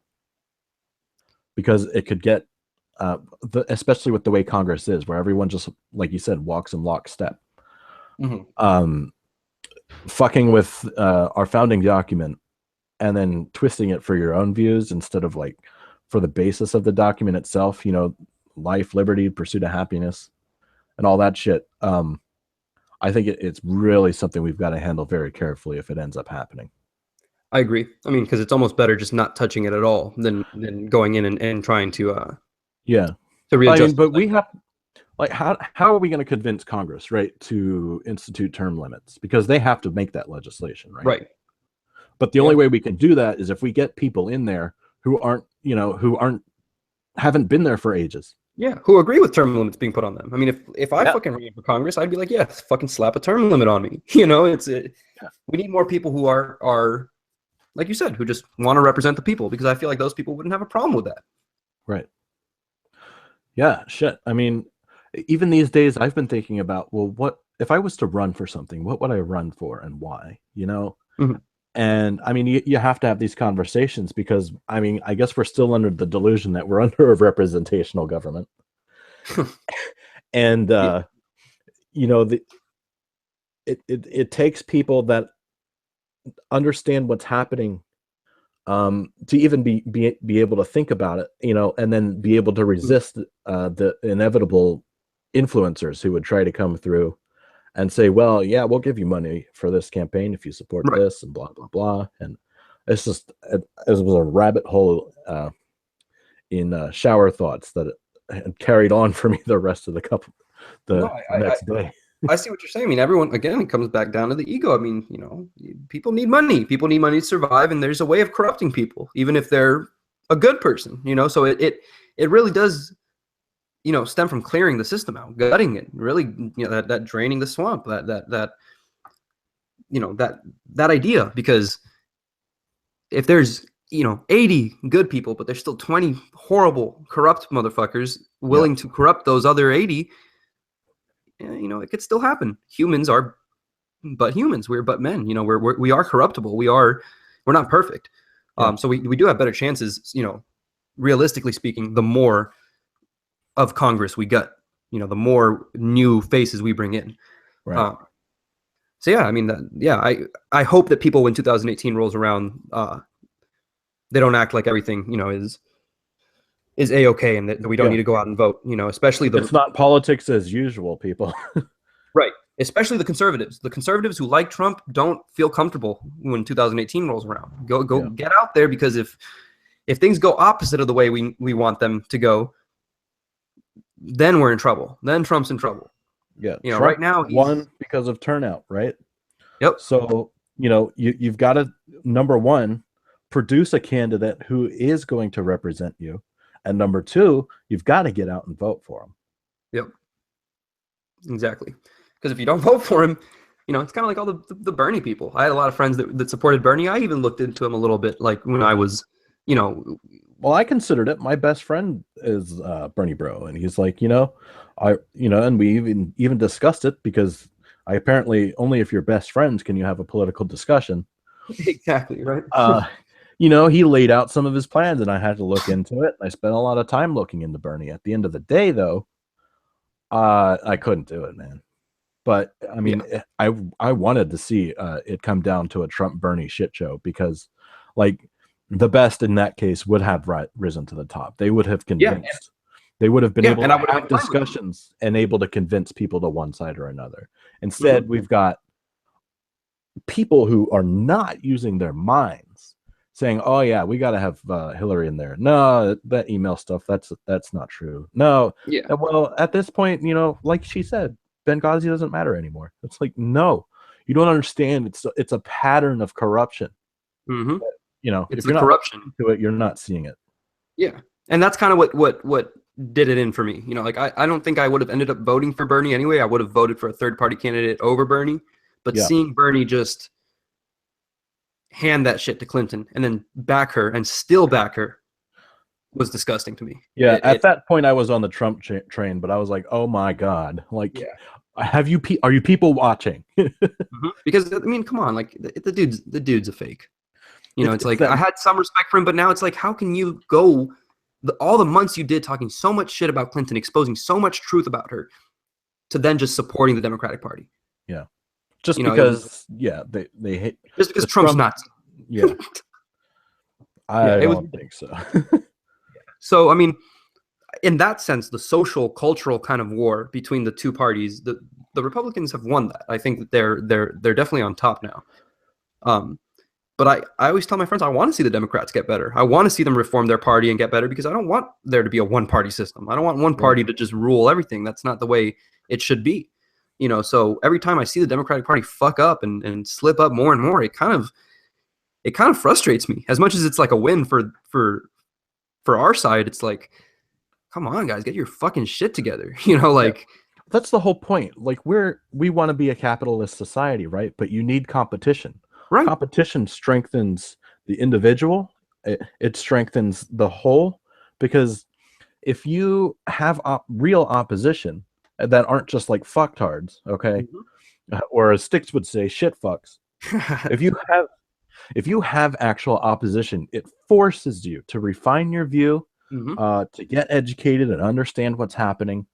because it could get especially with the way Congress is, where everyone just, like you said, walks in lockstep. Mm-hmm. Fucking with our founding document and then twisting it for your own views instead of like for the basis of the document itself, life, liberty, pursuit of happiness, and all that shit. I think it's really something we've got to handle very carefully if it ends up happening. I agree. I mean, because it's almost better just not touching it at all than going in and trying to to readjust. I mean, but we have how are we going to convince Congress, right, to institute term limits, because they have to make that legislation, right? Right. But the only way we can do that is if we get people in there who haven't been there for ages. Yeah, who agree with term limits being put on them. I mean, if I fucking ran for Congress, I'd be like, yeah, fucking slap a term limit on me. We need more people who are like you said, who just want to represent the people, because I feel like those people wouldn't have a problem with that. Right. Yeah, shit. I mean, even these days I've been thinking about, well, what if I was to run for something, what would I run for and why? Mm-hmm. And I mean, you have to have these conversations because, I mean, I guess we're still under the delusion that we're under a representational government. And, it takes people that understand what's happening to even be able to think about it, and then be able to resist the inevitable influencers who would try to come through and say, well, yeah, we'll give you money for this campaign if you support this and blah, blah, blah. And it's just, it was a rabbit hole in shower thoughts that had carried on for me the rest of the next day. I see what you're saying. I mean, everyone, again, it comes back down to the ego. I mean, people need money. People need money to survive, and there's a way of corrupting people, even if they're a good person, So it really does, stem from clearing the system out, gutting it, really, that draining the swamp, that idea. Because if there's 80 good people, but there's still 20 horrible, corrupt motherfuckers willing to corrupt those other 80. It could still happen. Humans are but humans. We're but men. We are corruptible. We're not perfect. Yeah. So we do have better chances, realistically speaking, the more of Congress we get, the more new faces we bring in. Right. Um, so yeah, I mean, I hope that people, when 2018 rolls around, they don't act like everything, is a-okay, and that we don't Yeah. need to go out and vote, especially It's not politics as usual, people. right, especially the conservatives who like Trump don't feel comfortable when 2018 rolls around. Go Yeah. get out there, because if things go opposite of the way we want them to go, then we're in trouble. Then Trump's in trouble. Yeah. Trump Right now won because of turnout, right? Yep. So, you've got to, number one, produce a candidate who is going to represent you. And number two, you've got to get out and vote for him. Yep. Exactly. Because if you don't vote for him, it's kind of like all the Bernie people. I had a lot of friends that supported Bernie. I even looked into him a little bit, like when I was, Well, I considered it. My best friend is Bernie Bro, and he's like, and we even discussed it, because I apparently only if you're best friends can you have a political discussion. Exactly, right. He laid out some of his plans, and I had to look into it. I spent a lot of time looking into Bernie. At the end of the day, though, I couldn't do it, man. But I mean, I wanted to see it come down to a Trump Bernie shit show, because, like, the best in that case would have risen to the top. They would have convinced. They would have been able to have discussions and able to convince people to one side or another. Instead, we've got people who are not using their minds saying, "Oh yeah, we got to have Hillary in there." No, that email stuff, that's not true. No. Yeah. Well, at this point, like she said, Benghazi doesn't matter anymore. It's like, no, you don't understand. It's a pattern of corruption. Mm-hmm. If you're not corruption to it, you're not seeing it. Yeah, and that's kind of what did it in for me. Like I don't think I would have ended up voting for Bernie anyway. I would have voted for a third party candidate over Bernie. But seeing Bernie just hand that shit to Clinton and then back her and still back her was disgusting to me. Yeah, at that point I was on the Trump train, but I was like, oh my God, like, are you people watching? Because I mean, come on, like the dude's a fake. It's like, I had some respect for him, but now it's like, how can you go all the months you did talking so much shit about Clinton, exposing so much truth about her, to then just supporting the Democratic Party? Yeah. Just because, they hate. Just because Trump's Nazi. Yeah. I don't think so. So, I mean, in that sense, the social, cultural kind of war between the two parties, the Republicans have won that. I think that they're definitely on top now. But I always tell my friends, I want to see the Democrats get better. I want to see them reform their party and get better, because I don't want there to be a one-party system. I don't want one party to just rule everything. That's not the way it should be. So every time I see the Democratic Party fuck up and slip up more and more, it kind of frustrates me. As much as it's like a win for our side, it's like, come on, guys, get your fucking shit together. That's the whole point. Like, we want to be a capitalist society, right? But you need competition. Right. Competition strengthens the individual. It strengthens the whole, because if you have real opposition that aren't just like fucktards, okay, or as Sticks would say, shit fucks. If you have actual opposition, it forces you to refine your view, to get educated and understand what's happening.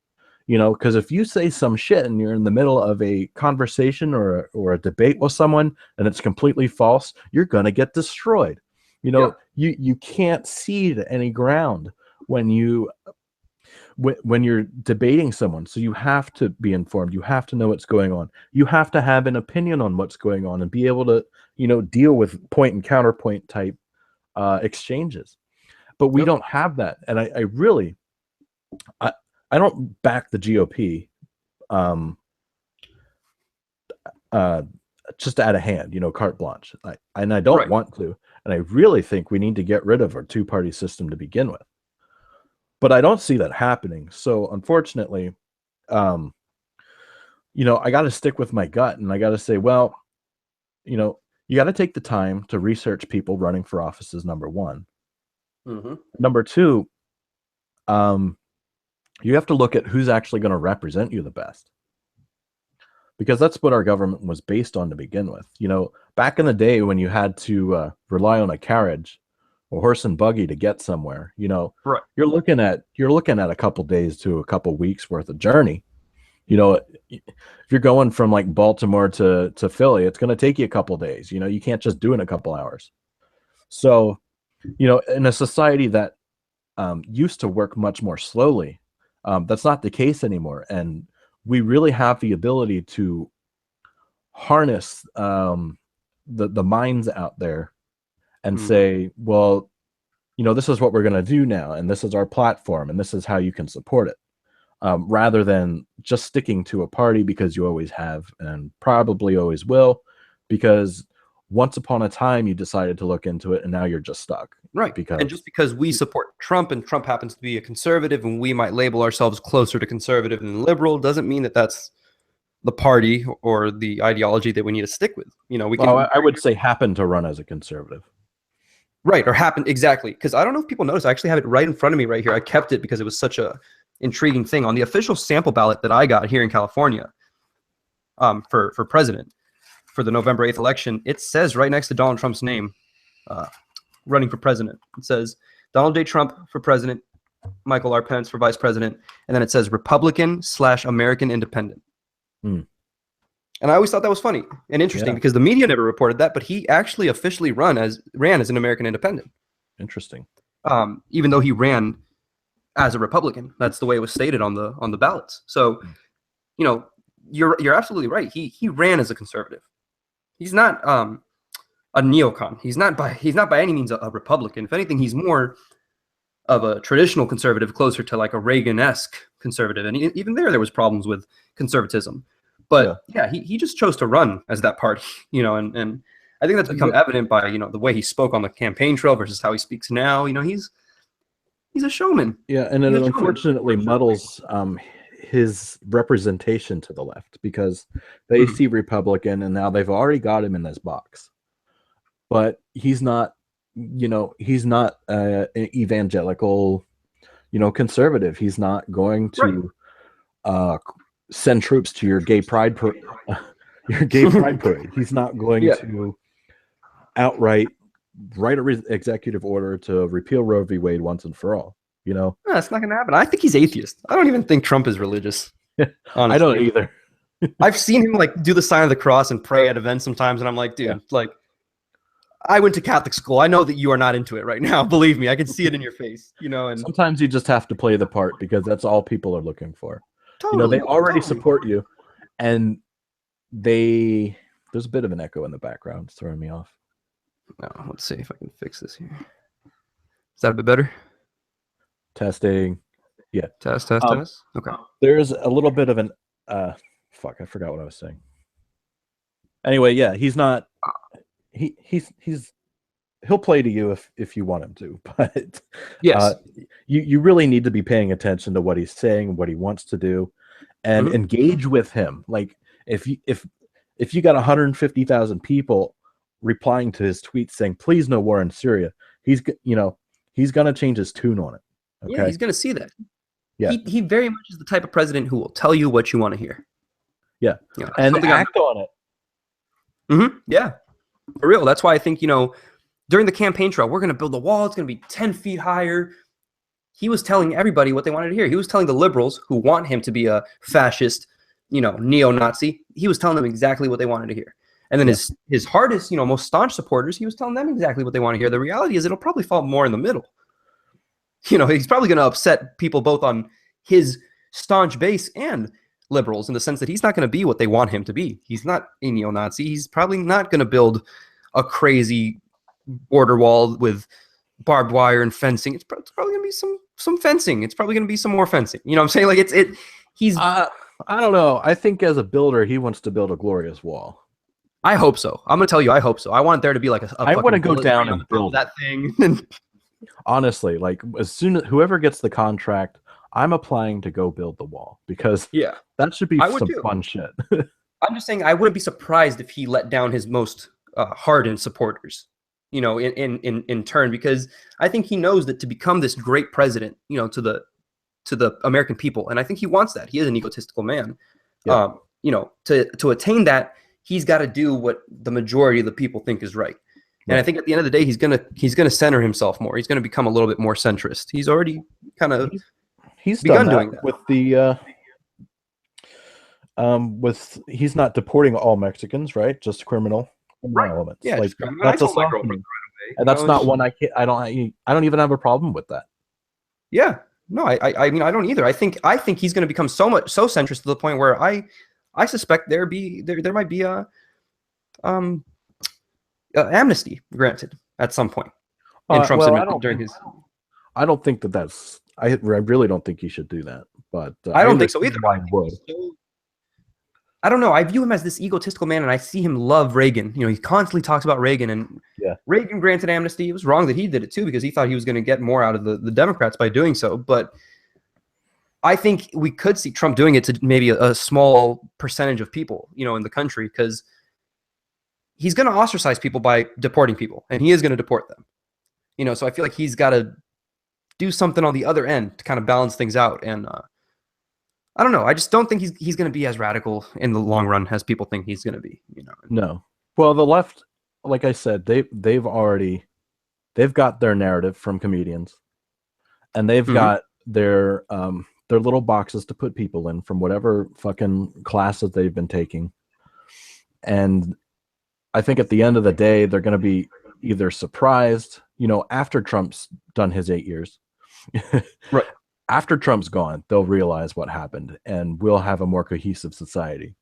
Because if you say some shit and you're in the middle of a conversation or a debate with someone and it's completely false, you're gonna get destroyed. You can't cede any ground when you're debating someone. So you have to be informed. You have to know what's going on. You have to have an opinion on what's going on and be able to, deal with point and counterpoint type exchanges. But we don't have that. And I really don't back the GOP just out of hand, carte blanche. I don't want to. And I really think we need to get rid of our two-party system to begin with. But I don't see that happening. So unfortunately, I got to stick with my gut, and I got to say, well, you got to take the time to research people running for offices, number one. Number two, you have to look at who's actually going to represent you the best. Because that's what our government was based on to begin with. Back in the day when you had to rely on a carriage a horse and buggy to get somewhere. Right. You're looking at a couple days to a couple weeks worth of journey. If you're going from like Baltimore to Philly, it's going to take you a couple days. You can't just do it in a couple hours. So, in a society that used to work much more slowly, that's not the case anymore. And we really have the ability to harness the minds out there and say, well, this is what we're going to do now, and this is our platform, and this is how you can support it, rather than just sticking to a party because you always have and probably always will, because once upon a time you decided to look into it and now you're just stuck. Right. And just because we support Trump and Trump happens to be a conservative and we might label ourselves closer to conservative than liberal doesn't mean that that's the party or the ideology that we need to stick with. I would say happen to run as a conservative. Right. Or happen. Exactly. Because I don't know if people notice, I actually have it right in front of me right here. I kept it because it was such a intriguing thing. On the official sample ballot that I got here in California for president for the November 8th election, it says right next to Donald Trump's name, running for president. It says Donald J. Trump for president, Michael R. Pence for vice president, and then it says Republican/American Independent. And I always thought that was funny and interesting because the media never reported that, but he actually officially ran as an American Independent. Interesting. Even though he ran as a Republican, that's the way it was stated on the ballots. So, you're absolutely right. He ran as a conservative. He's not a neocon. He's not by any means a Republican. If anything, he's more of a traditional conservative, closer to like a Reagan-esque conservative. And even there was problems with conservatism. But he just chose to run as that party, and I think that's become evident by, the way he spoke on the campaign trail versus how he speaks now. He's a showman. Yeah, and it unfortunately muddles his representation to the left because they see Republican and now they've already got him in this box. But he's not an evangelical, conservative. He's not going to send troops to your gay pride parade. He's not going to outright write an executive order to repeal Roe v. Wade once and for all. No, it's not going to happen. I think he's atheist. I don't even think Trump is religious. Honestly. I don't either. I've seen him like do the sign of the cross and pray at events sometimes, and I'm like, dude, like, I went to Catholic school. I know that you are not into it right now. Believe me, I can see it in your face. And sometimes you just have to play the part because that's all people are looking for. Totally, they already support you, and there's a bit of an echo in the background. It's throwing me off. No, let's see if I can fix this here. Is that a bit better? Testing. Yeah. Test. Okay. There's a little bit of an I forgot what I was saying. Anyway, yeah, he's not he'll play to you if you want him to, but yes, you really need to be paying attention to what he's saying, what he wants to do, and engage with him. Like if you got 150,000 people replying to his tweets saying please no war in Syria, he's gonna change his tune on it. Okay? Yeah, he's gonna see that. Yeah, he very much is the type of president who will tell you what you want to hear. Yeah, and act on it. Yeah, for real. That's why I think during the campaign trail, we're gonna build a wall. It's gonna be 10 feet higher. He was telling everybody what they wanted to hear. He was telling the liberals who want him to be a fascist, neo-Nazi. He was telling them exactly what they wanted to hear. And then his hardest, most staunch supporters, he was telling them exactly what they want to hear. The reality is it'll probably fall more in the middle. He's probably going to upset people both on his staunch base and liberals in the sense that he's not going to be what they want him to be. He's not a neo-Nazi. He's probably not going to build a crazy border wall with barbed wire and fencing. It's probably going to be some fencing. It's probably going to be some more fencing. You know what I'm saying? Like he's I don't know. I think as a builder, he wants to build a glorious wall. I hope so. I'm going to tell you, I hope so. I want there to be like I want to go down and build that thing. Honestly, like as soon as whoever gets the contract, I'm applying to go build the wall because that should be some fun shit. I'm just saying I wouldn't be surprised if he let down his most hardened supporters, in turn, because I think he knows that to become this great president, to the American people, and I think he wants that. He is an egotistical man. To attain that, he's got to do what the majority of the people think is right. And I Right. think at the end of the day, he's gonna center himself more. He's gonna become a little bit more centrist. He's already kind of He's done begun that doing that. with the with he's not deporting all Mexicans, right? Just criminal Right. elements. Yeah. Like Just, I mean, I that's a told my girlfriend softening, right away. and that's not one I don't even have a problem with that. Yeah. No, I mean I don't either. I think he's going to become so centrist to the point where I suspect there might be um amnesty granted at some point in Trump's Well, during his. I don't think that's I really don't think he should do that, but I I don't think so either. understand why he would. I don't know. I view him as this egotistical man, and I see him love Reagan. He constantly talks about Reagan, and Yeah. Reagan granted amnesty. It was wrong that he did it too because he thought he was going to get more out of the Democrats by doing so. But I think we could see Trump doing it to maybe a small percentage of people, in the country, because he's going to ostracize people by deporting people, and he is going to deport them. So I feel like he's got to do something on the other end to kind of balance things out. And I don't know. I just don't think he's going to be as radical in the long run as people think he's going to be. No. Well, the left, like I said, they've got their narrative from comedians, and they've got their little boxes to put people in from whatever fucking classes they've been taking. And I think at the end of the day, they're going to be either surprised, after Trump's done his 8 years. Right. After Trump's gone, they'll realize what happened, and we'll have a more cohesive society.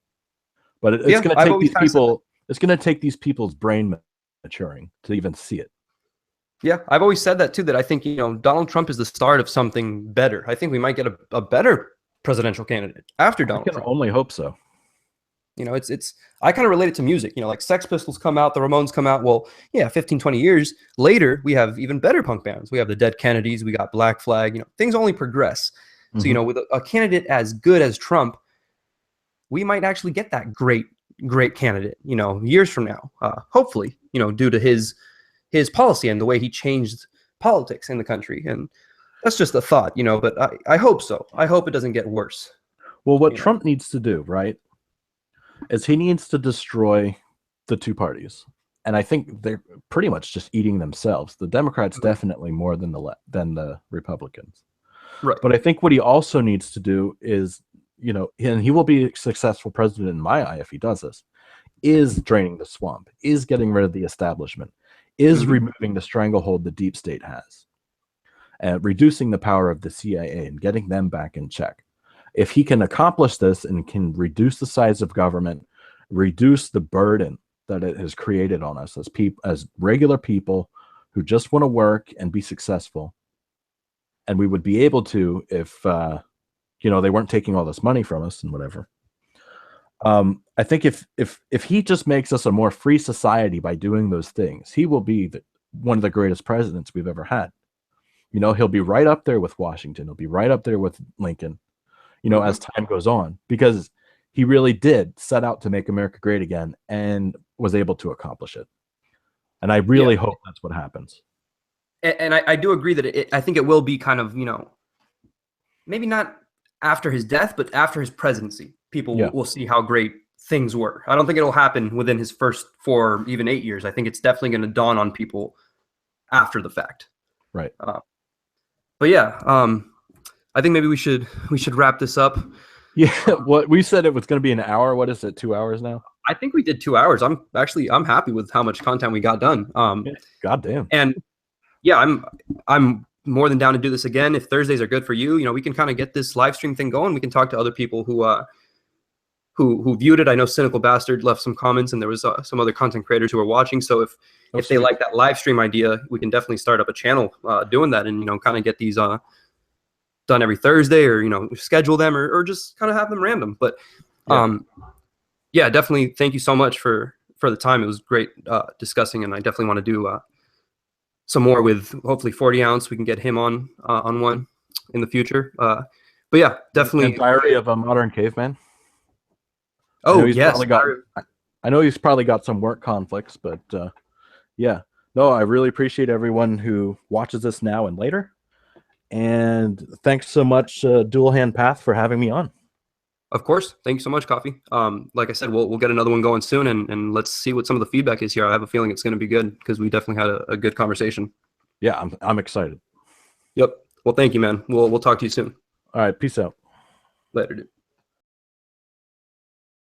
But it's going to take these people. It's going to take these people's brain maturing to even see it. Yeah, I've always said that too. That I think Donald Trump is the start of something better. I think we might get a better presidential candidate after Donald Trump. I can only hope so. It's I kind of relate it to music. Like Sex Pistols come out, the Ramones come out. Well, yeah, 15, 20 years later, we have even better punk bands. We have the Dead Kennedys, we got Black Flag. Things only progress. So, with a candidate as good as Trump, we might actually get that great candidate, years from now, hopefully, due to his policy and the way he changed politics in the country. And that's just a thought, but I hope so. I hope it doesn't get worse. Well, what Trump needs to do, right, is he needs to destroy the two parties. And I think they're pretty much just eating themselves. The Democrats definitely more than the Republicans. Right. But I think what he also needs to do is, and he will be a successful president in my eye if he does this, is draining the swamp, is getting rid of the establishment, is removing the stranglehold the deep state has, and reducing the power of the CIA and getting them back in check. If he can accomplish this and can reduce the size of government, reduce the burden that it has created on us as regular people who just want to work and be successful, and we would be able to if they weren't taking all this money from us and whatever. I think if he just makes us a more free society by doing those things, he will be one of the greatest presidents we've ever had. He'll be right up there with Washington. He'll be right up there with Lincoln, as time goes on, because he really did set out to make America great again and was able to accomplish it. And I really hope that's what happens. And I do agree that I think it will be kind of, maybe not after his death, but after his presidency, people will see how great things were. I don't think it'll happen within his first 4, even 8 years. I think it's definitely going to dawn on people after the fact. Right. But yeah, I think maybe we should wrap this up. Yeah. What we said, it was going to be an hour. What is it? 2 hours now? I think we did 2 hours. I'm happy with how much content we got done. God damn. And yeah, I'm more than down to do this again. If Thursdays are good for you, we can kind of get this live stream thing going. We can talk to other people who viewed it. I know Cynical Bastard left some comments, and there was some other content creators who are watching. So if they like that live stream idea, we can definitely start up a channel doing that, and kind of get these done every Thursday, or schedule them, or just kind of have them random. But yeah, definitely thank you so much for the time. It was great discussing, and I definitely want to do some more with hopefully 40 ounce. We can get him on one in the future. But yeah, definitely. And Diary of a Modern Caveman. Oh, yes. I know he's probably got some work conflicts, but yeah. No, I really appreciate everyone who watches this now and later. And thanks so much, Dual Hand Path, for having me on. Of course. Thank you so much, Coffee. Like I said, we'll get another one going soon, and let's see what some of the feedback is here. I have a feeling it's going to be good because we definitely had a good conversation. Yeah, I'm excited. Yep. Well, thank you, man. We'll talk to you soon. All right, peace out. Later, dude.